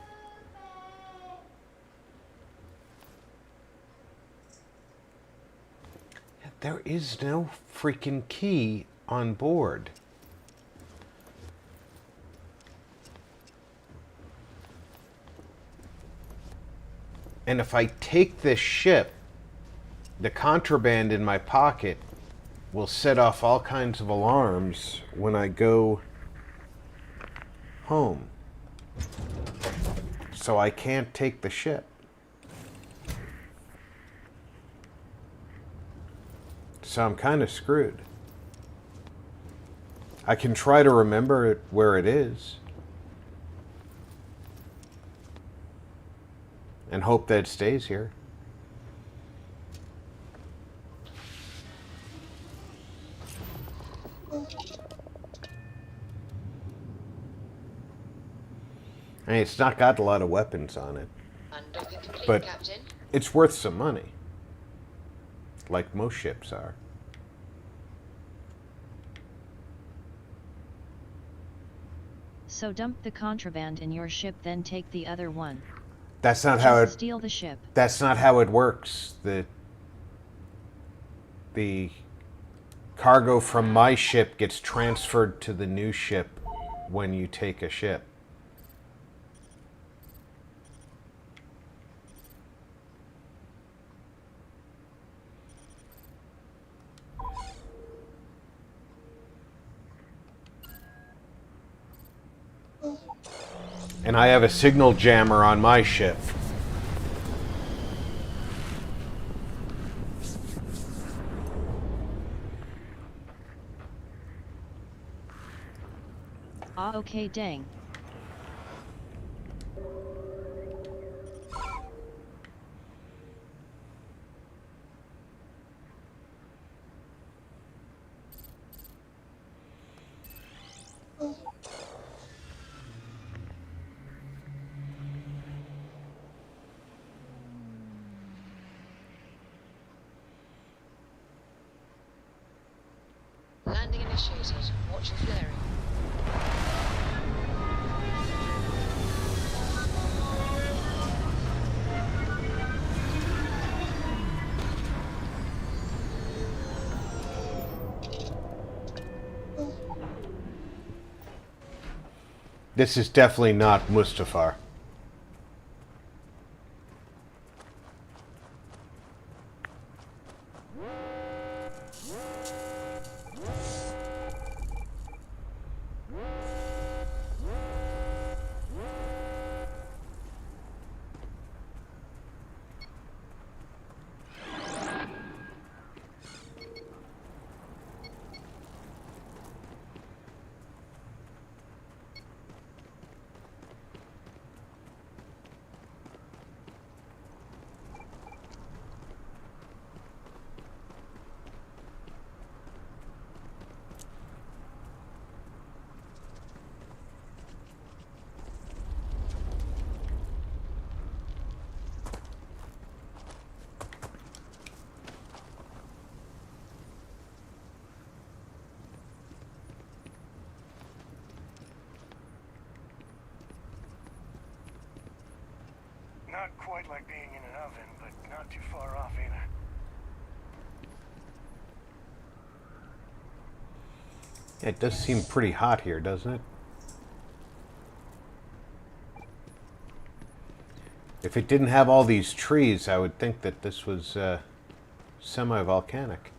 There is no freaking key on board. And if I take this ship, the contraband in my pocket will set off all kinds of alarms when I go home. So I can't take the ship. So I'm kind of screwed. I can try to remember where it is and hope that it stays here. I mean, it's not got a lot of weapons on it, but it's worth some money, like most ships are. So dump the contraband in your ship, then take the other one. That's not how it. Steal the ship. That's not how it works. The cargo from my ship gets transferred to the new ship when you take a ship. And I have a signal jammer on my ship. Ah, okay, dang. Landing initiated. Watch your flaring. This is definitely not Mustafar. Not quite like being in an oven, but not too far off either. It does seem pretty hot here, doesn't it? If it didn't have all these trees, I would think that this was semi-volcanic.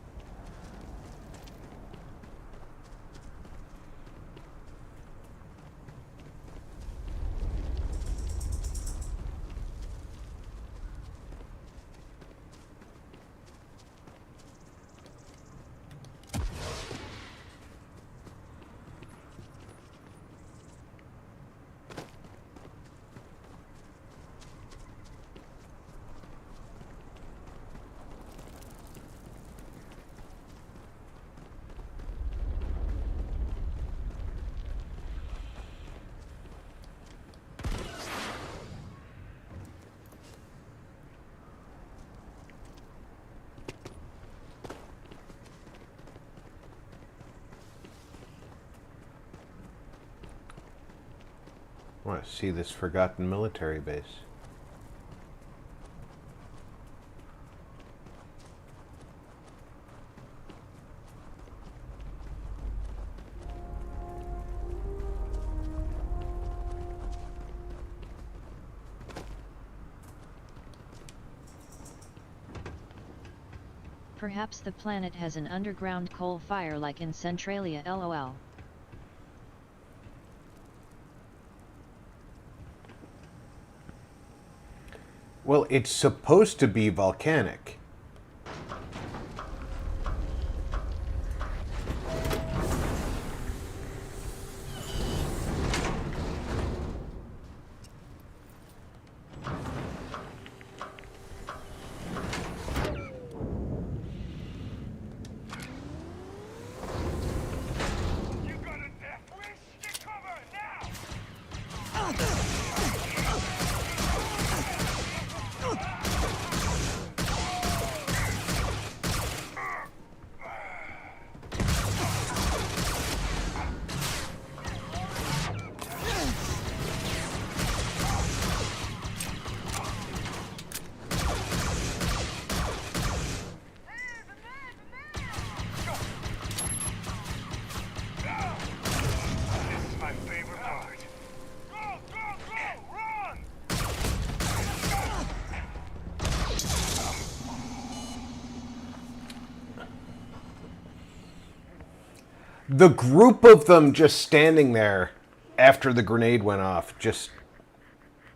I want to see this forgotten military base. Perhaps the planet has an underground coal fire like in Centralia, LOL. Well, it's supposed to be volcanic. The group of them just standing there after the grenade went off, just,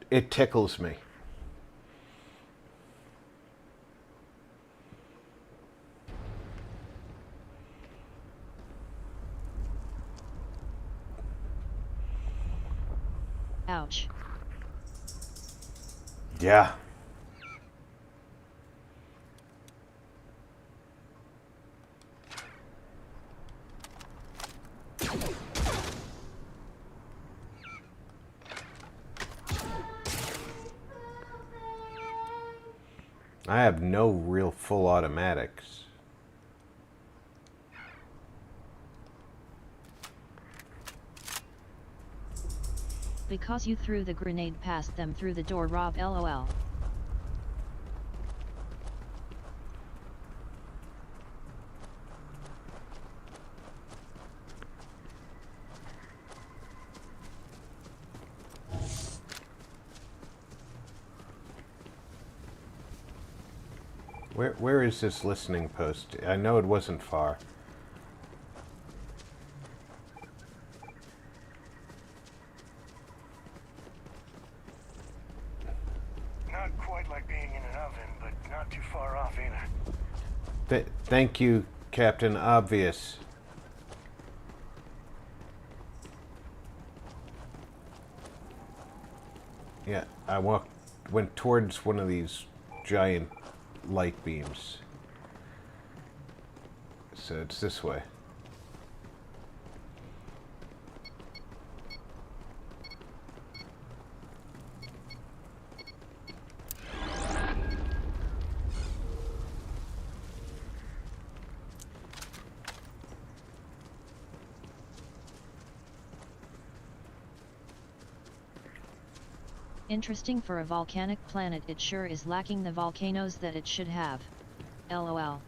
it tickles me. Ouch. Yeah. I have no real full automatics. Because you threw the grenade past them through the door, Rob, LOL. Where is this listening post? I know it wasn't far. Not quite like being in an oven, but not too far off either. Thank you, Captain Obvious. Yeah, I went towards one of these giant light beams. So it's this way. Interesting for a volcanic planet, it sure is lacking the volcanoes that it should have. LOL.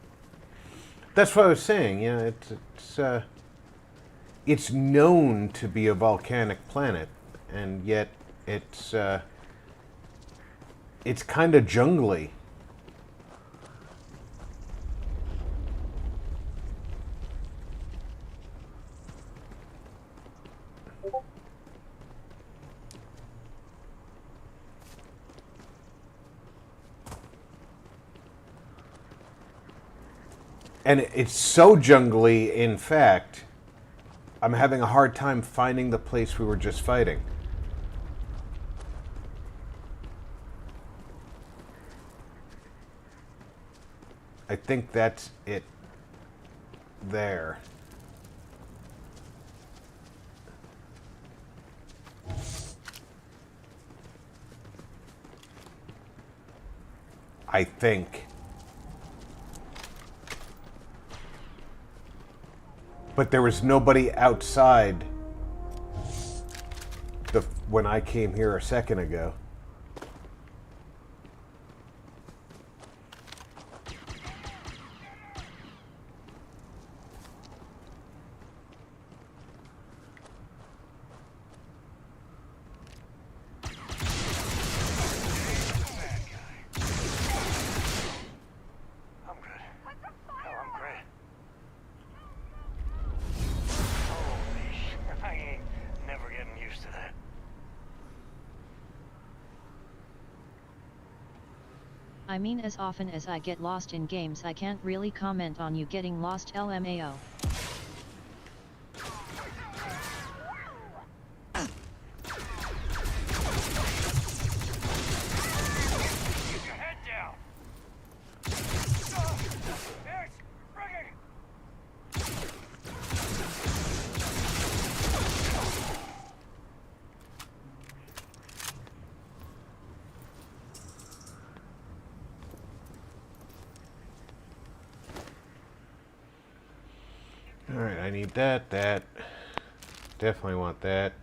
That's what I was saying. Yeah, it's known to be a volcanic planet, and yet it's kind of jungly. And it's so jungly, in fact, I'm having a hard time finding the place we were just fighting. I think that's it there. I think. But there was nobody outside when I came here a second ago. I mean, as often as I get lost in games, I can't really comment on you getting lost, LMAO. Alright, I need that. Definitely want that.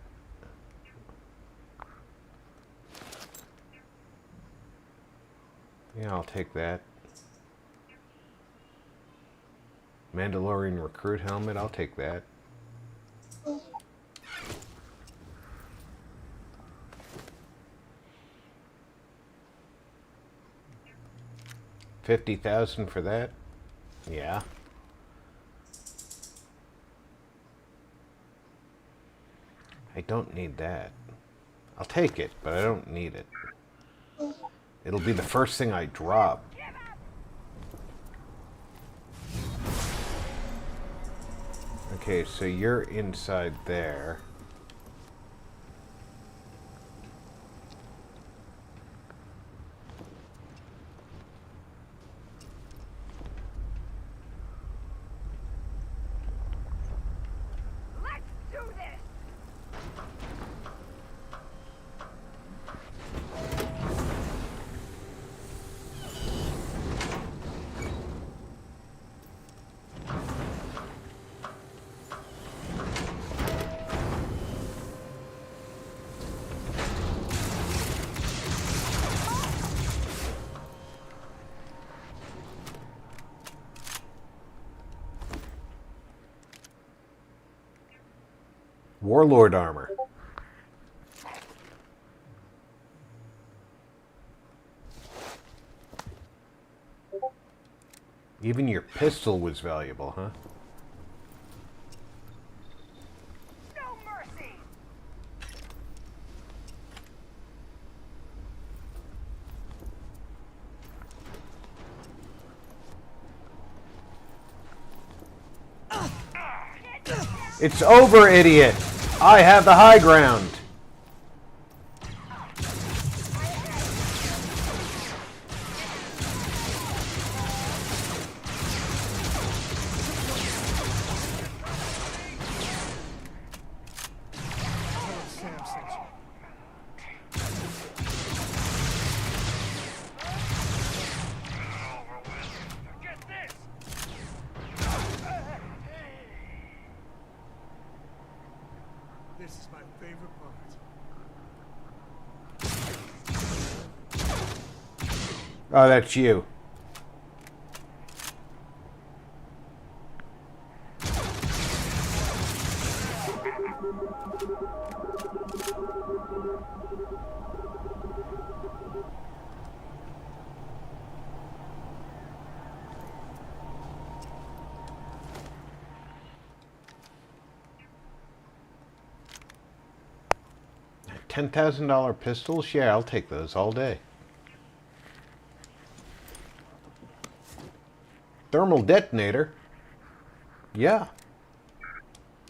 Yeah, I'll take that. Mandalorian recruit helmet, I'll take that. $50,000 for that? Yeah. I don't need that. I'll take it, but I don't need it. It'll be the first thing I drop. Okay, so you're inside there. Warlord armor. Even your pistol was valuable, huh? No mercy! It's over, idiot! I have the high ground! This is my favorite part. Oh, that's you. $10,000 pistols? Yeah, I'll take those all day. Thermal detonator? Yeah.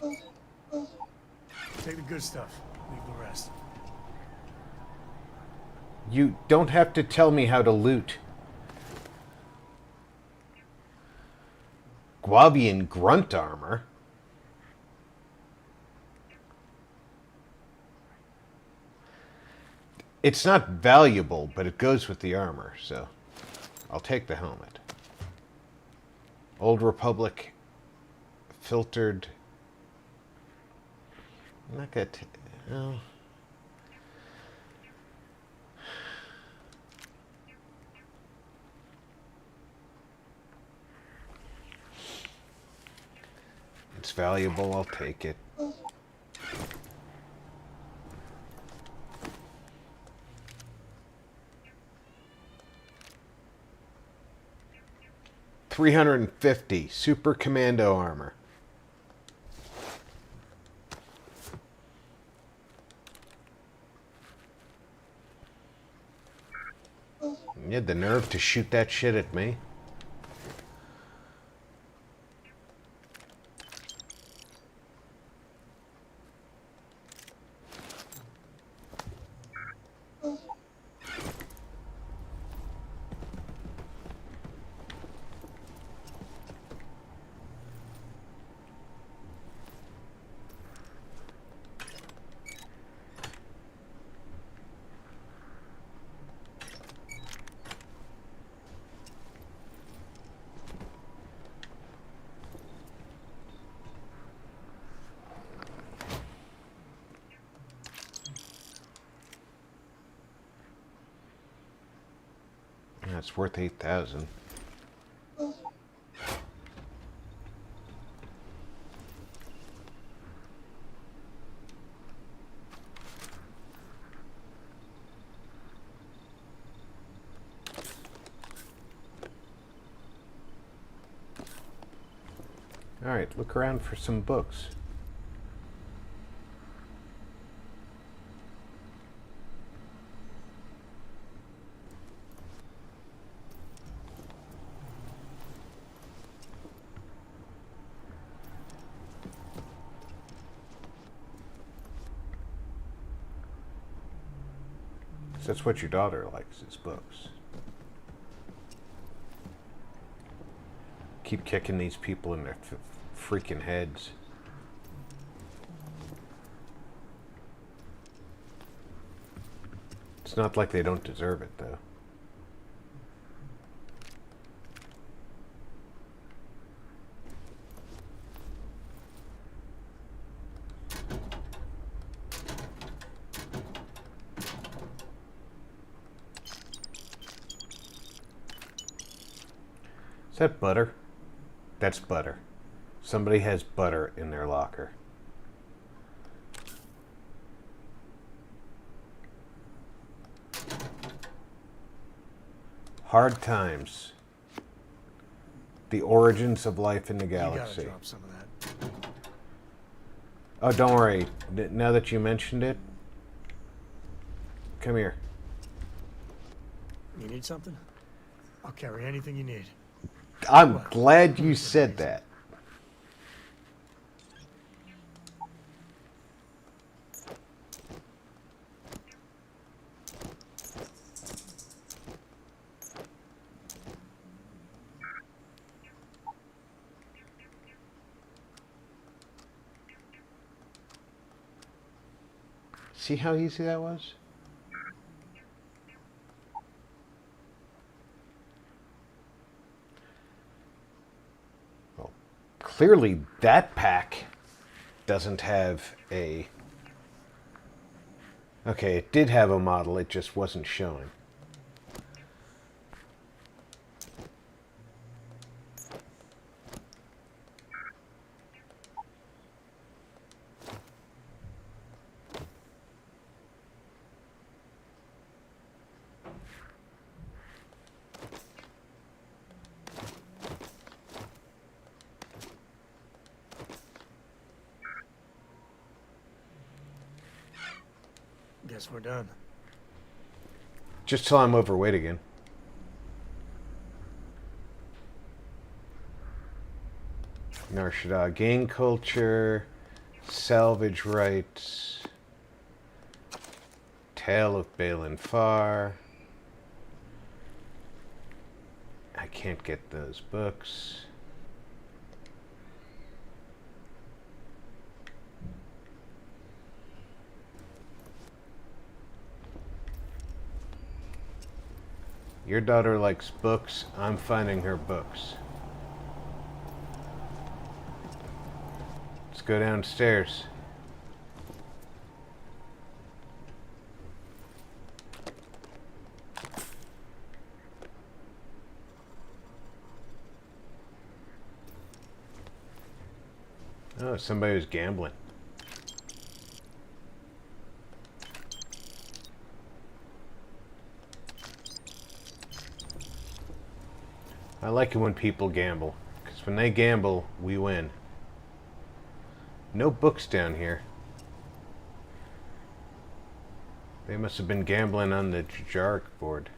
Take the good stuff. Leave the rest. You don't have to tell me how to loot. Guavian grunt armor? It's not valuable, but it goes with the armor, so I'll take the helmet. Old Republic filtered. I'm not gonna no. It's valuable, I'll take it. $350 Super Commando armor. You had the nerve to shoot that shit at me. It's worth 8,000. All right, look around for some books. That's what your daughter likes, is books. Keep kicking these people in their freaking heads. It's not like they don't deserve it, though. Is that butter? That's butter. Somebody has butter in their locker. Hard times. The origins of life in the You gotta galaxy. drop some of that. Oh, don't worry. Now that you mentioned it, come here. You need something? I'll carry anything you need. I'm glad you said that. See how easy that was? Well, clearly that pack doesn't have a... Okay, it did have a model, it just wasn't showing. Guess we're done. Just till I'm overweight again. Narshada, gain culture, salvage rights, Tale of Balin Far. I can't get those books. Your daughter likes books. I'm finding her books. Let's go downstairs. Oh, somebody was gambling. I like it when people gamble, because when they gamble, we win. No books down here. They must have been gambling on the Jark board.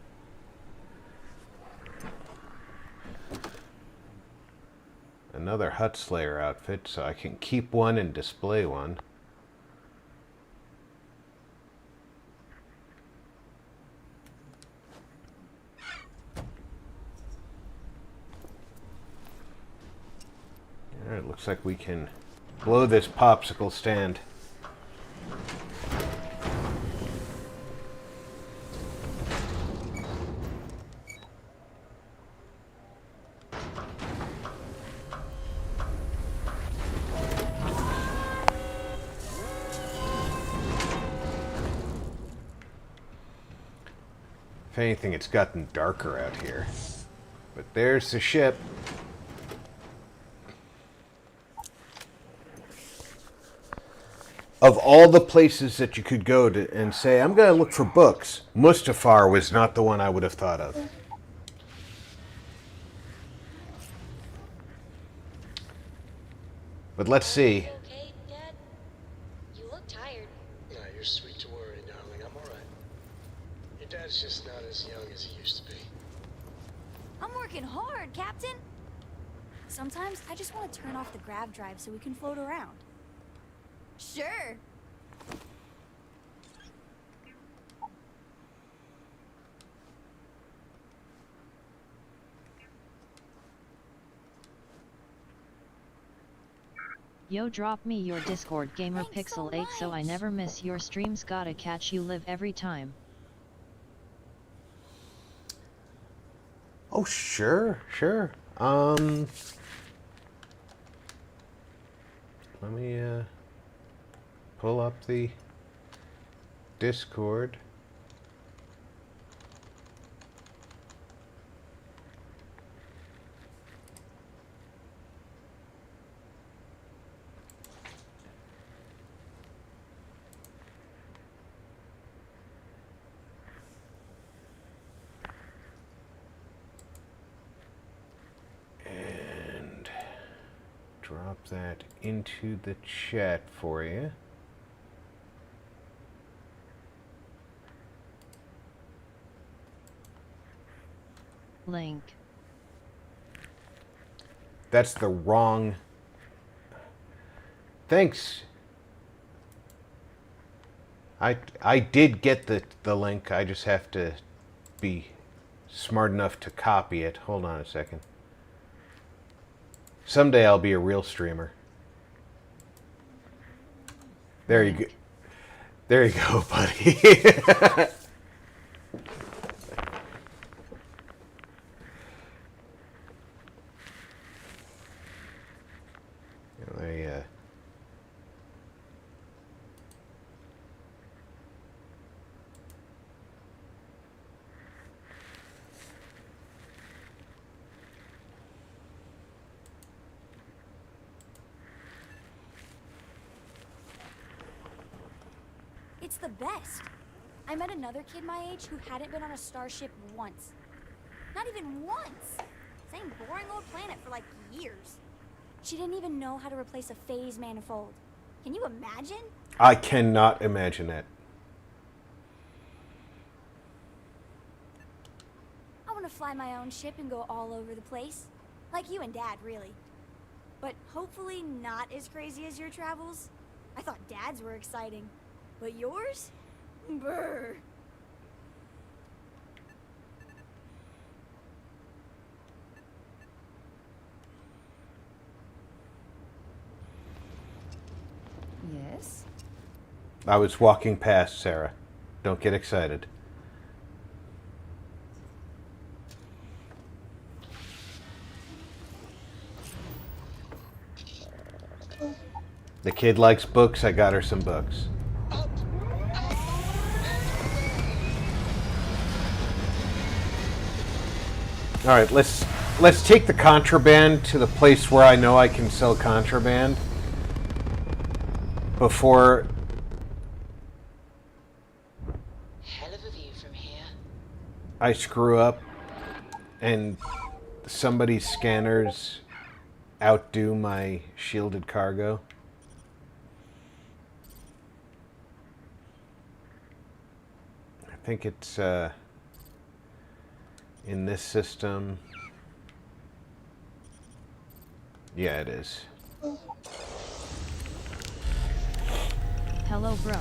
Another Hut Slayer outfit, so I can keep one and display one. Alright, looks like we can blow this popsicle stand. If anything, it's gotten darker out here. But there's the ship. Of all the places that you could go to and say, I'm going to look for books, Mustafar was not the one I would have thought of. But let's see. Okay, Dad? You look tired. Nah, you're sweet to worry, darling. I'm alright. Your dad's just not as young as he used to be. I'm working hard, Captain. Sometimes I just want to turn off the grav drive so we can float around. Sure. Yo, drop me your Discord gamer Pixel 8 so I never miss your streams. Gotta catch you live every time. Oh, sure. Let me pull up the Discord. drop that into the chat for you. Link. That's the wrong... Thanks. I did get the link. I just have to be smart enough to copy it. Hold on a second. Someday I'll be a real streamer. There you go. There you go, buddy. It's the best. I met another kid my age who hadn't been on a starship once. Not even once. Same boring old planet for like years. She didn't even know how to replace a phase manifold. Can you imagine? I cannot imagine that. I want to fly my own ship and go all over the place. Like you and Dad, really. But hopefully not as crazy as your travels. I thought Dad's were exciting. But yours? Brr. Yes? I was walking past, Sarah. Don't get excited. The kid likes books. I got her some books. All right, let's take the contraband to the place where I know I can sell contraband before. Hell of a view from here. I screw up and somebody's scanners outdo my shielded cargo. I think it's in this system. Yeah, it is. Hello, bro.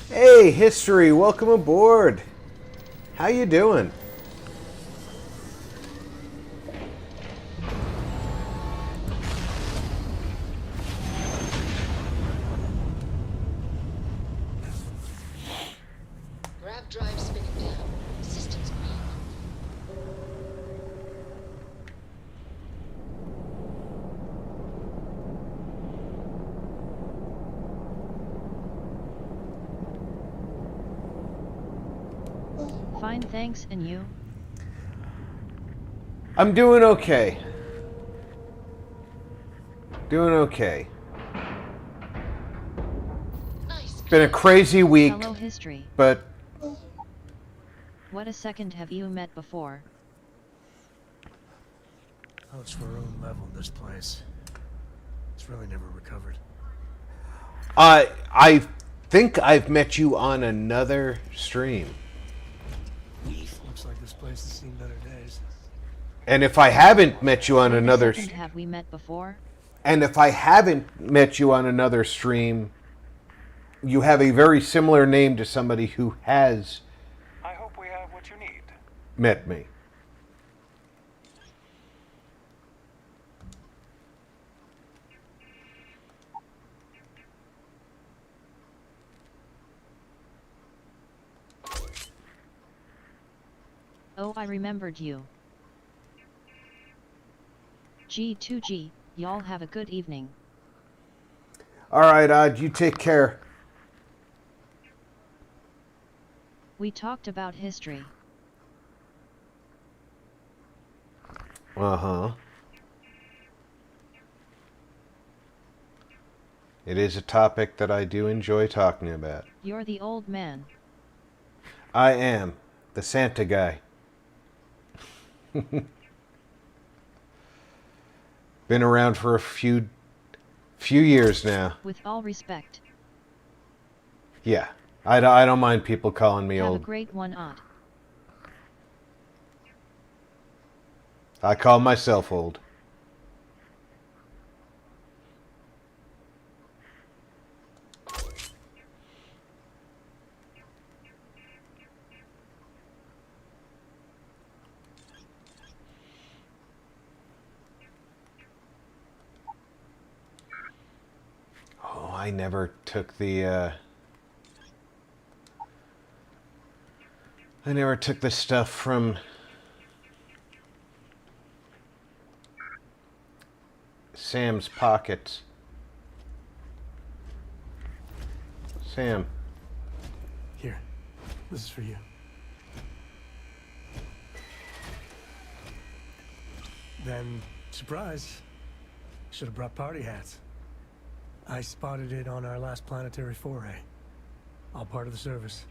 Hey, History, welcome aboard. How you doing? Grav drive spinning down. Systems green. Fine, thanks, and you? I'm doing okay. Doing okay. Nice. Been a crazy week. Hello, History. But What a second, have you met before? Oh, it's Maroon level in this place. It's really never recovered. I think I've met you on another stream. Looks like this place has seen better days. And if I haven't met you on another Second, have we met before? And if I haven't met you on another stream, you have a very similar name to somebody who has I hope we have what you need. met me. Oh, I remembered you. G2G, y'all have a good evening. All right, Odd, you take care. We talked about history. Uh-huh. It is a topic that I do enjoy talking about. You're the old man. I am the Santa guy. Been around for a few years now. With all respect. Yeah, I don't mind people calling me Have old. a great one, Odd. I call myself old. Oh, I never took the stuff from Sam's pockets. Sam. Here, this is for you. Then, surprise, should have brought party hats. I spotted it on our last planetary foray. All part of the service.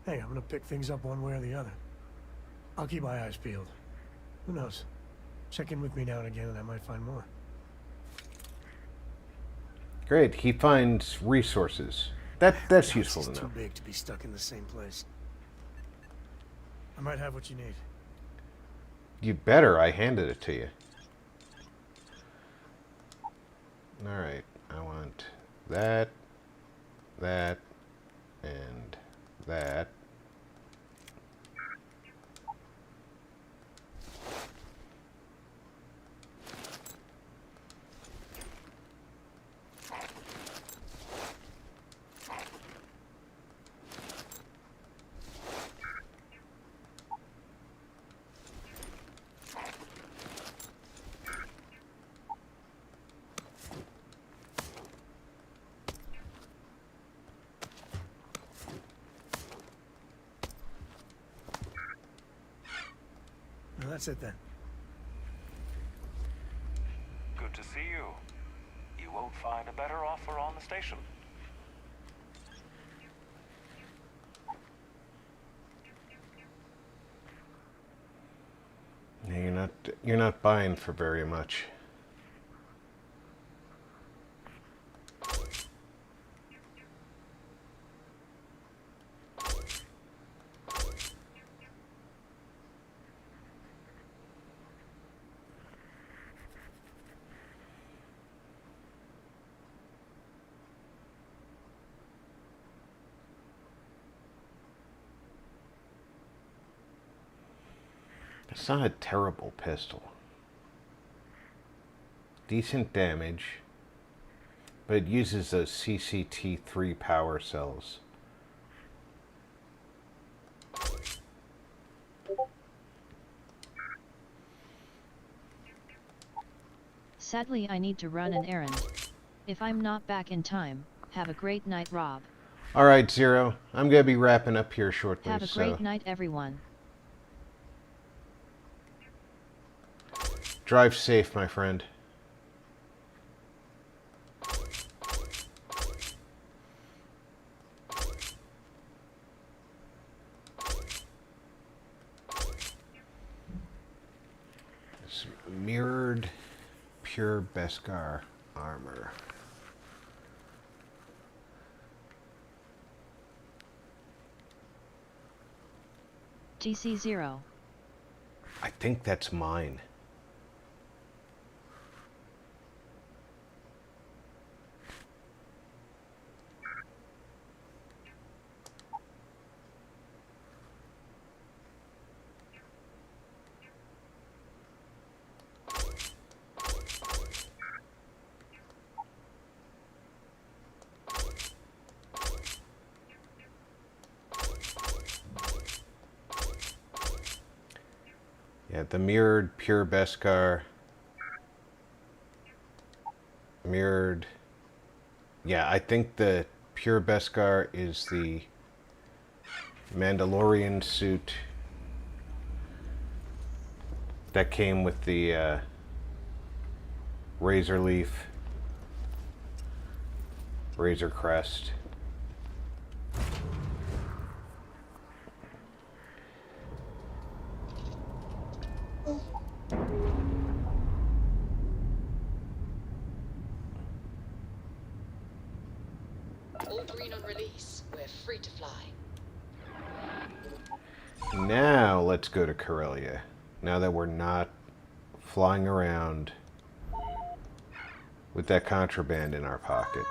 Hey, I'm gonna pick things up one way or the other. I'll keep my eyes peeled. Who knows? Check in with me now and again and I might find more. Great, he finds resources. That's useful to know. Too big to be stuck in the same place. I might have what you need. You better, I handed it to you. Alright, I want that, and that. Well, that's it then. Good to see you. You won't find a better offer on the station. Yeah, you're not buying for very much. It's not a terrible pistol. Decent damage, but it uses those CCT3 power cells. Sadly, I need to run an errand. If I'm not back in time, have a great night, Rob. Alright, Zero. I'm going to be wrapping up here shortly. Have a great night, everyone. Drive safe, my friend. This mirrored pure Beskar armor. TC0. I think that's mine. Yeah, the mirrored pure Beskar. Mirrored. Yeah, I think the pure Beskar is the Mandalorian suit that came with the Razor Leaf, Razor Crest. All green on release. We're free to fly. Now let's go to Corellia. Now that we're not flying around with that contraband in our pocket.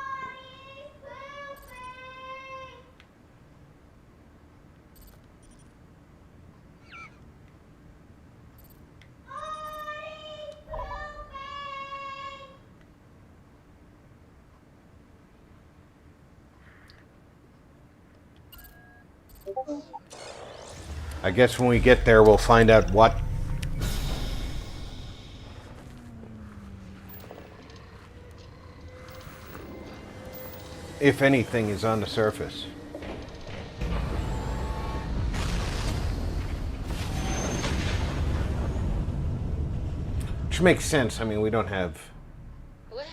I guess when we get there, we'll find out what... if anything is on the surface. Which makes sense. I mean, we don't have... Well,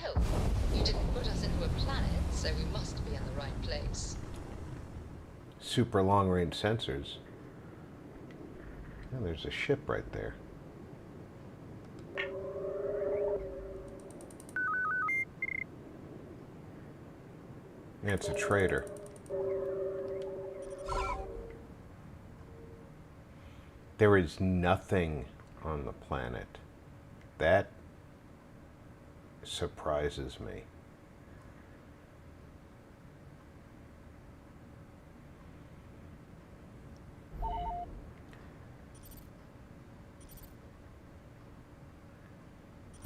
you didn't put us into a planet, so we must be in the right place. super long-range sensors. Oh, there's a ship right there. Yeah, it's a trader. There is nothing on the planet. That surprises me.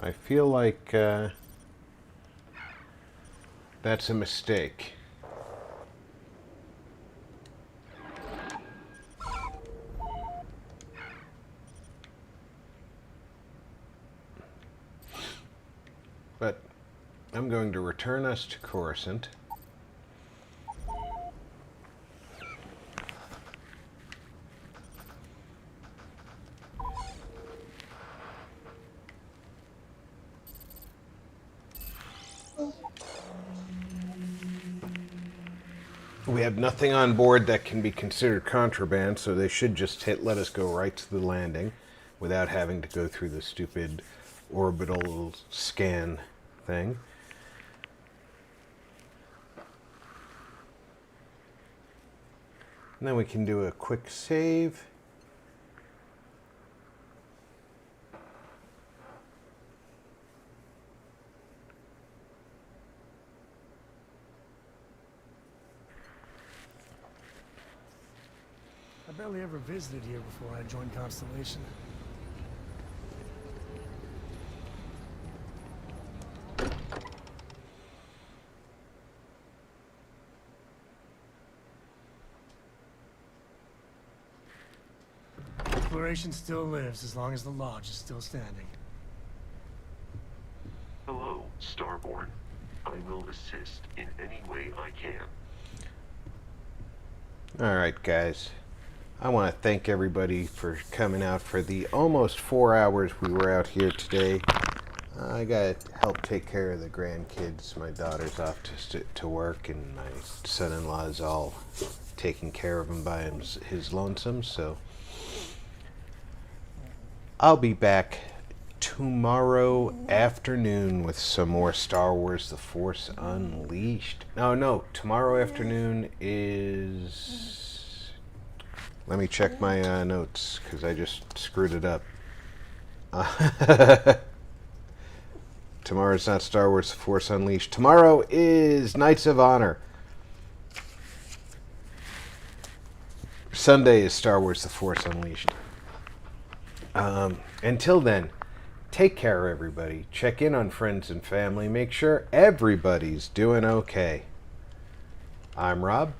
I feel like that's a mistake. But I'm going to return us to Coruscant. We have nothing on board that can be considered contraband, so they should just let us go right to the landing without having to go through the stupid orbital scan thing. And then we can do a quick save. I barely ever visited here before I joined Constellation. Exploration still lives as long as the Lodge is still standing. Hello, Starborn. I will assist in any way I can. Alright, guys. I want to thank everybody for coming out for the almost 4 hours we were out here today. I got to help take care of the grandkids. My daughter's off to work, and my son-in-law's all taking care of him by his lonesome, so I'll be back tomorrow afternoon with some more Star Wars The Force Unleashed. No, tomorrow afternoon is... Let me check my notes, because I just screwed it up. Tomorrow's not Star Wars The Force Unleashed. Tomorrow is Knights of Honor. Sunday is Star Wars The Force Unleashed. Until then, take care, everybody. Check in on friends and family. Make sure everybody's doing okay. I'm Rob.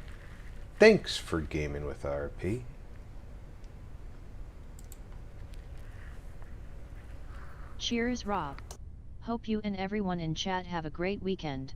Thanks for gaming with RP. Cheers, Rob. Hope you and everyone in chat have a great weekend.